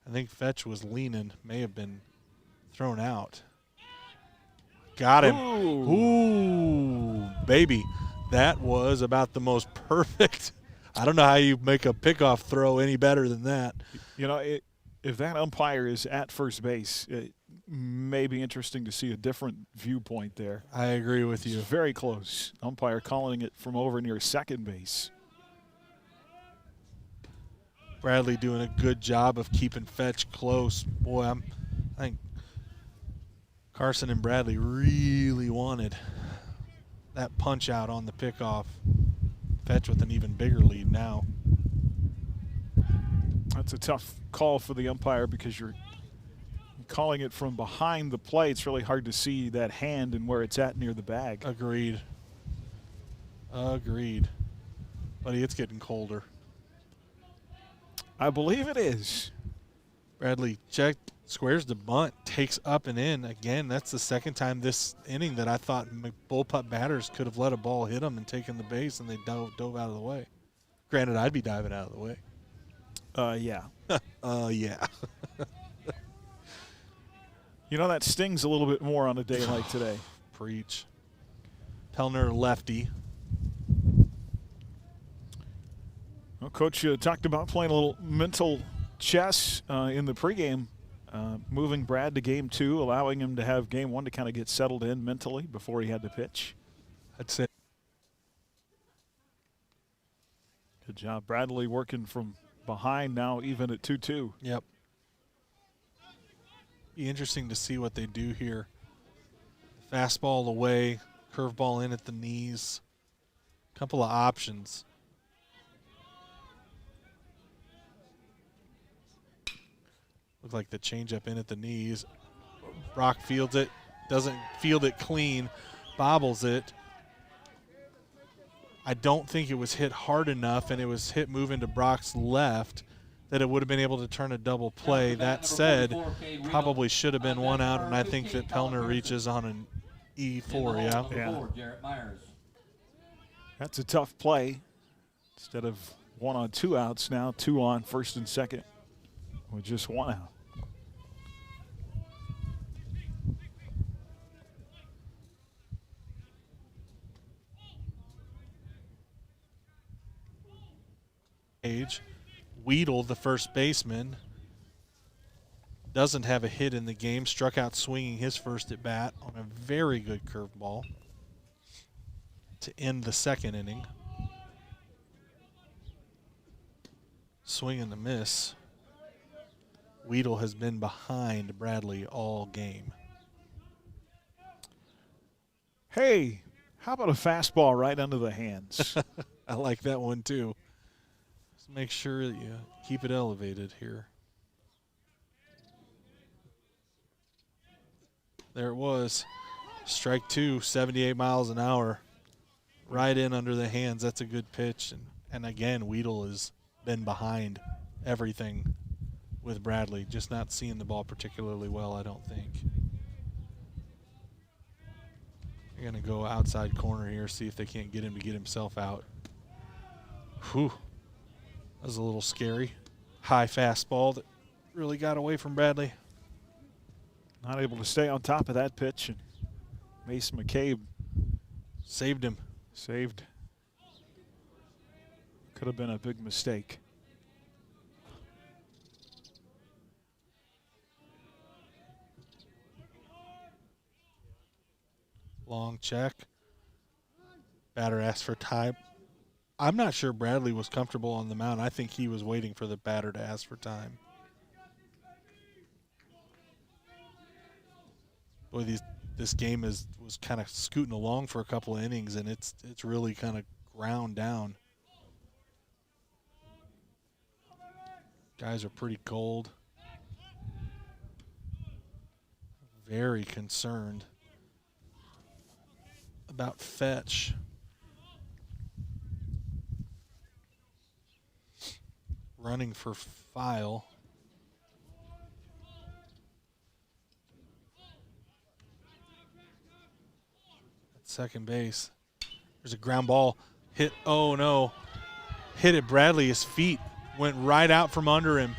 I think Fetch was leaning, may have been thrown out. Got him. Ooh, baby. That was about the most perfect. I don't know how you make a pickoff throw any better than that. You know, if that umpire is at first base, it may be interesting to see a different viewpoint there. I agree with you. It's very close. Umpire calling it from over near second base. Bradley doing a good job of keeping Fetch close. Boy, I think Carson and Bradley really wanted that punch out on the pickoff. Fetch with an even bigger lead now. That's a tough call for the umpire because you're calling it from behind the plate. It's really hard to see that hand and where it's at near the bag. Agreed. Agreed. Buddy, it's getting colder. I believe it is. Bradley checked, squares the bunt, takes up and in. Again, that's the second time this inning that I thought bullpup batters could have let a ball hit them and taken the base, and they dove out of the way. Granted, I'd be diving out of the way. Yeah. Yeah. You know, that stings a little bit more on a day like today. Preach. Pellner lefty. Coach talked about playing a little mental chess in the pregame, moving Brad to game 2, allowing him to have game 1 to kind of get settled in mentally before he had to pitch. That's it. Good job. Bradley working from behind now, even at 2-2. Yep. Be interesting to see what they do here. Fastball away, curveball in at the knees. Couple of options. Looks like the changeup in at the knees. Brock fields it, doesn't field it clean, bobbles it. I don't think it was hit hard enough, and it was hit moving to Brock's left, that it would have been able to turn a double play. That said, probably should have been one out, and I think that Pellner reaches on an E4, yeah. That's a tough play. Instead of 1 on 2 outs, now 2 on first and second with just 1 out. Weedle, the first baseman, doesn't have a hit in the game. Struck out swinging his first at bat on a very good curveball to end the second inning. Swing and a miss. Weedle has been behind Bradley all game. Hey, how about a fastball right under the hands? I like that one too. Just make sure that you keep it elevated here. There it was. Strike 2, 78 miles an hour. Right in under the hands. That's a good pitch. And again, Weedle has been behind everything with Bradley. Just not seeing the ball particularly well, I don't think. They're going to go outside corner here, see if they can't get him to get himself out. Whew. That was a little scary. High fastball that really got away from Bradley. Not able to stay on top of that pitch. And Mason McCabe saved him. Saved. Could have been a big mistake. Long check. Batter asked for time. I'm not sure Bradley was comfortable on the mound. I think he was waiting for the batter to ask for time. Boy, this game was kind of scooting along for a couple of innings, and it's really kind of ground down. Guys are pretty cold. Very concerned about Fetch. Running for File. At second base. There's a ground ball. Hit, oh no. Hit at Bradley. His feet went right out from under him.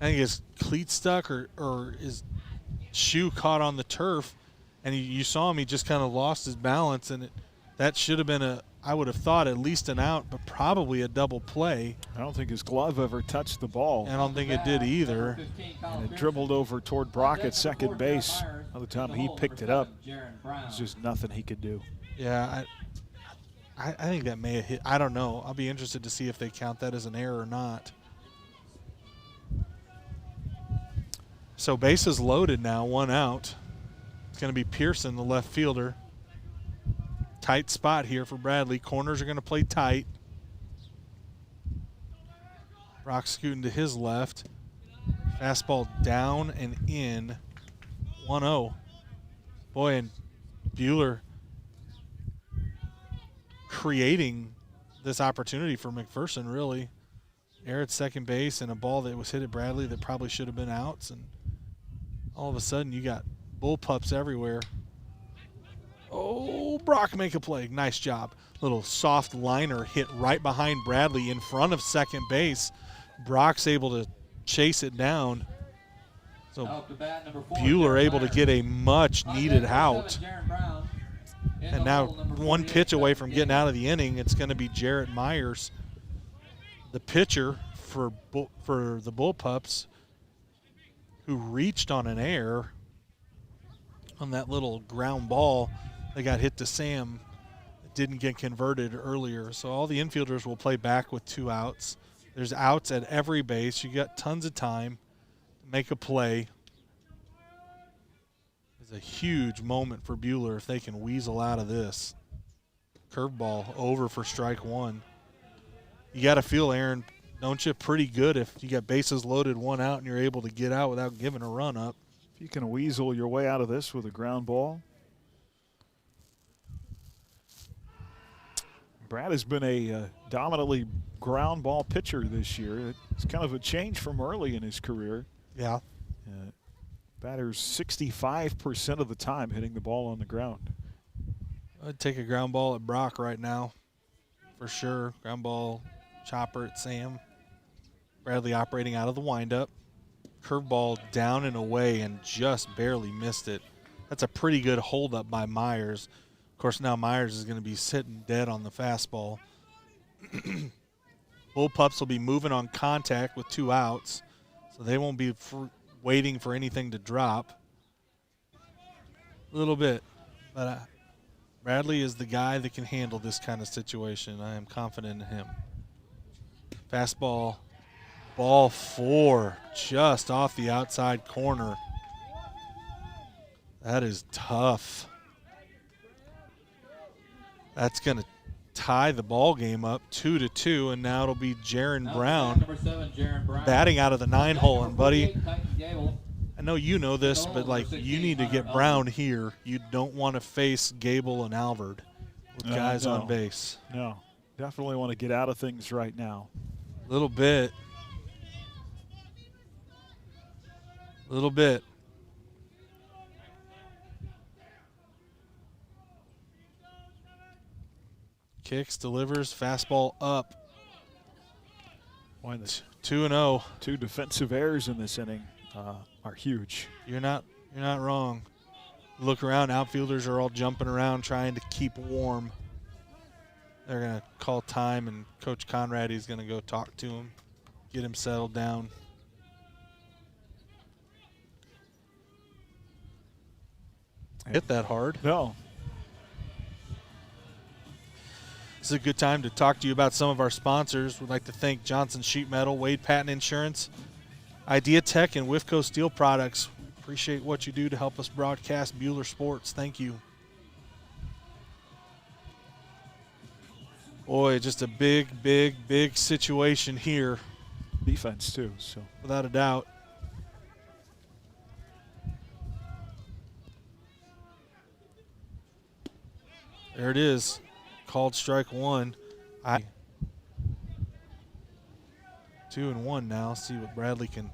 I think his cleat stuck or his shoe caught on the turf. And you saw him, he just kind of lost his balance. And that should have been I would have thought at least an out, but probably a double play. I don't think his glove ever touched the ball. I don't think it did either. And it dribbled over toward Brock at second base. By the time he picked it up, there's just nothing he could do. Yeah, I think that may have hit. I don't know. I'll be interested to see if they count that as an error or not. So bases loaded now, 1 out. It's going to be Pearson, the left fielder. Tight spot here for Bradley. Corners are going to play tight. Brock scooting to his left. Fastball down and in. 1-0. Boy, and Bueller creating this opportunity for McPherson, really. Error at second base and a ball that was hit at Bradley that probably should have been outs. And all of a sudden, you got bullpups everywhere. Oh, Brock make a play. Nice job. Little soft liner hit right behind Bradley in front of second base. Brock's able to chase it down. So Bueller able to get a much needed out. And now one pitch away from getting out of the inning, it's going to be Jarrett Myers, the pitcher for the Bullpups, who reached on an error on that little ground ball that got hit to Sam. It didn't get converted earlier. So all the infielders will play back with 2 outs. There's outs at every base. You got tons of time to make a play. It's a huge moment for Bueller if they can weasel out of this. Curveball over for strike 1. You got to feel, Aaron, don't you, pretty good if you got bases loaded, 1 out, and you're able to get out without giving a run up. If you can weasel your way out of this with a ground ball. Brad has been a dominantly ground ball pitcher this year. It's kind of a change from early in his career. Yeah. Batter's 65% of the time hitting the ball on the ground. I'd take a ground ball at Brock right now, for sure. Ground ball, chopper at Sam. Bradley operating out of the windup. Curveball down and away and just barely missed it. That's a pretty good holdup by Myers. Of course, now Myers is going to be sitting dead on the fastball. Bullpups will be moving on contact with 2 outs, so they won't be waiting for anything to drop. A little bit, but Bradley is the guy that can handle this kind of situation. I am confident in him. Fastball, ball 4, just off the outside corner. That is tough. That's going to tie the ball game up 2-2, and now it'll be Jaron Brown, Number 7, Jaron Brown. batting out of the 9-hole. And buddy, I know you know this, but like, you need to get Brown here. You don't want to face Gable and Alvord with guys on base. No, definitely want to get out of things right now. A little bit. A little bit. Kicks, delivers, fastball up. 2-0. 2 defensive errors in this inning are huge. You're not wrong. Look around, outfielders are all jumping around trying to keep warm. They're going to call time, and Coach Conrady's going to go talk to him, get him settled down. Hit that hard. No. This is a good time to talk to you about some of our sponsors. We'd like to thank Johnson Sheet Metal, Wade Patton Insurance, Idea Tech, and Wifco Steel Products. Appreciate what you do to help us broadcast Bueller Sports. Thank you. Boy, just a big, big, big situation here. Defense, too. So without a doubt. There it is. Called strike 1. 2-1 now. See what Bradley can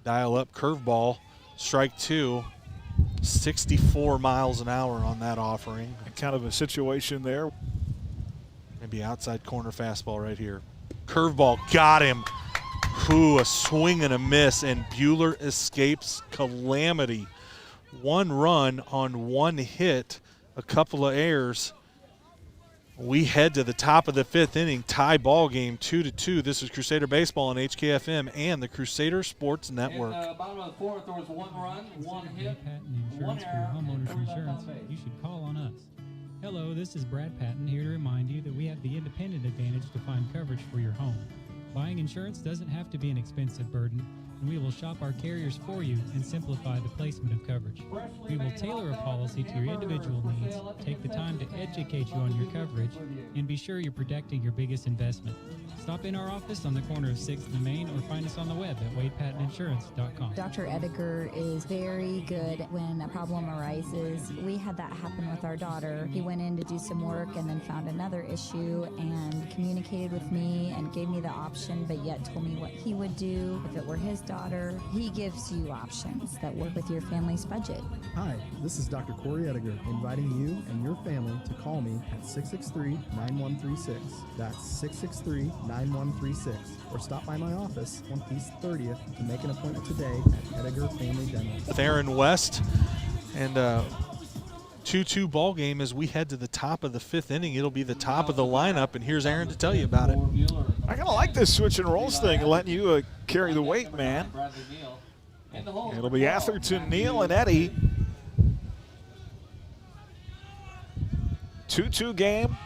dial up. Curveball, strike 2. 64 miles an hour on that offering. And kind of a situation there. Maybe outside corner fastball right here. Curveball, got him. Ooh, a swing and a miss, and Bueller escapes calamity. 1 run on 1 hit, a couple of errors. We head to the top of the 5th inning, tie ball game 2-2. This is Crusader Baseball on HKFM and the Crusader Sports Network. In the bottom of the 4th, there was 1 run, 1 hit, Patton 1 Insurance for error, your homeowner's and 3 left on insurance, base. you should call on us. Hello, this is Brad Patton here to remind you that we have the independent advantage to find coverage for your home. Buying insurance doesn't have to be an expensive burden, and we will shop our carriers for you and simplify the placement of coverage. We will tailor a policy to your individual needs, take the time to educate you on your coverage, and be sure you're protecting your biggest investment. Stop in our office on the corner of 6th and Main or find us on the web at WadePattonInsurance.com. Dr. Ediger is very good when a problem arises. We had that happen with our daughter. He went in to do some work and then found another issue and communicated with me and gave me the option, but yet told me what he would do if it were his daughter. He gives you options that work with your family's budget. Hi, this is Dr. Corey Ediger, inviting you and your family to call me at 663-9136. That's 663-9136. Or stop by my office on East 30th to make an appointment today at Ediger Family Dental. Theron West and 2-2 ball game as we head to the top of the 5th inning. It'll be the top of the lineup, and here's Aaron to tell you about it. I kind of like this switch and rolls thing, letting you carry the weight, man. It'll be Atherton, Neal, and Eddie. 2-2 game,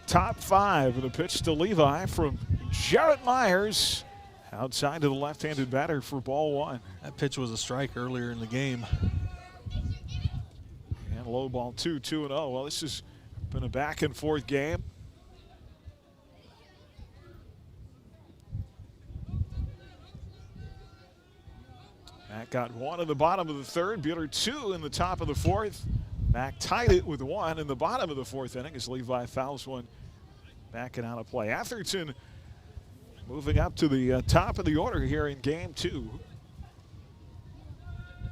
top 5 with a pitch to Levi from Jarrett Myers. Outside to the left-handed batter for ball 1. That pitch was a strike earlier in the game. And low ball 2-0. Well, this has been a back-and-forth game. Mac got 1 in the bottom of the 3rd. Bueller 2 in the top of the 4th. Mac tied it with 1 in the bottom of the 4th inning as Levi fouls one back and out of play. Atherton moving up to the top of the order here in game 2.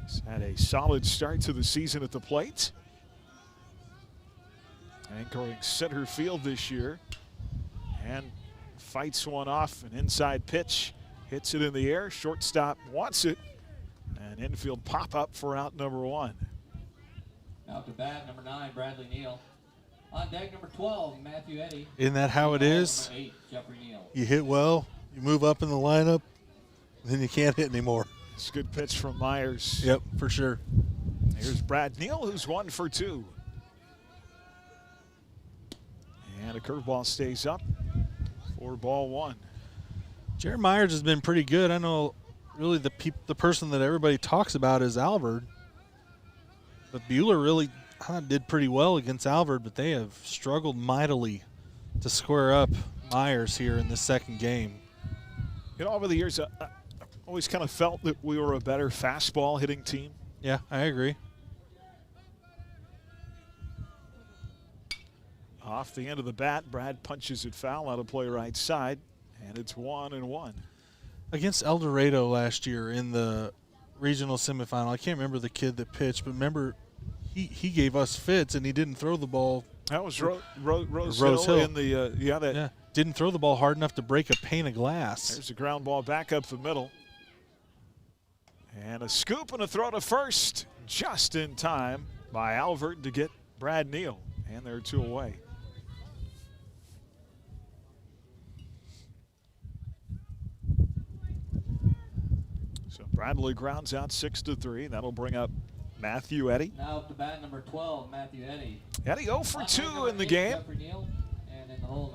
He's had a solid start to the season at the plate. Anchoring center field this year. And fights one off, an inside pitch. Hits it in the air, shortstop wants it. And infield pop-up for out number 1. Out to bat, number 9, Bradley Neal. On deck, number 12, Matthew Eddy. Isn't that how it is? Number 8, Jeffrey Neal. You hit well, you move up in the lineup, then you can't hit anymore. It's a good pitch from Myers. Yep, for sure. Here's Brad Neal, who's 1 for 2. And a curveball stays up for ball 1. Jared Myers has been pretty good. I know really the person that everybody talks about is Alvord. But Bueller really did pretty well against Alvord, but they have struggled mightily to square up Myers here in the 2nd game. You know, over the years, I always kind of felt that we were a better fastball hitting team. Yeah, I agree. Off the end of the bat, Brad punches it foul out of play right side, and it's 1-1. Against El Dorado last year in the regional semifinal, I can't remember the kid that pitched, but remember he gave us fits and he didn't throw the ball. That was Rose Hill in the didn't throw the ball hard enough to break a pane of glass. There's a ground ball back up the middle. And a scoop and a throw to first just in time by Alvord to get Brad Neal. And they're 2 away. So Bradley grounds out 6-3. That'll bring up Matthew Eddy. Now up to bat, number 12, Matthew Eddy. Eddy 0 for 2 in the game.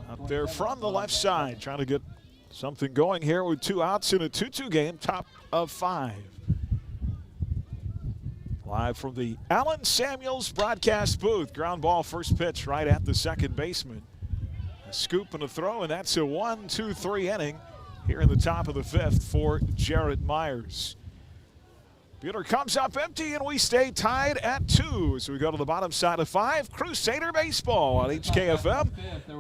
Up there from the left side, trying to get something going here with 2 outs in a 2-2 game, top of 5. Live from the Allen Samuels broadcast booth. Ground ball, first pitch right at the second baseman. A scoop and a throw, and that's a 1-2-3 inning here in the top of the 5th for Jarrett Myers. Bueller comes up empty, and we stay tied at 2 as we go to the bottom side of 5. Crusader Baseball on HKFM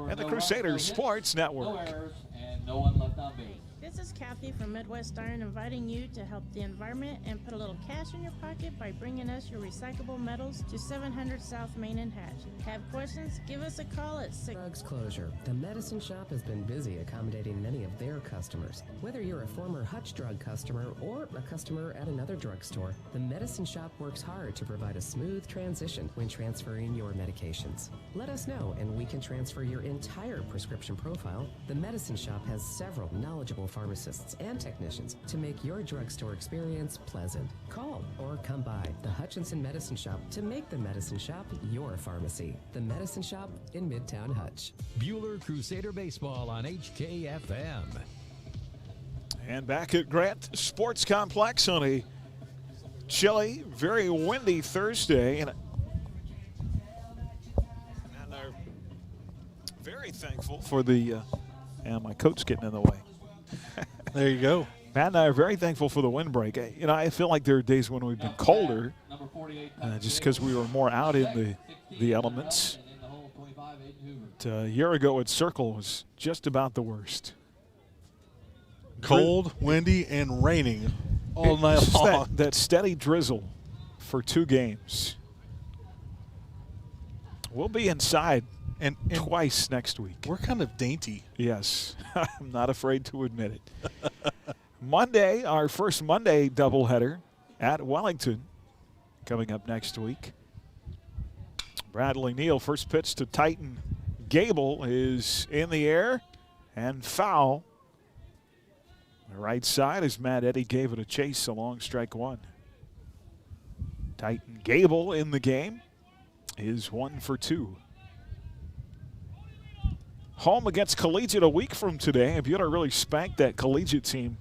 and the Crusader Sports Network. No errors and no one left on base. This is Kathy from Midwest Iron inviting you to help the environment and put a little cash in your pocket by bringing us your recyclable metals to 700 South Main and Hatch. Have questions? Give us a call at 6. Drugs closure. The Medicine Shop has been busy accommodating many of their customers. Whether you're a former Hutch Drug customer or a customer at another drugstore, the Medicine Shop works hard to provide a smooth transition when transferring your medications. Let us know and we can transfer your entire prescription profile. The Medicine Shop has several knowledgeable pharmacists and technicians to make your drugstore experience pleasant. Call or come by the Hutchinson Medicine Shop to make the Medicine Shop your pharmacy. The Medicine Shop in Midtown Hutch. Bueller Crusader Baseball on HKFM. And back at Grant Sports Complex on a chilly, very windy Thursday. And they're very thankful for the, and my coat's getting in the way. There you go. Matt and I are very thankful for the windbreak. You know, I feel like there are days when we've been colder just because we were more out in the elements. But a year ago at Circle was just about the worst. Cold, windy, and raining all night long. That steady drizzle for 2 games. We'll be inside and twice next week. We're kind of dainty. Yes, I'm not afraid to admit it. Monday, our first Monday doubleheader at Wellington coming up next week. Bradley Neal, first pitch to Titan Gable is in the air and foul. The right side as Matt Eddy gave it a chase along strike one. Titan Gable in the game is 1 for 2. Home against Collegiate a week from today. Bueller really spanked that Collegiate team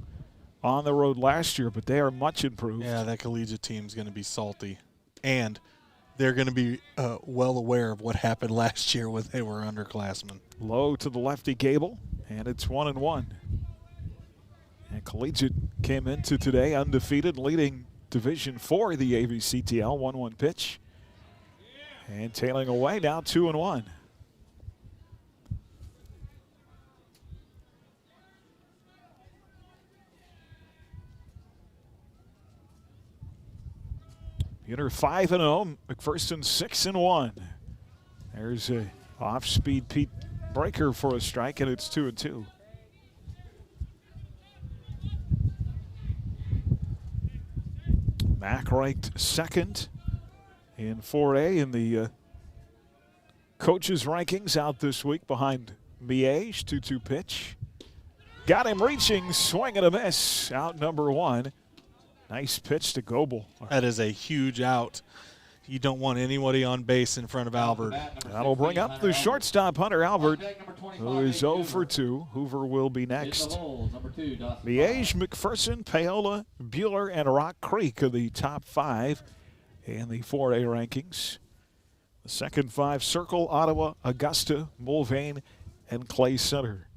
on the road last year, but they are much improved. Yeah, that Collegiate team's going to be salty. And they're going to be well aware of what happened last year when they were underclassmen. Low to the lefty Gable, and it's 1-1. And Collegiate came into today undefeated, leading Division IV, the AVCTL, 1-1 pitch. And tailing away now 2-1. Bueller 5-0, McPherson 6-1. There's a off-speed Pete breaker for a strike, and it's 2-2. Mack ranked second in 4A in the coaches' rankings out this week behind Miege. 2-2 pitch. Got him reaching, swing and a miss. Out number one. Nice pitch to Goebel. That is a huge out. You don't want anybody on base in front of Albert. That'll bring up the shortstop, Hunter Albert, who is 0 for 2. Hoover will be next. Miege, McPherson, Paola, Bueller, and Rock Creek are the top 5 in the 4A rankings. The second 5, Circle, Ottawa, Augusta, Mulvane, and Clay Center.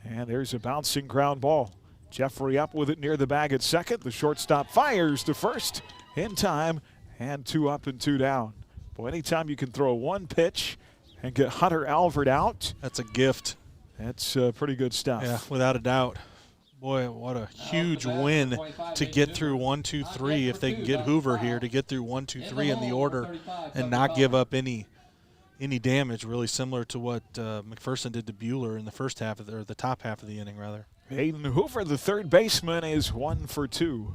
And there's a bouncing ground ball. Jeffrey up with it near the bag at second. The shortstop fires to first in time, and 2 up and 2 down. Boy, anytime you can throw one pitch and get Hunter Albert out, that's a gift. That's pretty good stuff. Yeah, without a doubt. Boy, what a huge win to get through 1, 2, 3. If they can get Hoover here to get through 1, 2, 3 in the order and not give up any damage, really similar to what McPherson did to Bueller in the first half of or the top half of the inning, rather. Hayden Hoover, the third baseman, is 1 for 2.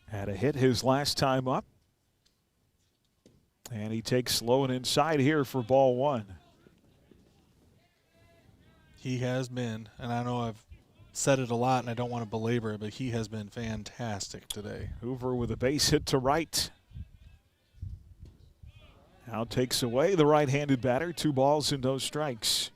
Had a hit his last time up. And he takes low and inside here for ball 1. He has been, and I know I've said it a lot and I don't want to belabor it, but he has been fantastic today. Hoover with a base hit to right. Now takes away the right-handed batter. 2 balls and no strikes.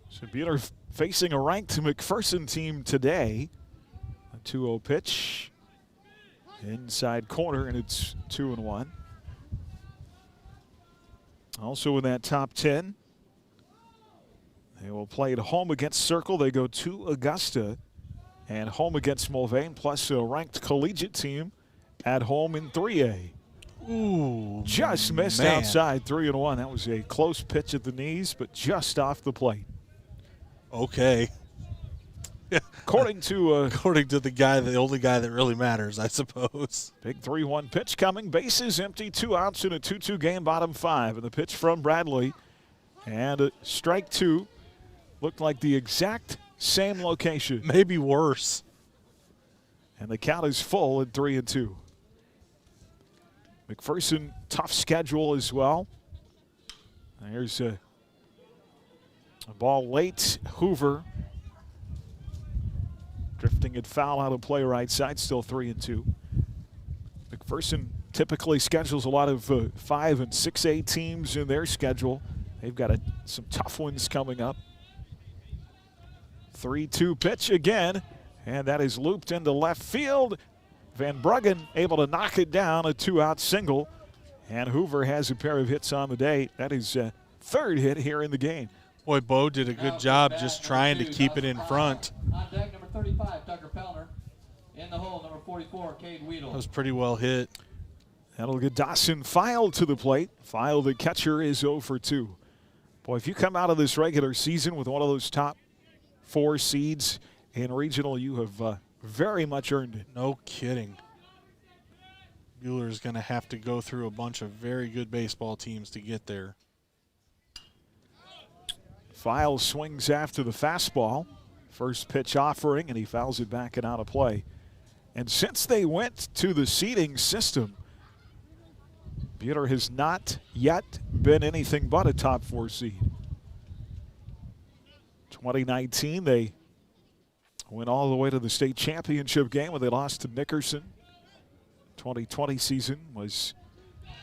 So Bueller facing a ranked McPherson team today. A 2-0 pitch. Inside corner, and it's 2-1. Also in that top 10, they will play at home against Circle. They go to Augusta and home against Mulvane, plus a ranked collegiate team at home in 3A. Ooh, just missed outside, 3-1. That was a close pitch at the knees, but just off the plate. Okay. According to the only guy that really matters, I suppose. Big 3-1 pitch coming. Bases empty, 2 outs in a 2-2 game, bottom 5. And the pitch from Bradley. And a strike 2. Looked like the exact same location. Maybe worse. And the count is full at 3-2. McPherson, tough schedule as well. There's a ball late. Hoover drifting it foul out of play right side, still 3-2. McPherson typically schedules a lot of 5 and 6A teams in their schedule. They've got some tough ones coming up. 3-2 pitch again, and that is looped into left field. Van Bruggen able to knock it down, a 2-out single, and Hoover has a pair of hits on the day. That is third hit here in the game. Boy, Bo did a good job just trying to keep it in front. On deck, number 35, Tucker Pellner. In the hole, number 44, Cade Weedle. That was pretty well hit. That'll get Dawson File to the plate. File, the catcher, is 0 for 2. Boy, if you come out of this regular season with one of those top 4 seeds in regional, you have very much earned it. No kidding. Bueller's going to have to go through a bunch of very good baseball teams to get there. File swings after the fastball. First pitch offering, and he fouls it back and out of play. And since they went to the seeding system, Bueller has not yet been anything but a top 4 seed. 2019, they went all the way to the state championship game when they lost to McPherson. 2020 season was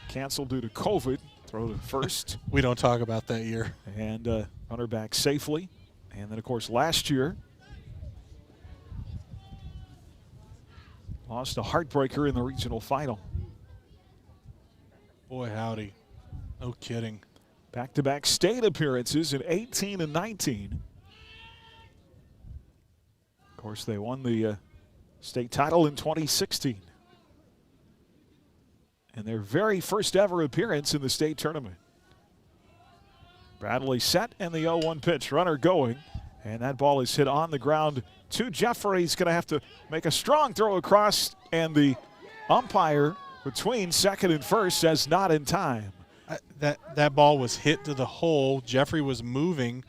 canceled due to COVID. Throw to first. We don't talk about that year. And runner back safely. And then, of course, last year, lost a heartbreaker in the regional final. Boy, howdy. No kidding. Back-to-back state appearances in 18 and 19. Of course, they won the state title in 2016. And their very first ever appearance in the state tournament. Bradley set and the 0-1 pitch. Runner going. And that ball is hit on the ground to Jeffrey. He's going to have to make a strong throw across. And the umpire between second and first says not in time. That ball was hit to the hole. Jeffrey was moving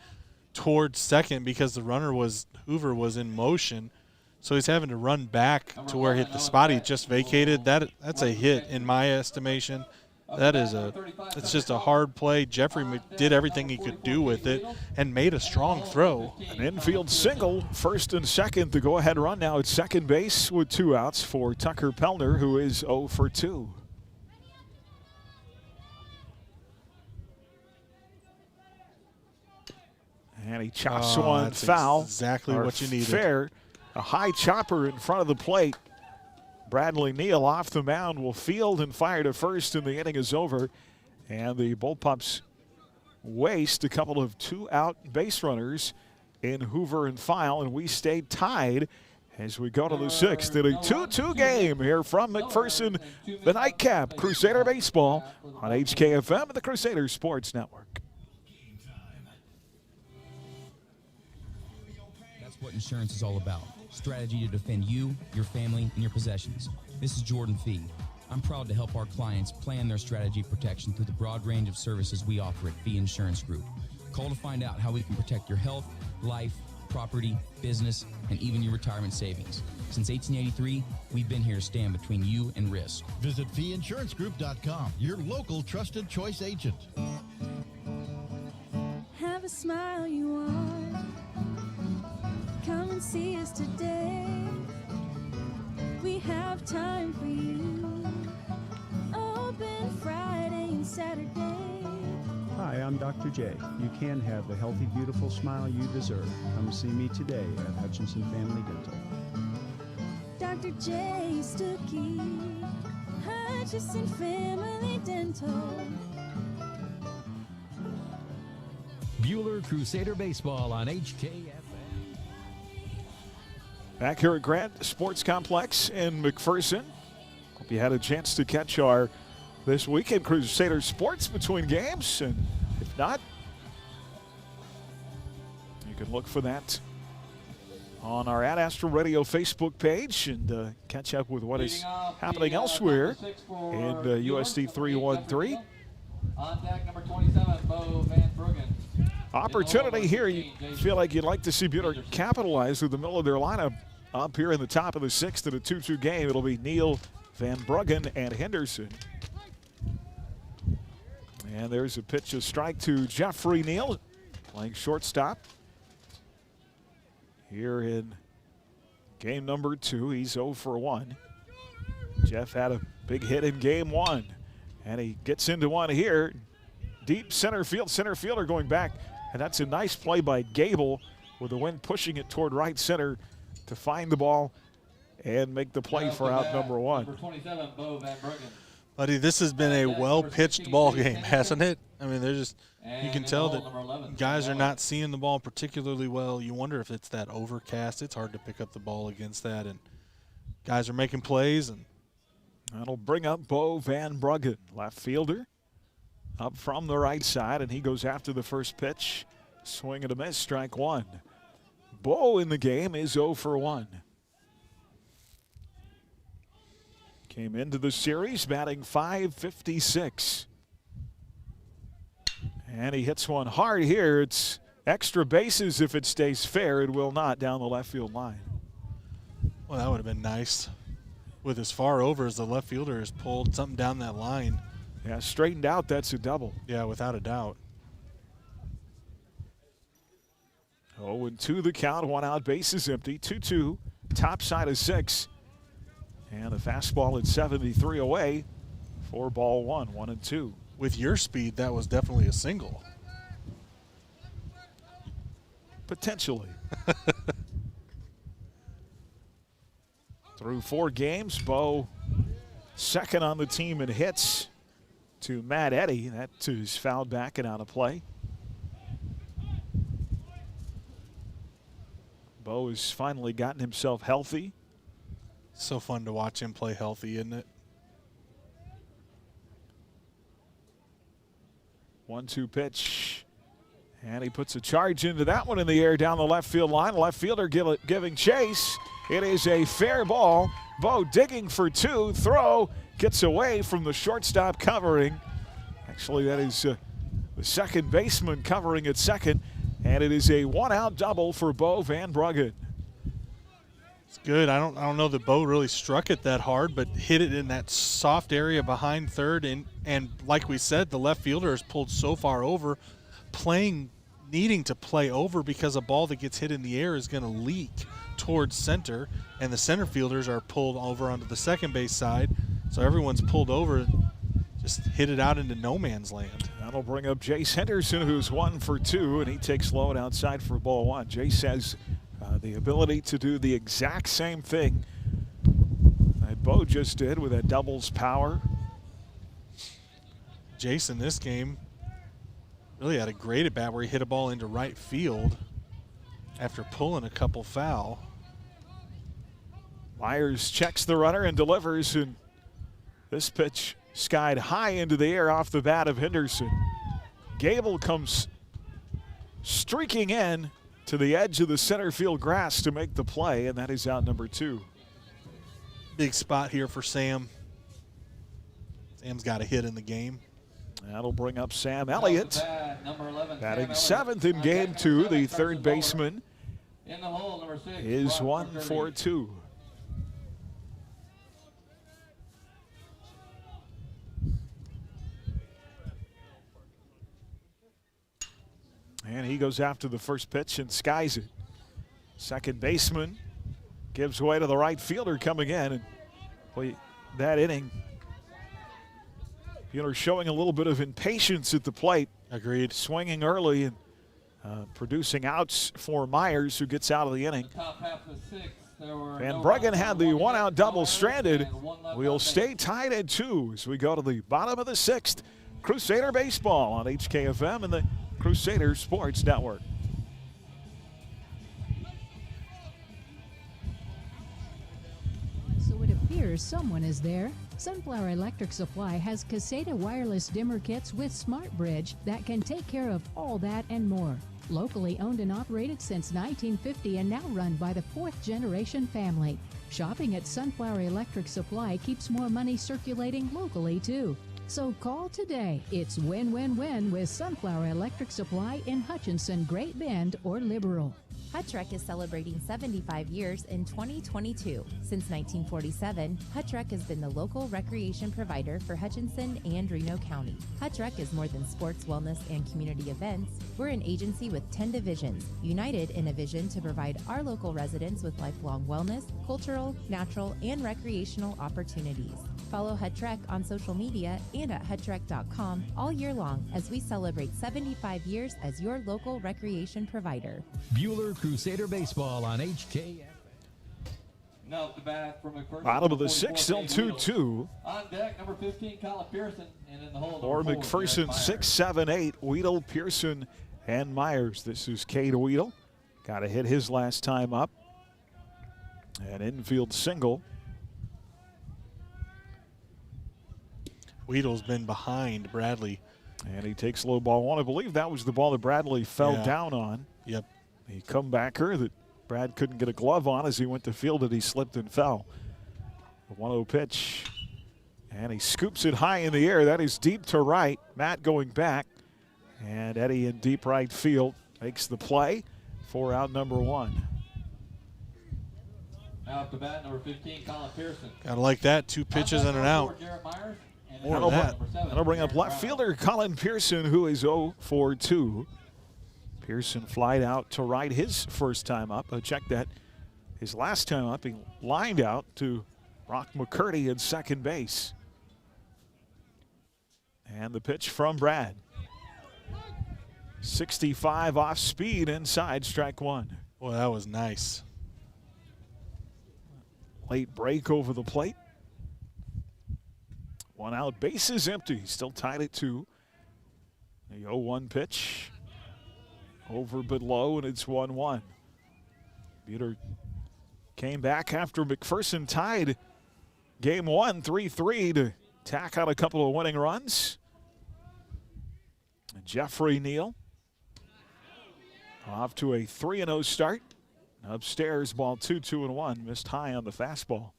towards second because the runner Hoover was in motion. So he's having to run back to where hit the spot he just vacated. That's a hit in my estimation. It's just a hard play. Jeffrey did everything he could do with it and made a strong throw. An infield single, first and second. The go-ahead run now at second base with 2 outs for Tucker Pellner, who is 0 for 2. And he chops one foul. Exactly what you needed. Fair. A high chopper in front of the plate. Bradley Neal off the mound will field and fire to first, and the inning is over. And the Bullpups waste a couple of 2-out base runners in Hoover and File, and we stay tied as we go to the 6th in a 2-2 game here from McPherson, the nightcap. Crusader Baseball on HKFM and the Crusader Sports Network. That's what insurance is all about. Strategy to defend you, your family, and your possessions. This is Jordan Fee. I'm proud to help our clients plan their strategy protection through the broad range of services we offer at Fee Insurance Group. Call to find out how we can protect your health, life, property, business, and even your retirement savings. Since 1883, we've been here to stand between you and risk. Visit feeinsurancegroup.com, your local trusted choice agent. Have a smile you want. Come and see us today. We have time for you. Open Friday and Saturday. Hi, I'm Dr. J. You can have the healthy, beautiful smile you deserve. Come see me today at Hutchinson Family Dental. Dr. J. Stuckey, Hutchinson Family Dental. Bueller Crusader Baseball on HKFM. Back here at Grant Sports Complex in McPherson. Hope you had a chance to catch our This Weekend Crusader Sports between games. And if not, you can look for that on our At Astro Radio Facebook page and catch up with what is happening elsewhere in USD 313. On deck, number 27, Bo Van Bruggen. Opportunity here. You feel like you'd like to see Bueller capitalize with the middle of their lineup up here in the top of the 6th in a 2-2 game. It'll be Neal, Van Bruggen, and Henderson. And there's a pitch, a strike to Jeffrey Neal, playing shortstop. Here in game number 2, he's 0 for 1. Jeff had a big hit in game 1, and he gets into one here. Deep center field, center fielder going back, and that's a nice play by Gable with the wind pushing it toward right center to find the ball and make the play for out number 1. Number 27, Bo Van Bruggen. Buddy, this has been a well-pitched ball game, hasn't it? I mean, they're just, you can tell that guys are not seeing the ball particularly well. You wonder if it's that overcast. It's hard to pick up the ball against that, and guys are making plays. And that'll bring up Bo Van Bruggen, left fielder, up from the right side, and he goes after the first pitch. Swing and a miss, strike 1. Bo in the game is 0 for 1. Came into the series batting .556. And he hits one hard here. It's extra bases if it stays fair. It will not down the left field line. Well, that would have been nice. With as far over as the left fielder has pulled something down that line. Yeah, straightened out, that's a double. Yeah, without a doubt. 0-2 the count, 1 out, base is empty, 2-2, top side of 6. And the fastball at 73 away for ball 1, 1-2. With your speed, that was definitely a single. Potentially. Through 4 games, Bo second on the team in hits to Matt Eddy. That is fouled back and out of play. Bo has finally gotten himself healthy. So fun to watch him play healthy, isn't it? 1-2 pitch. And he puts a charge into that one in the air down the left field line. Left fielder giving chase. It is a fair ball. Bo digging for 2. Throw gets away from the shortstop covering. Actually, that is the second baseman covering at second. And it is a 1-out double for Bo Van Bruggen. It's good. I don't know that Bo really struck it that hard, but hit it in that soft area behind third. And like we said, the left fielder has pulled so far over, needing to play over because a ball that gets hit in the air is going to leak towards center, and the center fielders are pulled over onto the second base side. So everyone's pulled over, just hit it out into no man's land. That'll bring up Jace Henderson, who's 1 for 2, and he takes low and outside for ball 1. Jace has the ability to do the exact same thing that Bo just did with that doubles power. Jace in this game really had a great at bat where he hit a ball into right field after pulling a couple foul. Myers checks the runner and delivers, and this pitch skied high into the air off the bat of Henderson. Gable comes streaking in to the edge of the center field grass to make the play, and that is out number 2. Big spot here for Sam. Sam's got a hit in the game. That'll bring up Sam Elliott, Number 11, batting Sam 7th in game 2. The third baseman in the hole, number 6, is 1 for 2. And he goes after the first pitch and skies it. Second baseman gives way to the right fielder coming in. And boy, that inning, showing a little bit of impatience at the plate. Agreed. Swinging early and producing outs for Myers, who gets out of the inning. Van Bruggen had the 1-out double stranded. We'll stay tied at 2 as we go to the bottom of the 6th. Crusader Baseball on HKFM and the Crusader Sports Network. So it appears someone is there. Sunflower Electric Supply has Caseta wireless dimmer kits with Smart Bridge that can take care of all that and more. Locally owned and operated since 1950 and now run by the 4th generation family. Shopping at Sunflower Electric Supply keeps more money circulating locally too. So call today. It's win-win-win with Sunflower Electric Supply in Hutchinson, Great Bend, or Liberal. Hutchrec is celebrating 75 years in 2022. Since 1947, Hutchrec has been the local recreation provider for Hutchinson and Reno County. Hutchrec is more than sports, wellness, and community events. We're an agency with 10 divisions, united in a vision to provide our local residents with lifelong wellness, cultural, natural, and recreational opportunities. Follow Hutchrec on social media and at hutchrec.com all year long as we celebrate 75 years as your local recreation provider. Bueller Crusader Baseball on HKF. Now the bat from McPherson. Bottom of the 6th, still 2-2. On deck, number 15, Kyle Pearson, and in the hole, Or number 4, McPherson, 6, 7, 8. Weedle, Pearson, and Myers. This is Cade Weedle. Got to hit his last time up. An infield single. Weedle's been behind Bradley. And he takes low ball 1. I believe that was the ball that Bradley fell down on. Yep. The comebacker that Brad couldn't get a glove on as he went to field it. He slipped and fell. The 1-0 pitch. And he scoops it high in the air. That is deep to right. Matt going back. And Eddie in deep right field makes the play for out number 1. Now up to bat, number 15, Colin Pearson. Gotta like that. 2 pitches and an out. More than that. That'll bring up left fielder Colin Pearson, who is 0 for 2. Pearson flied out to right his first time up. Check that. His last time up, he lined out to Brock McCurdy at second base. And the pitch from Brad. 65 off speed inside, strike one. Well, that was nice. Late break over the plate. 1 out, bases empty. Still tied at 2. The 0-1 pitch. Over but low, and it's 1-1. Bueller came back after McPherson tied game 1, 3-3 to tack out a couple of winning runs. And Jeffrey Neal off to a 3-0 start. Upstairs, ball 2-2-1. Missed high on the fastball.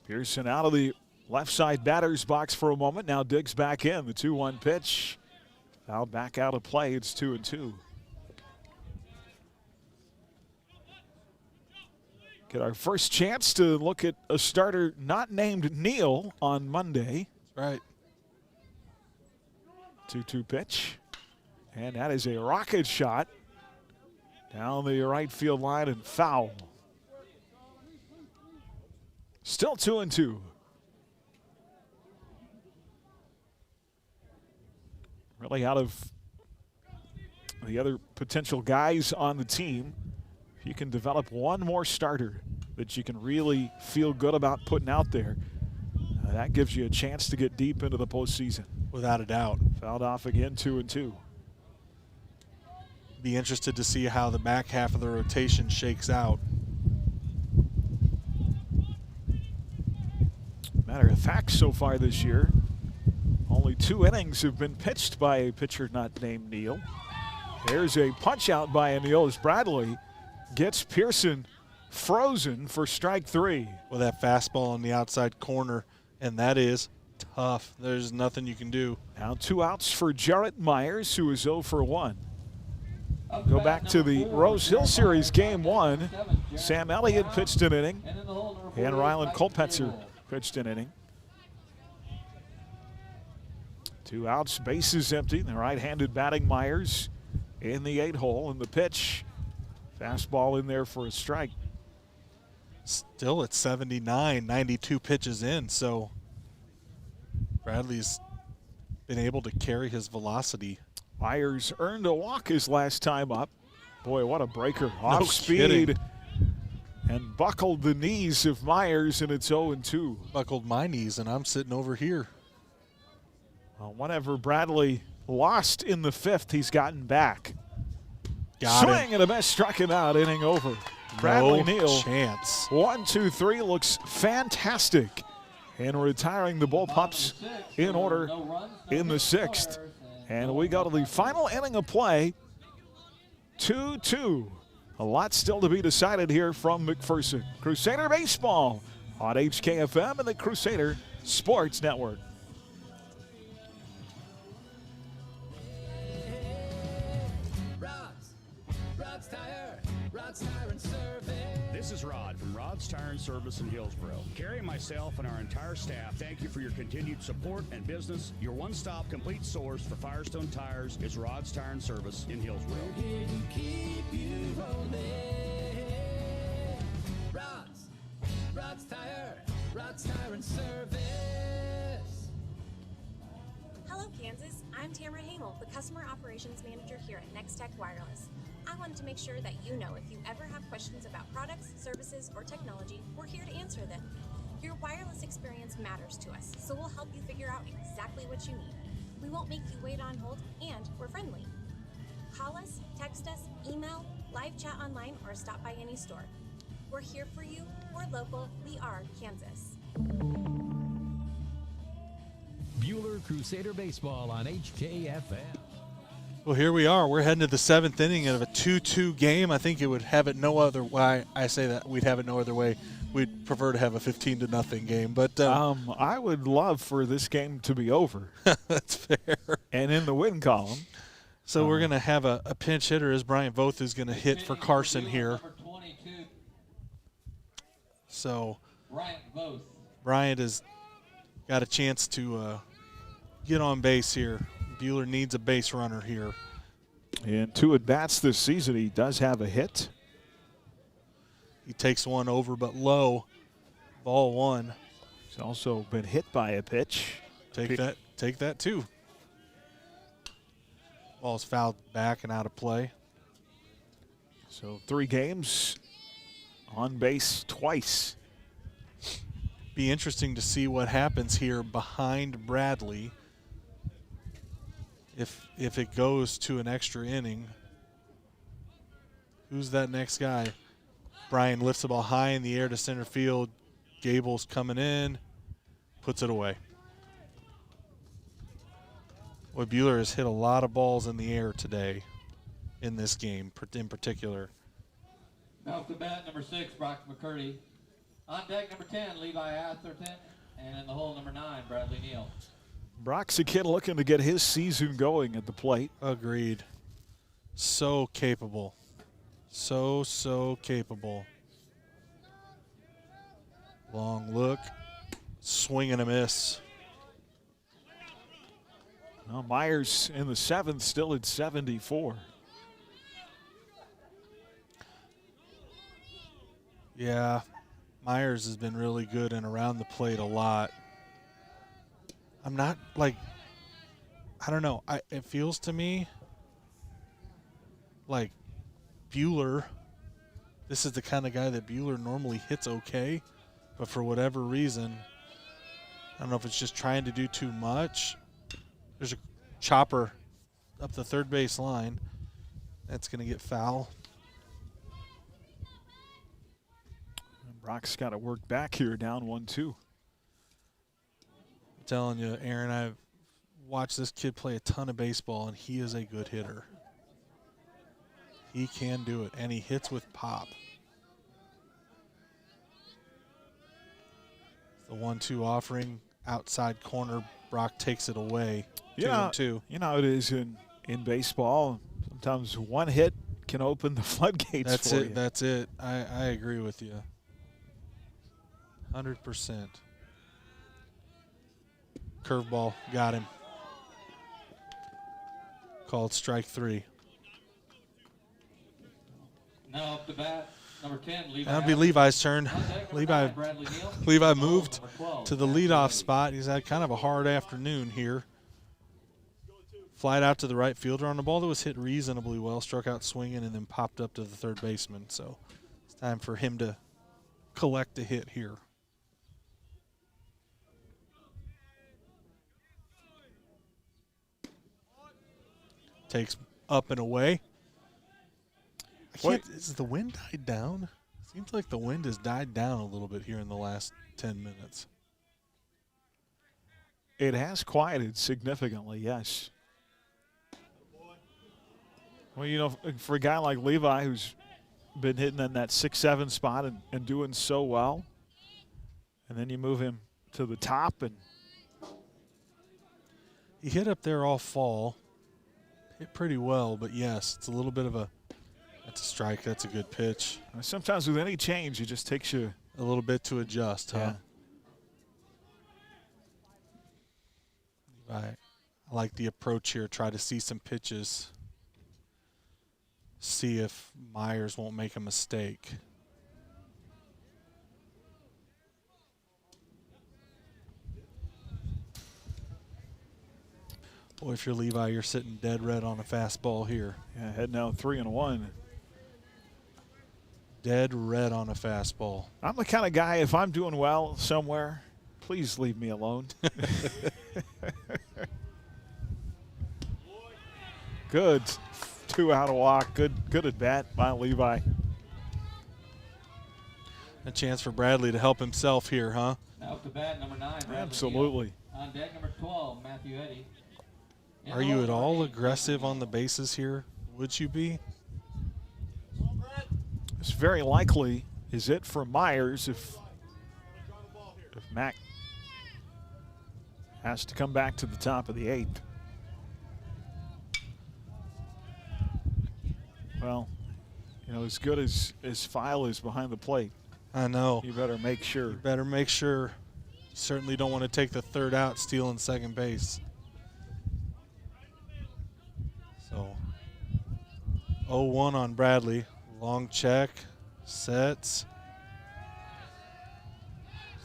Pearson out of the left side batter's box for a moment. Now digs back in. The 2-1 pitch. Fouled back out of play. It's 2-2. Get our first chance to look at a starter not named Neal on Monday. That's right. 2-2 pitch. And that is a rocket shot down the right field line and foul. Still 2-2. Really out of the other potential guys on the team, if you can develop one more starter that you can really feel good about putting out there, that gives you a chance to get deep into the postseason. Without a doubt. Fouled off again, 2-2. Be interested to see how the back half of the rotation shakes out. Matter of fact, so far this year, only 2 innings have been pitched by a pitcher not named Neal. There's a punch out by a Neal as Bradley gets Pearson frozen for strike 3. With that fastball on the outside corner, and that is tough. There's nothing you can do. Now 2 outs for Jarrett Myers, who is 0 for 1. Go back to the Rose Hill Series game 1. Sam Elliott pitched an inning, and Ryland Colpetzer pitched an inning. 2 outs, bases empty. The right-handed batting Myers in the 8-hole, and the pitch. Fastball in there for a strike. Still at 79, 92 pitches in, so Bradley's been able to carry his velocity. Myers earned a walk his last time up. Boy, what a breaker. Off speed. Kidding. And buckled the knees of Myers, and it's 0-2. Buckled my knees, and I'm sitting over here. Well, whenever Bradley lost in the 5th, he's gotten back. Got Swing him. and a miss, struck him out, inning over. Bradley No Neal. chance. 1, 2, 3 looks fantastic. And retiring the Bullpups in order in the 6th. And we go to the final inning of play. 2-2. A lot still to be decided here from McPherson. Crusader Baseball on HKFM and the Crusader Sports Network. This is Rod from Rod's Tire and Service in Hillsboro. Carrie and myself and our entire staff thank you for your continued support and business. Your one-stop complete source for Firestone tires is Rod's Tire and Service in Hillsboro. We're here to keep you rolling. Rod's Tire and Service. Hello, Kansas. I'm Tamara Hamel, the Customer Operations Manager here at Next Tech Wireless. I wanted to make sure that you know if you ever have questions about products, services, or technology, we're here to answer them. Your wireless experience matters to us, so we'll help you figure out exactly what you need. We won't make you wait on hold, and we're friendly. Call us, text us, email, live chat online, or stop by any store. We're here for you. We're local. We are Kansas. Bueller Crusader Baseball on HKFM. Well, here we are. We're heading to the 7th inning of a 2-2 game. I think it would have it no other way. I say that we'd have it no other way. We'd prefer to have a 15-0 game. But I would love for this game to be over. That's fair. And in the win column, So we're going to have a pinch hitter as Brian Voth is going to hit for Carson here. So Bryant has got a chance to get on base here. Bueller needs a base runner here. In 2 at-bats this season, he does have a hit. He takes one over but low. Ball 1. He's also been hit by a pitch. Take that too. Ball's fouled back and out of play. So 3 games, on base twice. Be interesting to see what happens here behind Bradley. If it goes to an extra inning, who's that next guy? Brian lifts the ball high in the air to center field. Gable's coming in, puts it away. Boy, Bueller has hit a lot of balls in the air today in this game in particular. Now to bat, number 6, Brock McCurdy. On deck, number 10, Levi Atherton. And in the hole, number 9, Bradley Neal. Brock's a kid looking to get his season going at the plate. Agreed. So capable. So capable. Long look. Swing and a miss. Well, Myers in the 7th still at 74. Yeah, Myers has been really good and around the plate a lot. I'm not like, I don't know. It feels to me like Bueller, this is the kind of guy that Bueller normally hits okay, but for whatever reason, I don't know if it's just trying to do too much. There's a chopper up the third base line. That's going to get foul. Brock's got to work back here, down 1-2. I'm telling you, Aaron, I've watched this kid play a ton of baseball, and he is a good hitter. He can do it, and he hits with pop. The 1-2 offering, outside corner. Brock takes it away. Yeah, 2-2. you know it is in baseball. Sometimes one hit can open the floodgates That's for it. you. That's it. I agree with you. 100%. Curveball, got him. Called strike 3. Now up to bat, number 10, Levi. That'll be Levi's turn. Levi moved to the leadoff spot. He's had kind of a hard afternoon here. Flied out to the right fielder on the ball that was hit reasonably well, struck out swinging, and then popped up to the third baseman. So it's time for him to collect a hit here. Takes up and away. Has the wind died down? Seems like the wind has died down a little bit here in the last 10 minutes. It has quieted significantly, yes. Well, you know, for a guy like Levi who's been hitting in that 6-7 spot and doing so well, and then you move him to the top, and he hit up there all fall. Hit pretty well, but yes, it's a little bit of a, that's a strike. That's a good pitch. Sometimes with any change, it just takes you a little bit to adjust, huh? I like the approach here. Try to see some pitches. See if Myers won't make a mistake. Boy, if you're Levi, you're sitting dead red on a fastball here. Yeah, heading out 3-1. Dead red on a fastball. I'm the kind of guy, if I'm doing well somewhere, please leave me alone. Good. 2 out of walk. Good at bat by Levi. A chance for Bradley to help himself here, huh? Now up to bat, number 9, Bradley Absolutely. Neal. On deck, number 12, Matthew Eddy. Are you at all aggressive on the bases here? Would you be? It's very likely is it for Myers if Mac has to come back to the top of the 8th. Well, you know, as good as File is behind the plate, I know. You better make sure. You better make sure. You certainly don't want to take the third out, stealing second base. So 0-1 on Bradley. Long check, sets.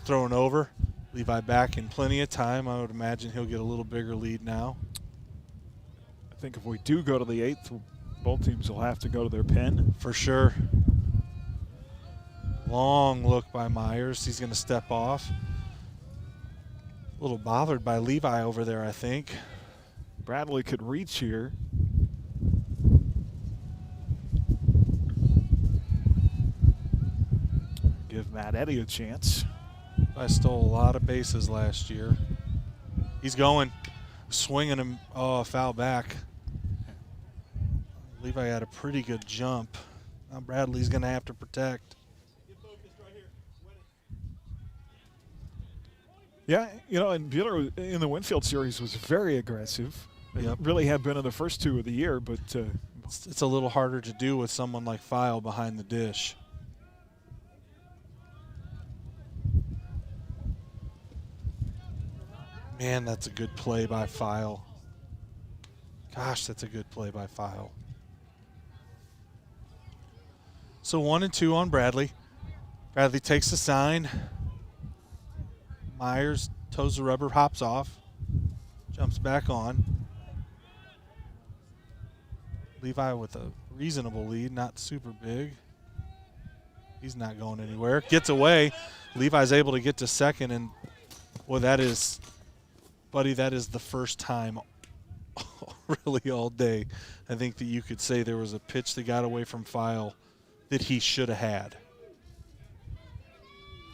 Thrown over. Levi back in plenty of time. I would imagine he'll get a little bigger lead now. I think if we do go to the 8th, both teams will have to go to their pen. For sure. Long look by Myers. He's going to step off. A little bothered by Levi over there, I think. Bradley could reach here. Give Matt Eddy a chance. I stole a lot of bases last year. He's going. Swinging him. Oh, foul back. Levi had a pretty good jump. Now Bradley's going to have to protect. Yeah, you know, and Bueller in the Winfield series was very aggressive. They really have been in the first 2 of the year, but it's a little harder to do with someone like File behind the dish. Man, that's a good play by File. Gosh, that's a good play by File. So 1-2 on Bradley. Bradley takes the sign. Myers toes the rubber, hops off, jumps back on. Levi with a reasonable lead, not super big. He's not going anywhere. Gets away. Levi's able to get to second, and well, that is, buddy, that is the first time really all day I think that you could say there was a pitch that got away from File that he should have had.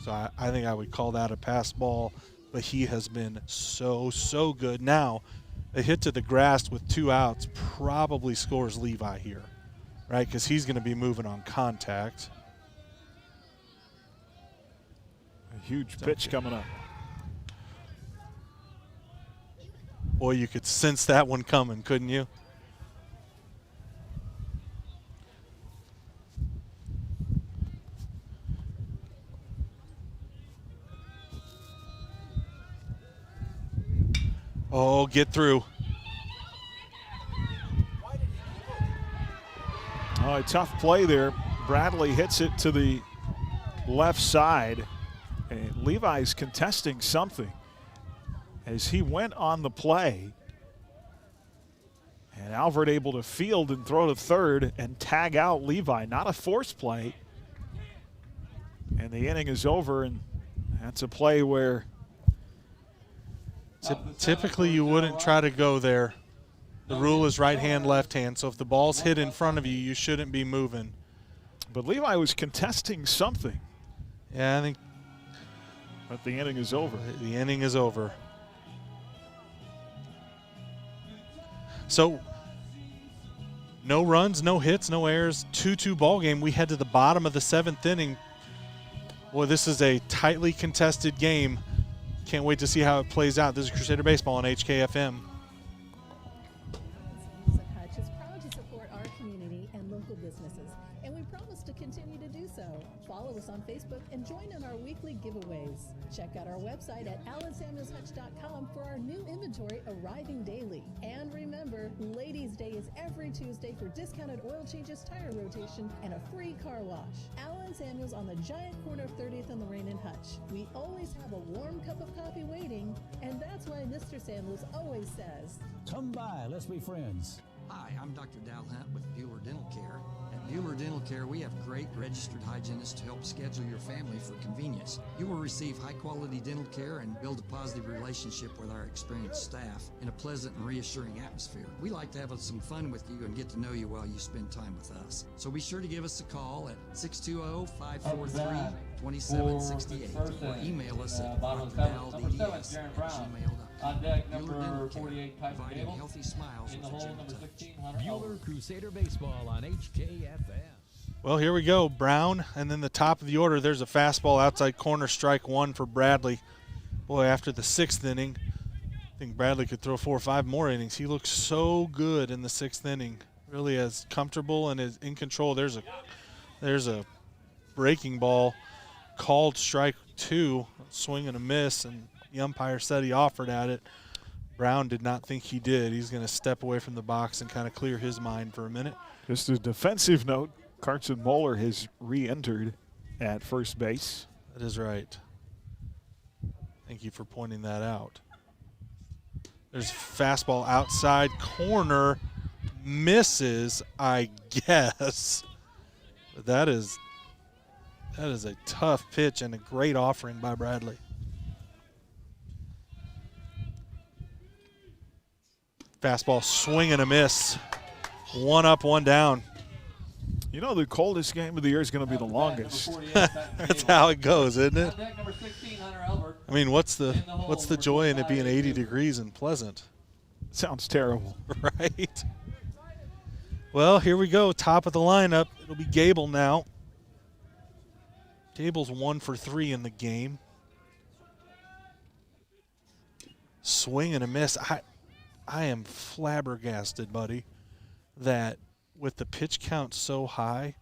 So I think I would call that a pass ball, but he has been so good. Now, a hit to the grass with 2 outs probably scores Levi here, right? Because he's going to be moving on contact. A huge pitch coming up. Boy, you could sense that one coming, couldn't you? Oh, get through. Oh, a tough play there. Bradley hits it to the left side. And Levi's contesting something as he went on the play. And Alvord able to field and throw to third and tag out Levi. Not a forced play. And the inning is over, and that's a play where typically you wouldn't try to go there. The rule is right hand, left hand, so if the ball's hit in front of you, you shouldn't be moving. But Levi was contesting something. Yeah, I think. But the inning is over. The inning is over. So, no runs, no hits, no errors, 2-2 ball game. We head to the bottom of the 7th inning. Boy, this is a tightly contested game. Can't wait to see how it plays out. This is Crusader Baseball on HKFM. Hutch is proud to support our community and local businesses, and we promise to continue to do so. Follow us on Facebook and join in our weekly giveaways. Check out our website at alansamuelshutch.com for our new inventory arriving daily. And remember, Ladies' Day is every Tuesday for discounted oil changes, tire rotation, and a free car wash. Alan Samuels on the giant corner of 30th and Lorraine and Hutch. We always have a warm cup of coffee waiting, and that's why Mr. Samuels always says, "Come by, let's be friends." Hi, I'm Dr. Dal Hunt with Bueller Dental Care. At Bueller Dental Care, we have great registered hygienists to help schedule your family for convenience. You will receive high-quality dental care and build a positive relationship with our experienced staff in a pleasant and reassuring atmosphere. We like to have some fun with you and get to know you while you spend time with us. So be sure to give us a call at 620-543-2768 or email us at drdds@gmail.com. On deck, Bueller number Dental Care, 48, Tyson providing Gable. healthy smiles In the with a hole, gentle number touch. 1600. Bueller Crusader Baseball on HKFM. Well, here we go. Brown, and then the top of the order, there's a fastball outside corner, strike 1 for Bradley. Boy, after the 6th inning, I think Bradley could throw 4 or 5 more innings. He looked so good in the 6th inning. really as comfortable and as in control. There's a breaking ball called strike 2, swing and a miss, and the umpire said he offered at it. Brown did not think he did. He's going to step away from the box and kind of clear his mind for a minute. Just a defensive note, Carson Bueller has re-entered at first base. That is right. Thank you for pointing that out. There's fastball outside corner, misses, I guess. But that is a tough pitch and a great offering by Bradley. Fastball, swing and a miss. One up, one down. You know, the coldest game of the year is going to be the longest. That's how it goes, isn't it? I mean, what's the joy in it being 80 degrees and pleasant? Sounds terrible. Right? Well, here we go. Top of the lineup. It'll be Gable now. Gable's 1 for 3 in the game. Swing and a miss. I am flabbergasted, buddy, that with the pitch count so high,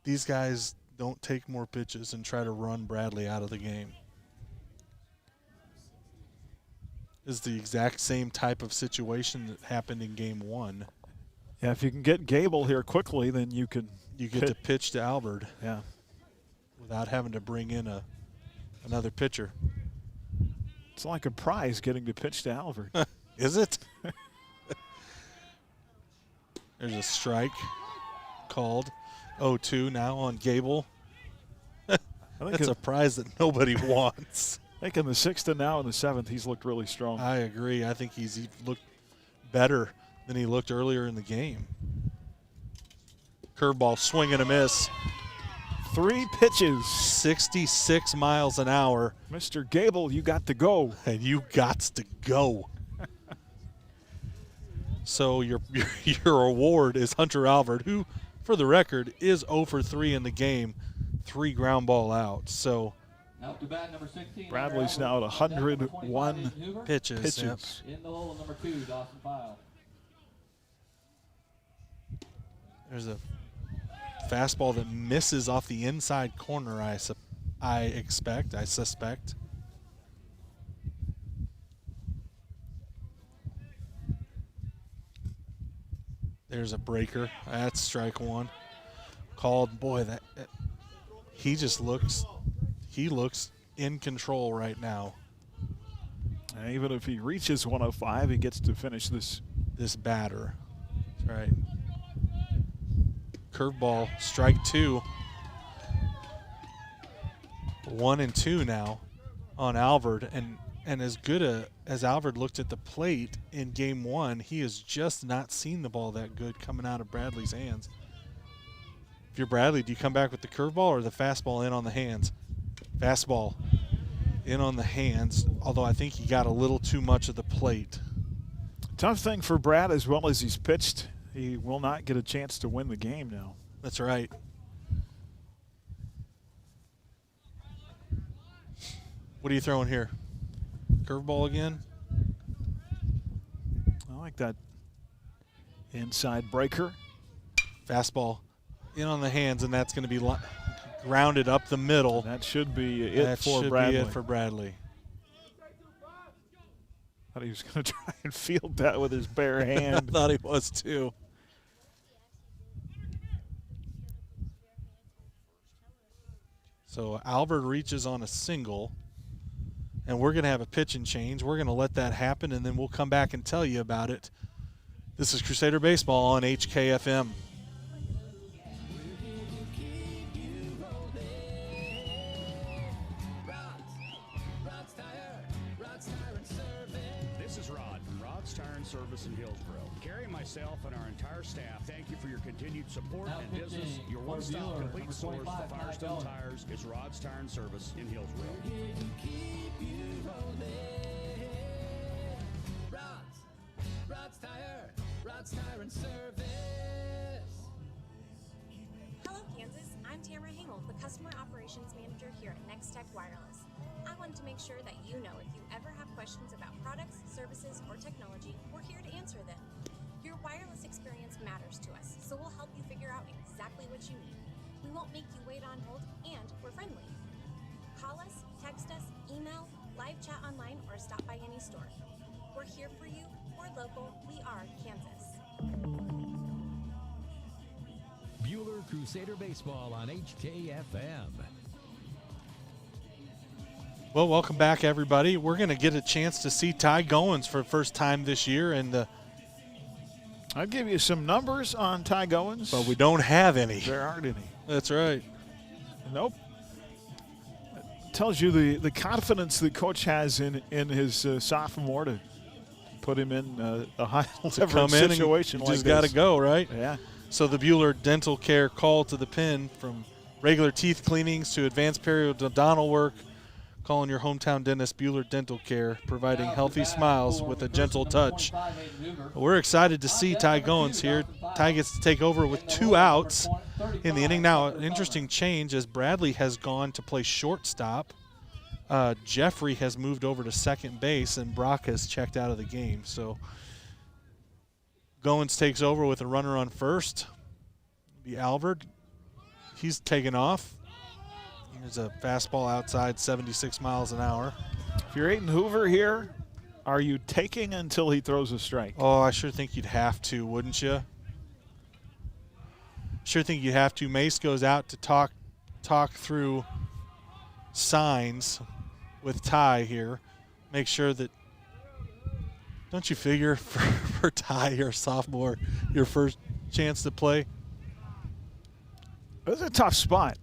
these guys don't take more pitches and try to run Bradley out of the game. Is the exact same type of situation that happened in game 1. Yeah, if you can get Gable here quickly, then you get to pitch to Albert. Yeah. Without having to bring in another pitcher. It's like a prize getting to pitch to Albert. Is it? There's a strike called. 0-2 now on Gable. That's a prize that nobody wants. I think in the 6th and now in the 7th, he's looked really strong. I agree. I think he's looked better than he looked earlier in the game. Curveball, swing and a miss. 3 pitches. 66 miles an hour. Mr. Gable, you got to go. And you got to go. So your award is Hunter Albert, who, for the record, is 0 for 3 in the game, 3 ground ball outs. So Up to bat, number 16. Bradley's now at 101 pitches. Yep. In the hole, number 2, Dawson Pyle. There's a fastball that misses off the inside corner, I suspect. There's a breaker. That's strike 1. Called. Boy, he looks in control right now. And even if he reaches 105, he gets to finish this batter. That's right. Curveball, strike 2. 1-2 now on Albert, and as good as Albert looked at the plate in game 1, he has just not seen the ball that good coming out of Bradley's hands. If you're Bradley, do you come back with the curveball or the fastball in on the hands? Fastball in on the hands, although I think he got a little too much of the plate. Tough thing for Brad, as well as he's pitched, he will not get a chance to win the game now. That's right. What are you throwing here? Curveball again? I like that inside breaker. Fastball in on the hands, and that's going to be grounded up the middle. That should be it for Bradley. That should be it for Bradley. Thought he was going to try and field that with his bare hand. I thought he was too. So Albert reaches on a single, and we're going to have a pitch and change. We're going to let that happen, and then we'll come back and tell you about it. This is Crusader Baseball on HKFM. This is Rod from Rod's Tire and Service in Hillsboro. Carrie, myself, and our entire staff thank you for your continued support and business. Your one-stop complete source for Firestone tires is Rod's Tire and Service in Hillsboro. Rod's Tire and Service. Hello, Kansas. I'm Tamara Hengel, the Customer Operations Manager here at Next Tech Wireless. I wanted to make sure that you know if you ever have questions about products, services, or technology, we're here to answer them. Your wireless experience matters to you need. We won't make you wait on hold, and we're friendly. Call us, text us, email, live chat online, or stop by any store. We're here for you. We're local. We are Kansas. Bueller Crusader Baseball on HKFM. Well, welcome back, everybody. We're going to get a chance to see Ty Goins for the first time this year. And I'll give you some numbers on Ty Goins. But we don't have any. There aren't any. That's right. Nope. It tells you the confidence the coach has in his sophomore to put him in a high-level situation like this. Just got to go, right? Yeah. So the Bueller Dental Care call to the pin, from regular teeth cleanings to advanced periodontal work. Calling your hometown dentist, Bueller Dental Care, providing healthy smiles with a gentle touch. We're excited to see Ty Goins here. Ty gets to take over with 2 outs in the inning. Now, an interesting change as Bradley has gone to play shortstop. Jeffrey has moved over to second base, and Brock has checked out of the game. So Goins takes over with a runner on first. Be Alvord. He's taken off. There's a fastball outside, 76 miles an hour. If you're Aiden Hoover here, are you taking until he throws a strike? Oh, I sure think you'd have to, wouldn't you? Sure think you'd have to. Mace goes out to talk through signs with Ty here. Make sure that, don't you figure for Ty, your sophomore, your first chance to play? That's a tough spot.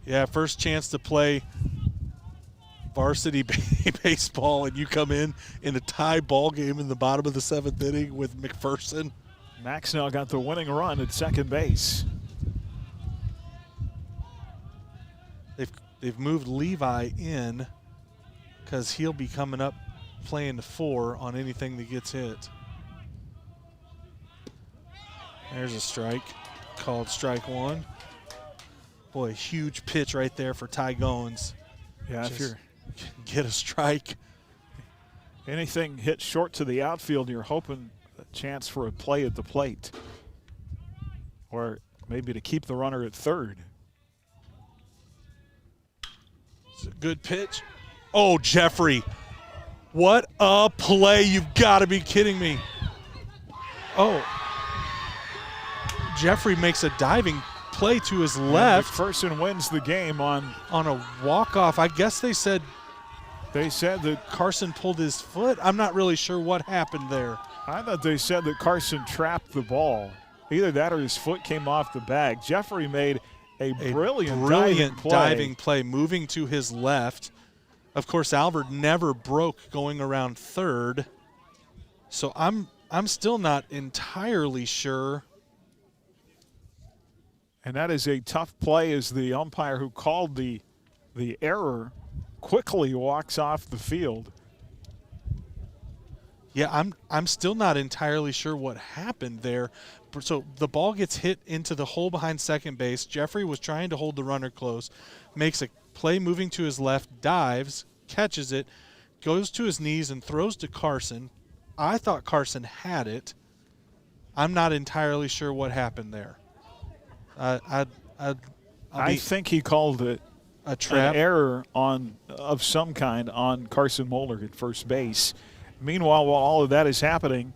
Yeah, first chance to play varsity baseball, and you come in a tie ball game in the bottom of the 7th inning with McPherson. Max now got the winning run at second base. They've moved Levi in because he'll be coming up playing the 4 on anything that gets hit. There's a strike, called strike 1. Boy, huge pitch right there for Ty Goins. Yeah, if you're get a strike. Anything hit short to the outfield, you're hoping a chance for a play at the plate. Or maybe to keep the runner at third. It's a good pitch. Oh, Jeffrey. What a play. You've got to be kidding me. Oh. Jeffrey makes a diving play to his left. McPherson wins the game on a walk-off. I guess they said that Carson pulled his foot. I'm not really sure what happened there. I thought they said that Carson trapped the ball. Either that or his foot came off the bag. Jeffrey made a brilliant diving play, moving to his left. Of course, Alvord never broke going around third. So I'm still not entirely sure. And that is a tough play as the umpire who called the error quickly walks off the field. Yeah, I'm still not entirely sure what happened there. So the ball gets hit into the hole behind second base. Jeffrey was trying to hold the runner close, makes a play moving to his left, dives, catches it, goes to his knees and throws to Carson. I thought Carson had it. I'm not entirely sure what happened there. I think he called it a trap, an error of some kind on Carson Moeller at first base. Meanwhile, while all of that is happening,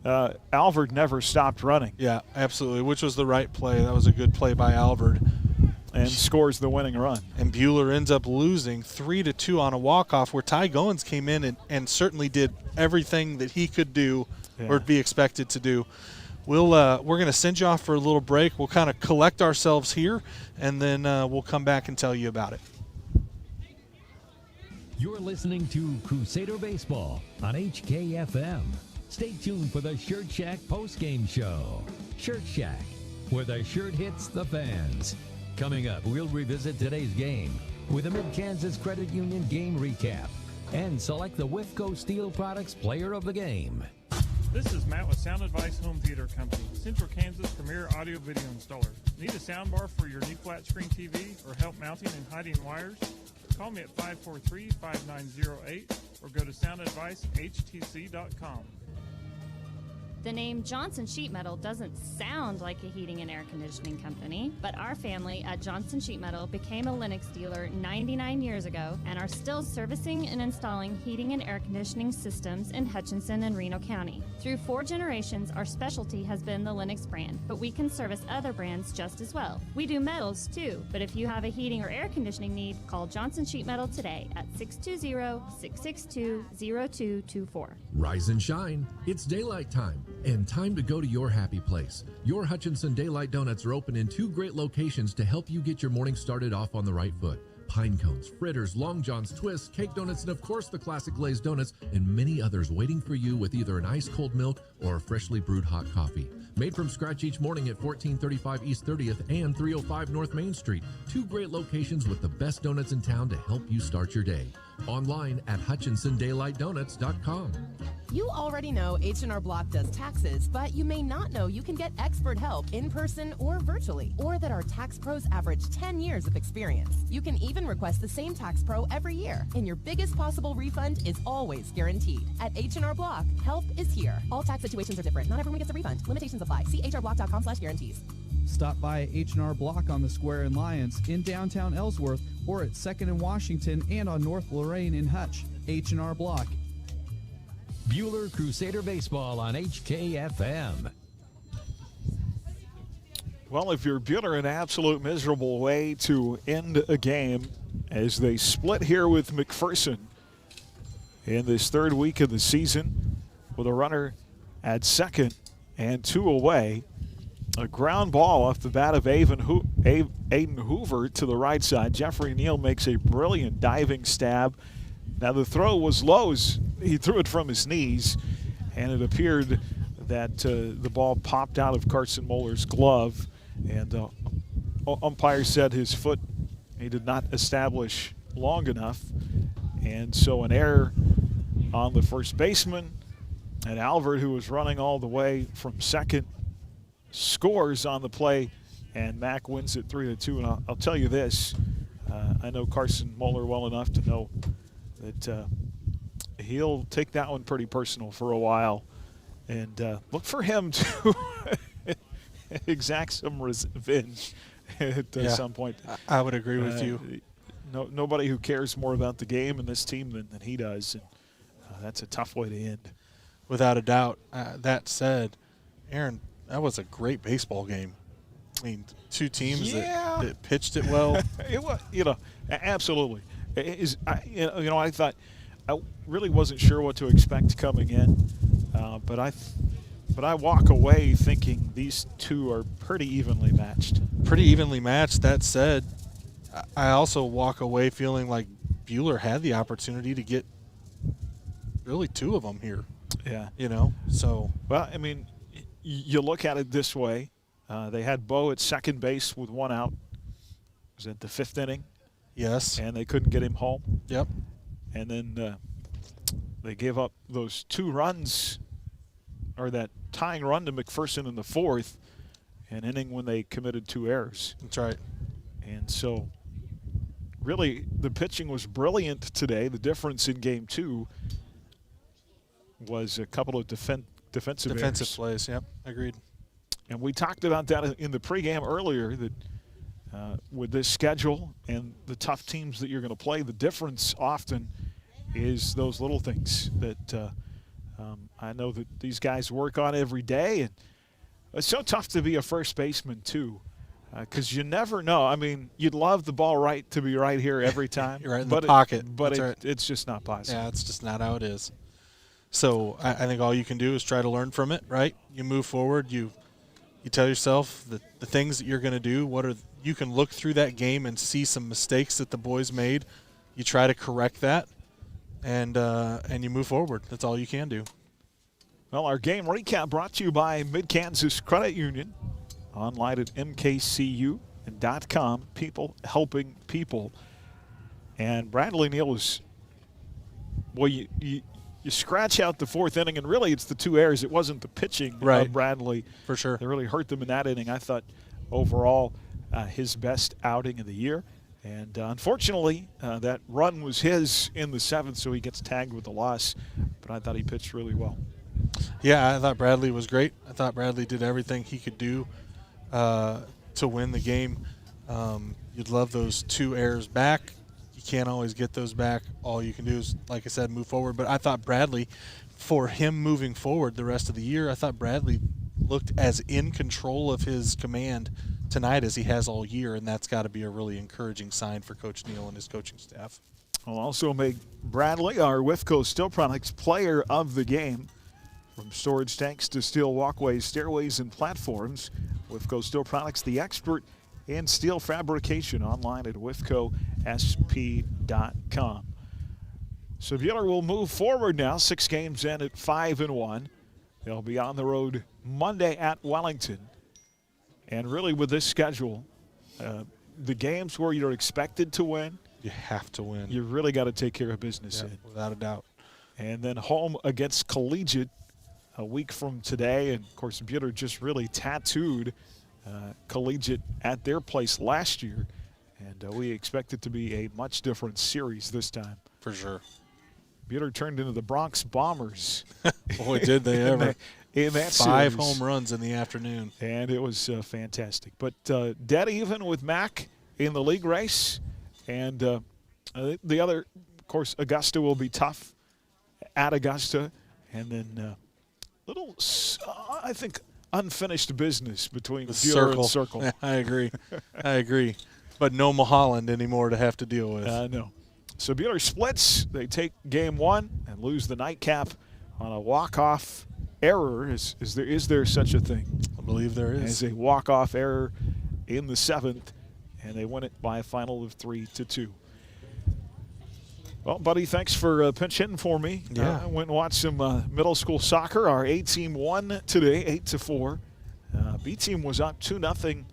Alvord never stopped running. Yeah, absolutely, which was the right play. That was a good play by Alvord. And scores the winning run. And Bueller ends up losing 3-2 on a walk-off where Ty Goins came in and certainly did everything that he could do or be expected to do. We're going to send you off for a little break. We'll kind of collect ourselves here, and then we'll come back and tell you about it. You're listening to Crusader Baseball on HKFM. Stay tuned for the Shirt Shack postgame show. Shirt Shack, where the shirt hits the fans. Coming up, we'll revisit today's game with a Mid-Kansas Credit Union game recap and select the Wifco Steel Products Player of the Game. This is Matt with Sound Advice Home Theater Company, Central Kansas' premier audio video installer. Need a soundbar for your new flat screen TV or help mounting and hiding wires? Call me at 543-5908 or go to soundadvicehtc.com. The name Johnson Sheet Metal doesn't sound like a heating and air conditioning company, but our family at Johnson Sheet Metal became a Lennox dealer 99 years ago and are still servicing and installing heating and air conditioning systems in Hutchinson and Reno County. Through 4 generations, our specialty has been the Lennox brand, but we can service other brands just as well. We do metals too, but if you have a heating or air conditioning need, call Johnson Sheet Metal today at 620-662-0224. Rise and shine. It's daylight time and time to go to your happy place. Your Hutchinson Daylight Donuts are open in 2 great locations to help you get your morning started off on the right foot. Pine cones, fritters, long johns, twists, cake donuts, and of course the classic glazed donuts, and many others waiting for you with either an ice cold milk or a freshly brewed hot coffee. Made from scratch each morning at 1435 East 30th and 305 North Main Street. 2 great locations with the best donuts in town to help you start your day. Online at HutchinsonDaylightDonuts.com. You already know H&R Block does taxes, but you may not know you can get expert help in person or virtually, or that our tax pros average 10 years of experience. You can even request the same tax pro every year, and your biggest possible refund is always guaranteed. At H&R Block, help is here. All tax situations are different. Not everyone gets a refund. Limitations apply. See hrblock.com/guarantees. Stop by H&R Block on the Square in Lyons, in downtown Ellsworth, or at 2nd and Washington and on North Lorraine in Hutch. H&R Block. Bueller Crusader Baseball on HKFM. Well, if you're Bueller, an absolute miserable way to end a game as they split here with McPherson in this 3rd week of the season with a runner at second and 2 away. A ground ball off the bat of Aiden Hoover to the right side. Jeffrey Neal makes a brilliant diving stab. Now the throw was low as he threw it from his knees, and it appeared that the ball popped out of Carson Moeller's glove, and umpire said his foot he did not establish long enough, and so an error on the first baseman, and Albert, who was running all the way from second, scores on the play, and Mac wins it 3-2. And I'll tell you this, I know Carson Moeller well enough to know that he'll take that one pretty personal for a while, and look for him to exact some revenge at some point. I would agree with you. Nobody who cares more about the game and this team than he does, and that's a tough way to end. Without a doubt. That said, Aaron, that was a great baseball game. I mean, 2 teams that pitched it well. It was, absolutely. I thought I really wasn't sure what to expect coming in, but I walk away thinking these 2 are pretty evenly matched. Pretty evenly matched. That said, I also walk away feeling like Bueller had the opportunity to get really 2 of them here. Yeah. So. Well, I mean, you look at it this way. They had Bo at second base with 1 out. Was it the 5th inning? Yes. And they couldn't get him home. Yep. And then they gave up those 2 runs, or that tying run to McPherson in the 4th, an inning when they committed 2 errors. That's right. And so really the pitching was brilliant today. The difference in game 2 was a couple of defensive errors. plays, yep, agreed. And we talked about that in the pregame earlier, that with this schedule and the tough teams that you're going to play, the difference often is those little things that I know that these guys work on every day. And it's so tough to be a first baseman, too, because you never know. I mean, you'd love the ball to be right here every time. You're right in the pocket. But it's just not possible. Yeah, it's just not how it is. So I think all you can do is try to learn from it, right? You move forward. You tell yourself the things that you're going to do. You can look through that game and see some mistakes that the boys made. You try to correct that, and you move forward. That's all you can do. Well, our game recap brought to you by Mid-Kansas Credit Union. Online at mkcu.com. People helping people. And Bradley Neal was, well, you scratch out the 4th inning, and really it's the 2 errors. It wasn't the pitching of Bradley. For sure. That really hurt them in that inning. I thought overall his best outing of the year. And unfortunately, that run was his in the 7th, so he gets tagged with the loss. But I thought he pitched really well. Yeah, I thought Bradley was great. I thought Bradley did everything he could do to win the game. You'd love those 2 errors back. You can't always get those back. All you can do is, like I said, move forward. But I thought Bradley, for him moving forward the rest of the year, I thought Bradley looked as in control of his command tonight as he has all year, and that's got to be a really encouraging sign for Coach Neal and his coaching staff. I'll also make Bradley our Wifco Steel Products Player of the Game. From storage tanks to steel walkways, stairways, and platforms, Wifco Steel Products, the expert in steel fabrication, online at wifcosp.com. So Bueller will move forward now, 6 games in at 5-1. They'll be on the road Monday at Wellington. And really with this schedule, the games where you're expected to win, you have to win. You really got to take care of business in. Without a doubt. And then home against Collegiate a week from today. And, of course, Bueller just really tattooed Collegiate at their place last year. And we expect it to be a much different series this time. For sure. Bueller turned into the Bronx Bombers. Boy, did they ever. In that 5 series. home runs in the afternoon. And it was fantastic. But dead even with Mac in the league race. And the other, of course, Augusta will be tough at Augusta. And then little, I think, unfinished business between Bueller and Circle. Yeah, I agree. I agree. But no Mulholland anymore to have to deal with. No. So Bueller splits. They take game 1 and lose the nightcap on a walk-off error. Is there such a thing? I believe there is. As a walk-off error in the 7th, and they win it by a final of 3-2. Well, buddy, thanks for pinch hitting for me. Yeah. I went and watched some middle school soccer. Our A team won today, 8-4. B team was up 2-0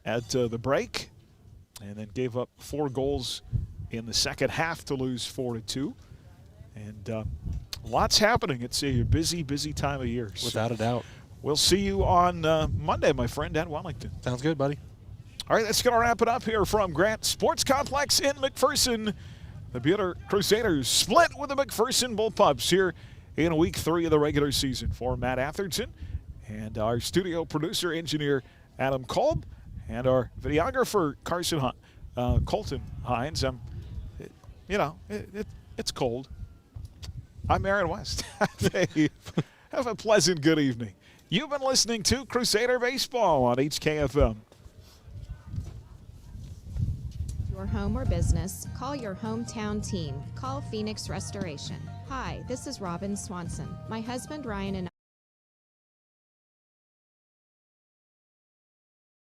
at the break, and then gave up 4 goals in the second half to lose 4-2. And lots happening. It's a busy, busy time of year. Without a doubt. We'll see you on Monday, my friend, at Wellington. Sounds good, buddy. All right, that's going to wrap it up here from Grant Sports Complex in McPherson. The Bueller Crusaders split with the McPherson Bullpups here in week 3 of the regular season. For Matt Atherton and our studio producer, engineer Adam Kolb, and our videographer, Colton Hines. It's cold. I'm Aaron West. Have a pleasant good evening. You've been listening to Crusader Baseball on HKFM. Your home or business, call your hometown team. Call Phoenix Restoration. Hi, this is Robin Swanson. My husband Ryan and